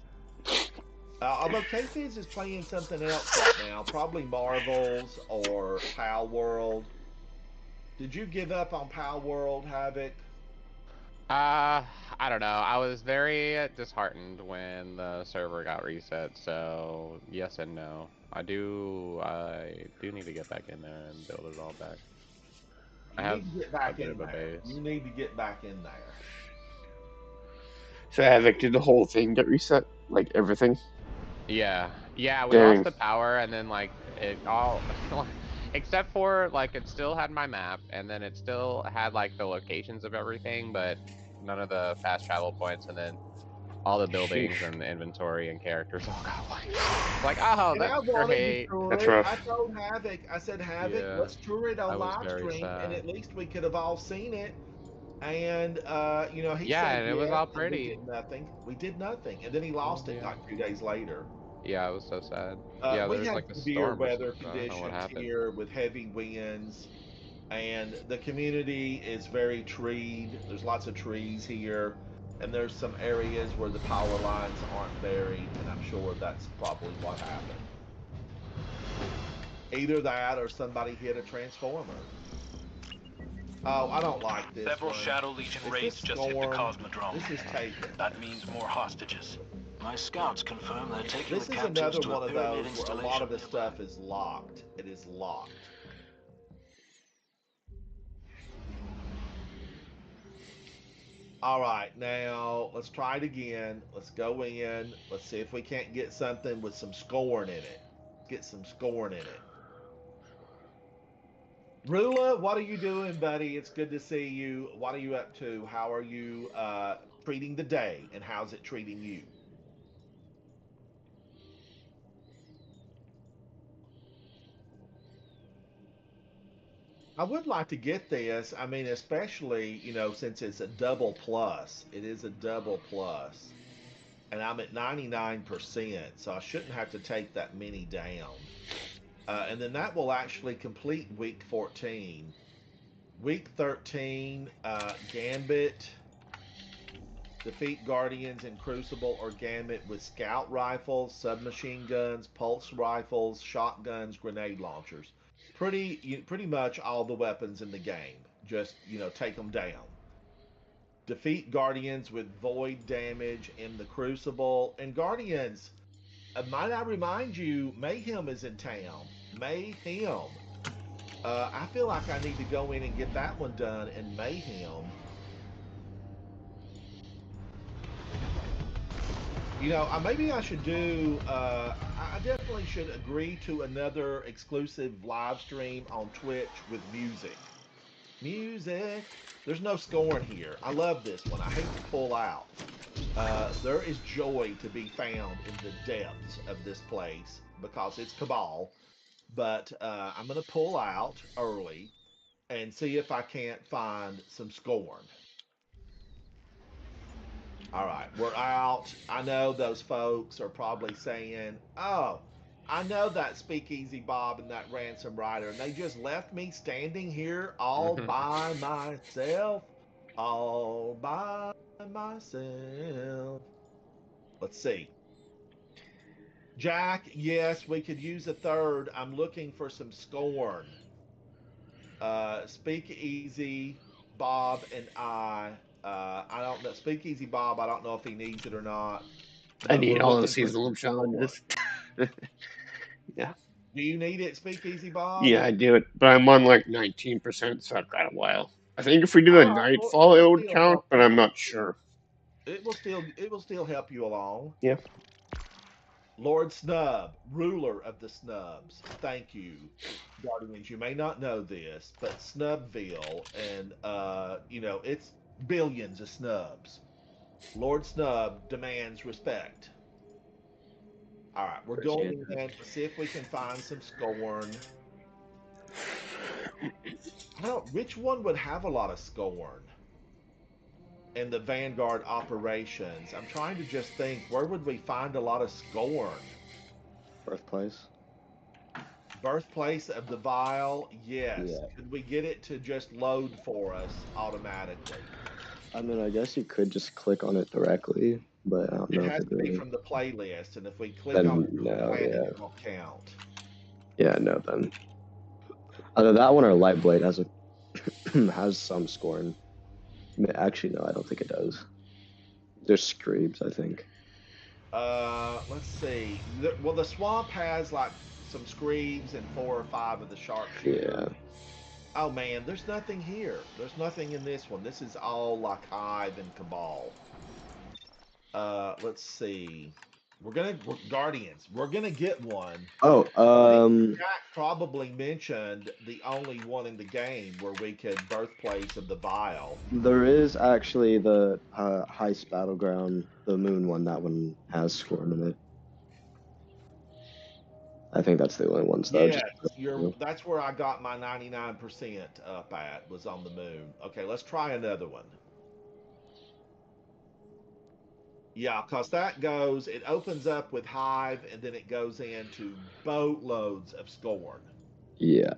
Although K-Fizz is playing something else right now, probably Marvels or Pal World. Did you give up on Pal World, Havoc? I don't know. I was very disheartened when the server got reset, so yes and no. I do need to get back in there and build it all back. I You have need to get a back bit in of a there. base. You need to get back in there. So Havoc, did the whole thing get reset? Like everything? Yeah, we Dang. lost the power, and then like it all, except for like it still had my map, and then it still had like the locations of everything, but none of the fast travel points, and then all the buildings Sheesh. and the inventory and characters all got wiped. It's like, oh, And that's I wanted to great. tour That's it. rough. I told Havoc, I said, Havoc, Yeah, let's tour it I on was live very stream, and sad. at least we could have all seen it. And he Yeah, said and it was yes, all and we pretty. did nothing. We did nothing, and then he lost it Yeah. like 2 days later. Yeah, I was so sad. Yeah, there We was had like a severe storm or weather something. I don't know what conditions happened. here with heavy winds, and the community is very treed. There's lots of trees here, and there's some areas where the power lines aren't buried, and I'm sure that's probably what happened. Either that or somebody hit a transformer. Oh, I don't like this Several one. Shadow Legion Is raids this just hit the Storm? Cosmodrome. This is taken. That means more hostages. My scouts confirm they're taking This the is captives another to one a of pyramid those where a lot of the installation stuff is locked. It is locked. All right, now let's try it again. Let's go in. Let's see if we can't get something with some scorn in it. Get some scorn in it. Rula, what are you doing, buddy? It's good to see you. What are you up to? How are you treating the day, and how's it treating you? I would like to get this. I mean, especially, since it's a double plus. It is a double plus. And I'm at 99%, so I shouldn't have to take that many down. And then that will actually complete week 14. Week 13, Gambit. Defeat Guardians in Crucible or Gambit with scout rifles, submachine guns, pulse rifles, shotguns, grenade launchers. Pretty much all the weapons in the game. Just, take them down. Defeat Guardians with void damage in the Crucible. And Guardians, might I remind you, Mayhem is in town. Mayhem. I feel like I need to go in and get that one done in Mayhem. Maybe I should do. I definitely should agree to another exclusive live stream on Twitch with music. Music. There's no scoring here. I love this one. I hate to pull out. There is joy to be found in the depths of this place because it's Cabal. But I'm going to pull out early and see if I can't find some scorn. All right, we're out. I know those folks are probably saying, oh, I know that Speakeasy Bob and that Ransom Rider, and they just left me standing here all by myself. All by myself. Let's see. Jack, yes, we could use a third. I'm looking for some scorn. Speakeasy, Bob, and I don't know. Speakeasy Bob, I don't know if he needs it or not. I need all the seasonal challenges. Yeah. Do you need it, Speakeasy Bob? Yeah, I do it, but I'm on like 19%, so I've got a while. I think if we do a All right, well, nightfall, it it'll would still count, help but you. I'm not sure. It will still help you along. Yeah. Lord Snub, ruler of the Snubs. Thank you, Guardians. You may not know this, but Snubville, and it's billions of snubs. Lord Snub demands respect. All right, we're Appreciate going that. in to see if we can find some scorn. I don't. Which one would have a lot of scorn in the Vanguard operations? I'm trying to just think. Where would we find a lot of scorn? Birthplace. Birthplace of the Vile. Yes. Yeah. Could we get it to just load for us automatically? I mean, I guess you could just click on it directly, but I don't It know if has it to be really. from the playlist, and if we click on Then it from the no, planet, yeah, it won't count. yeah, no. Then either that one or Lightblade has a has some scorn. Actually, no, I don't think it does. There's Screams, I think. Let's see. Well, the swamp has like some screams and 4 or 5 of the sharpshooters. Yeah. Oh man, there's nothing here. There's nothing in this one. This is all like Hive and Cabal. Let's see. We're Guardians. We're gonna get one. Oh, I think Jack probably mentioned the only one in the game where we could birthplace of the Vile. there is actually the Heist Battleground, the Moon one. That one has scorn in it. I think that's the only ones though. Yes, that's where I got my 99% up at, was on the moon. Okay, let's try another one. Yeah, because it opens up with Hive and then it goes into boatloads of scorn. Yeah.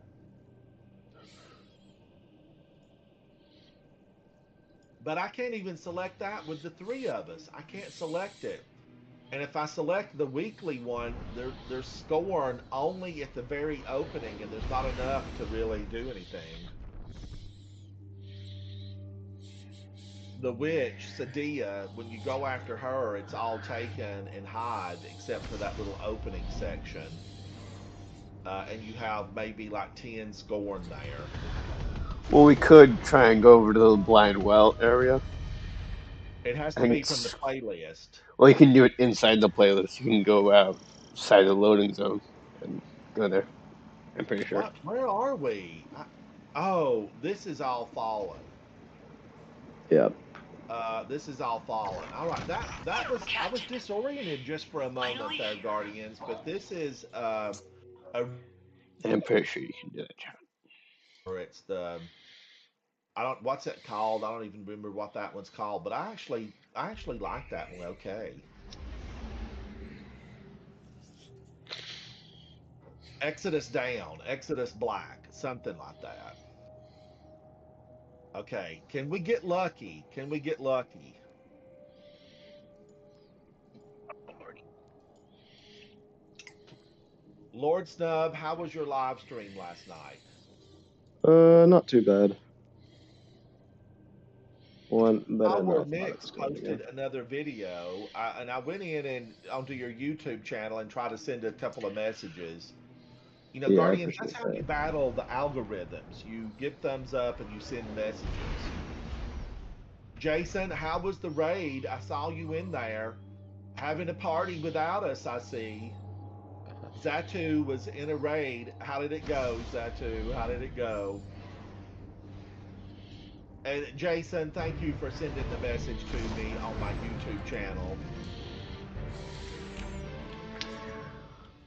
But I can't even select that with the 3 of us. I can't select it. And if I select the weekly one, there's scorn only at the very opening, and there's not enough to really do anything. The witch, Sadia, when you go after her, it's all taken and Hive except for that little opening section. And you have maybe like 10 scorn there. Well, we could try and go over to the blind well area. It has to be from the playlist. Well, you can do it inside the playlist. You can go outside the loading zone and go there. I'm pretty sure. Where are we? Oh, this is all fallen. Yep. This is all fallen. All right, that was I was disoriented just for a moment there, Guardians. But this is a. I'm pretty sure you can do that, John. Or it's the. I don't. What's it called? I don't even remember what that one's called. But I actually like that one. Okay. Exodus down, Exodus black, something like that. Okay, can we get lucky? Can we get lucky? Lord Snub, how was your live stream last night? Not too bad. One better Where than Nick's posted another video, and I went in and onto your YouTube channel and tried to send a couple of messages. You know, Yeah, Guardians, that's how you battle the algorithms. You give thumbs up and you send messages. Jason, how was the raid? I saw you in there having a party without us, I see. Zatu was in a raid. How did it go, Zatu? How did it go? And Jason, thank you for sending the message to me on my YouTube channel.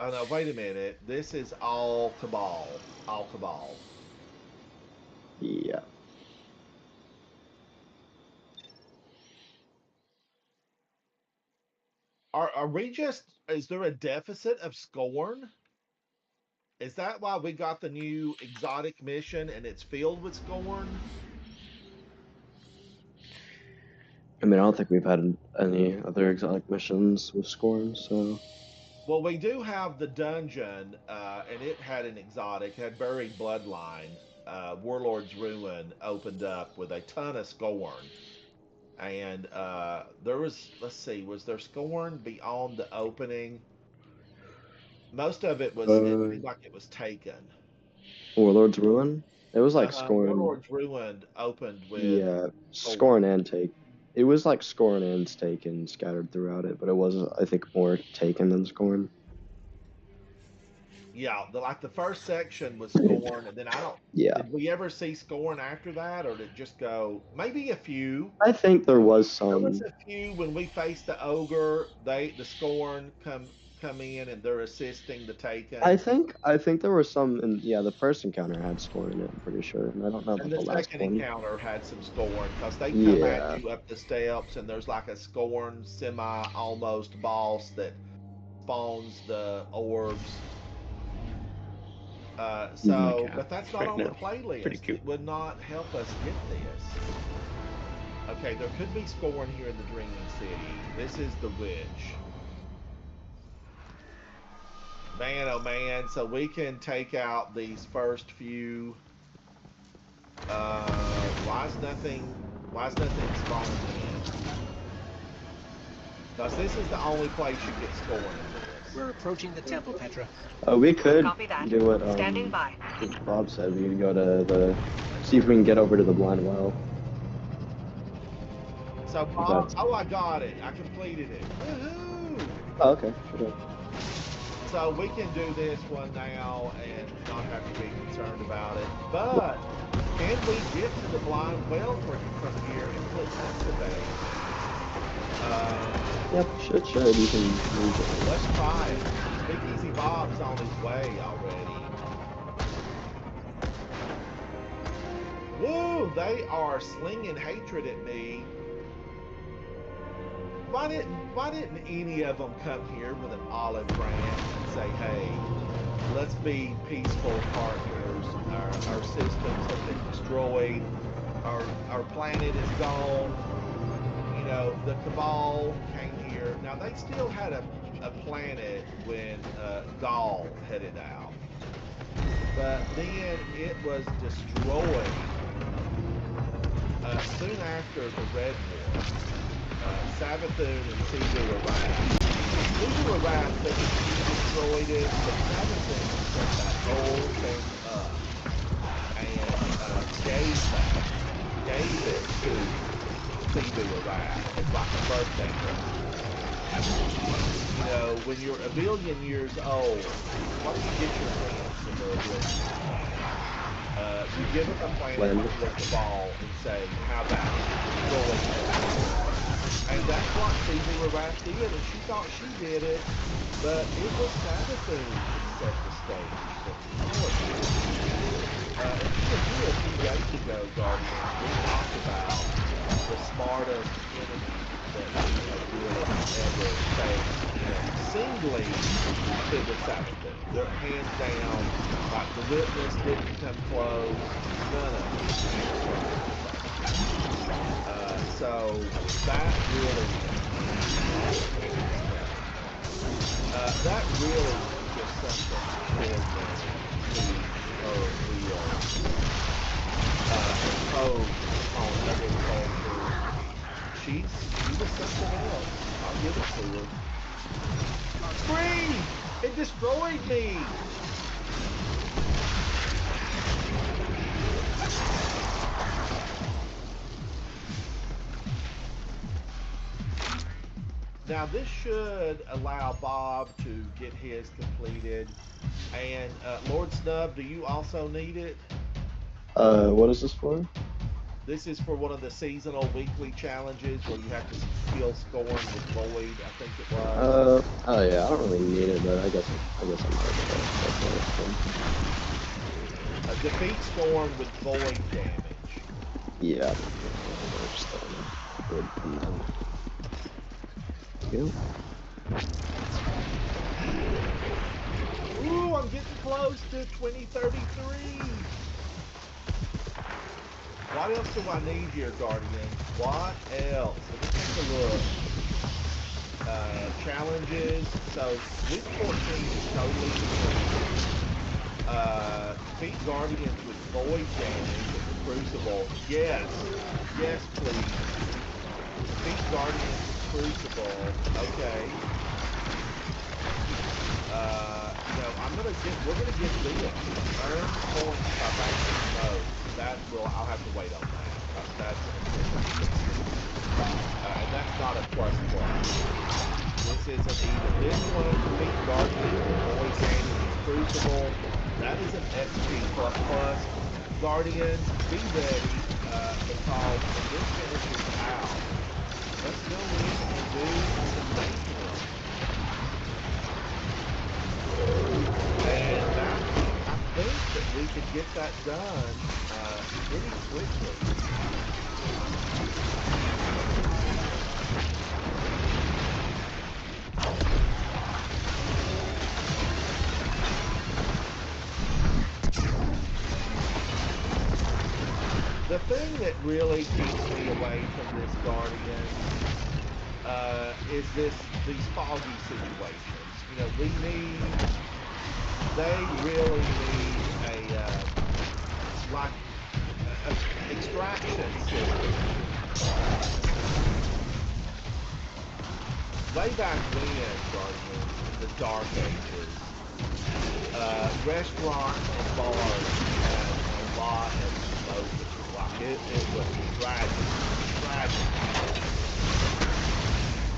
Oh no, wait a minute. This is all Cabal. All Cabal. Yeah. Are we just, is there a deficit of scorn? Is that why we got the new exotic mission and it's filled with scorn? I mean, I don't think we've had any other exotic missions with scorn, so. Well, we do have the dungeon, and it had an exotic, had buried bloodline. Warlord's Ruin opened up with a ton of scorn. And there was, let's see, was there scorn beyond the opening? Most of it was, it seemed like it was taken. Warlord's Ruin? It was like scoring. Warlord's Ruined opened with. Yeah, scoring and take. It was like scoring and taken scattered throughout it, but it was, I think, more taken than scoring. Yeah, the first section was scoring, and then I don't. Yeah. Did we ever see scoring after that, or did it just go? Maybe a few. I think there was some. There was a few when we faced the ogre. The scorn come in and they're assisting the taken. I think there was some, and yeah, the first encounter had scoring in it. I'm pretty sure, and I don't know about And the the last second one. encounter had some scorn because they come at you up the steps, and there's like a scorn almost boss that spawns the orbs. But that's not on the playlist. It would not help us get this. Okay, there could be scorn here in the Dreaming City. This is the witch. Man, oh man, so we can take out these first few. Why is nothing spawning in? Because this is the only place you get scorn in this. We're approaching the temple, Petra. We could do what Standing by. Bob said. We could go to see if we can get over to the blind well. So Bob, I got it. I completed it. Woohoo! Oh, okay. Sure. So we can do this one now and not have to be concerned about it. But can we get to the blind well from here and click activate? Yep, should. You can use it. Let's try it. Speakeasy Bob's on his way already. Woo! They are slinging hatred at me. Why didn't any of them come here with an olive branch and say, hey, let's be peaceful partners. Our systems have been destroyed. Our planet is gone. You know, the Cabal came here. Now, they still had a planet when Gaul headed out. But then it was destroyed soon after the Red War. Sabathoon and Sivu arrived. Sivu arrived thinking he destroyed it, but Sabathoon set that whole thing up and gave it to Sivu arrived. It's like a birthday present. You know, when you're a billion years old, what do you get your friends when they're a billion years old? You give them a planet with the ball and say, how about it? And that's what Sivu Arath did, and she thought she did it, but it was Sabathoon that set the stage for and you were here a few days ago, Guardian, we talked about the smartest enemy that we have really ever faced, singly, it was Sabathoon. They're hands down, like the Witness didn't come close, none of them. So that really just something extraordinary impose on other cultures. She was something else. I'll give it to her. Scream! It destroyed me! Now this should allow Bob to get his completed. And Lord Snub, do you also need it? What is this for? This is for one of the seasonal weekly challenges where you have to kill Scorn with Void, I think it was. Oh yeah, I don't really need it, but I guess I'm good. Defeat Scorn with Void damage. Yeah. Ooh, I'm getting close to 2033. What else do I need here, Guardian? What else? Let me take a look. Challenges. So, week 14 is totally complete. Defeat Guardians with Void damage at the Crucible. Yes. Yes, please. Defeat Guardians with Crucible. Okay. we're gonna get this. Earn points by banking mode. That will, I'll have to wait on that. That's an important thing. And that's not a plus plus. This isn't even. This one, Pink Guardian, Void Gaming, Crucible, that is an XP plus plus. Guardians, be ready, because when this finishes out, let's go in and do some maintenance. And that, I think that we can get that done pretty quickly. The thing that really keeps me away from this Guardian is these foggy situations. You know, they really need a extraction system. Way back when, Guardians, in the Dark Ages, restaurants and bars had a lot of smoking. Like it was tragic.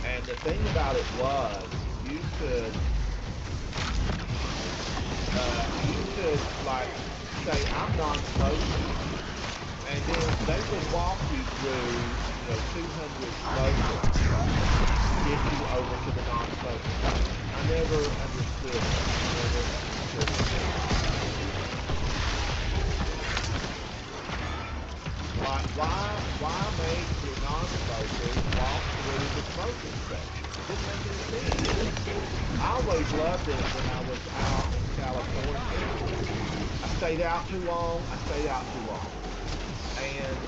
And the thing about it was, you could like say, I'm non-smoking, and then they would walk you through, 200 smokers to get you over to the non-smoking. I never understood it. Why make your non-smokers walk through the smoking section? It didn't make any sense. I always loved it when I was out in California. I stayed out too long. And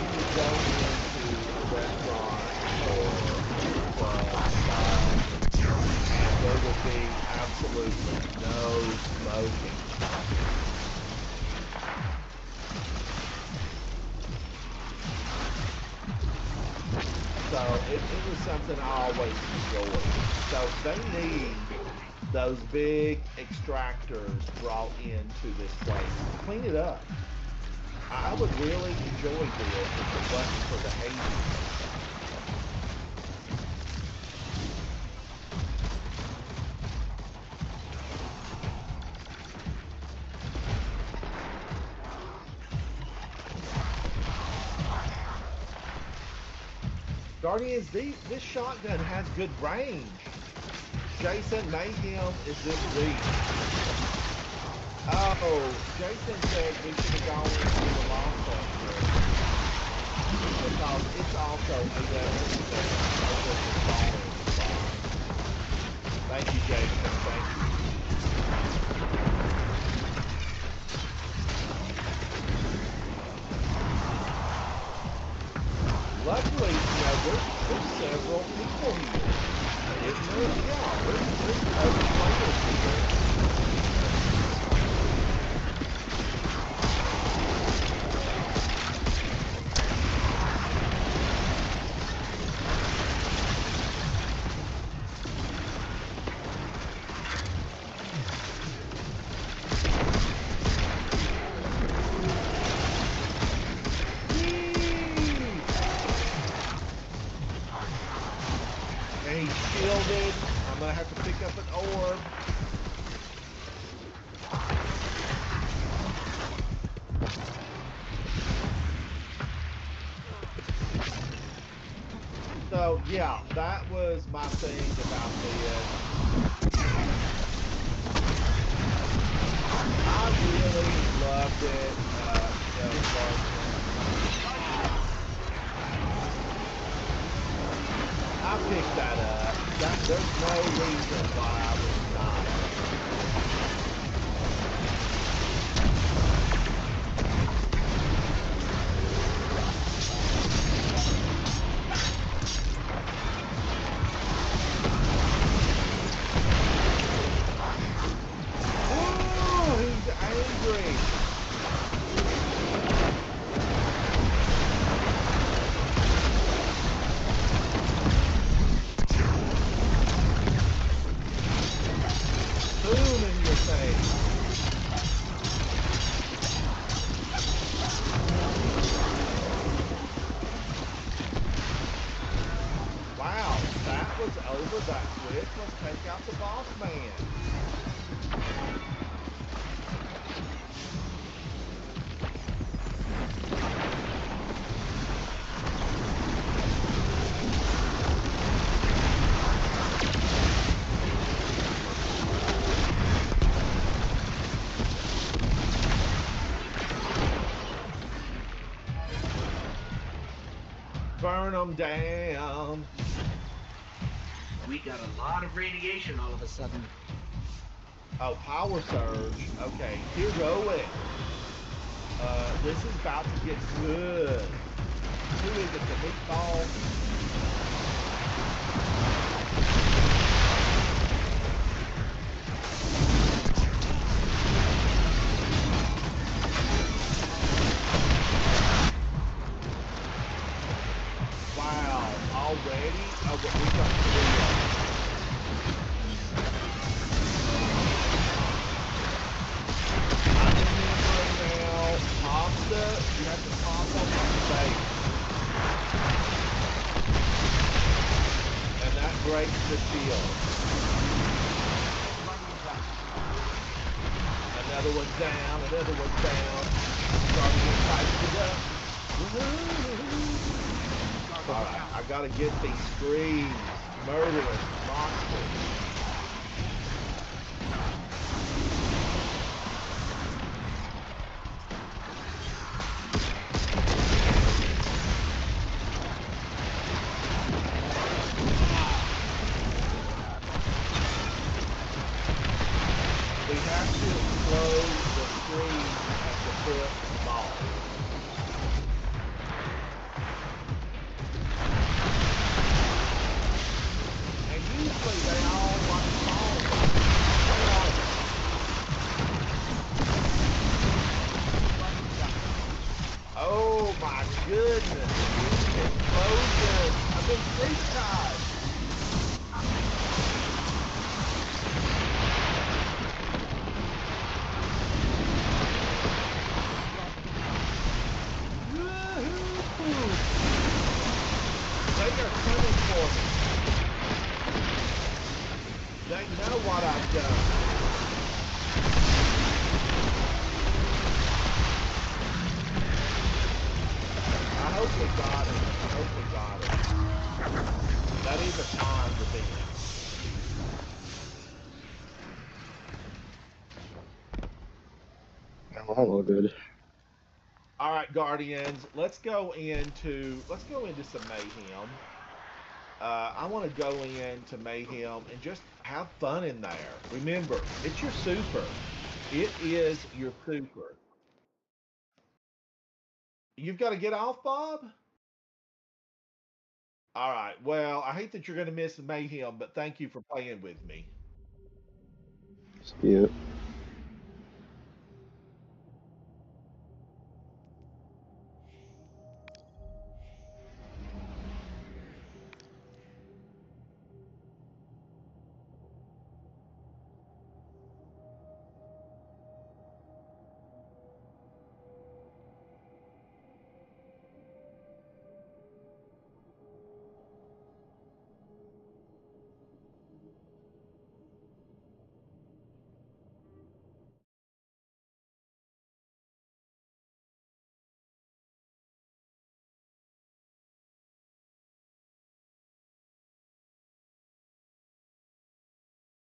you would go into a restaurant or a club, and there would be absolutely no smoking. So it was something I always enjoyed. So they need those big extractors brought into this place. Clean it up. I would really enjoy this if it wasn't for the hazing. Guardians, this shotgun has good range. Jason Mayhem is this week. Oh, Jason said we should have gone into the long sector because it's also a weapon that Thank you, Jason. Thank you. Luckily, there's several people here. Isn't there? Yeah, there's other players here. And he's shielded. I'm going to have to pick up an orb. So, yeah, that was my thing about this. I really loved it. I picked that up. There's no reason why I would not. Oh, he's angry. burn them down. We got a lot of radiation all of a sudden. Oh, power surge. Okay, here going. This is about to get good. Who is it? The meatball? Wow, already? Oh, but we got 3 of them. I'm remembering now, pasta, you have to pop on the base. And that breaks the shield. Another one down, another one down. Starting to tighten it up. Alright, I gotta get these screams. Murderous monsters. We have to explode the screen at the foot of the ball. And usually they all want to fall. Where are they? Oh my goodness. Explosion. I've been freeze-tied. They are coming for me. They know what I've done. I hope we got it. I hope we got it. That is a time to be. Oh, I'm all good. All right, Guardians. Let's go into some mayhem. I want to go into mayhem and just have fun in there. Remember, it's your super. It is your super. You've got to get off, Bob? All right. Well, I hate that you're going to miss mayhem, but thank you for playing with me. Yeah.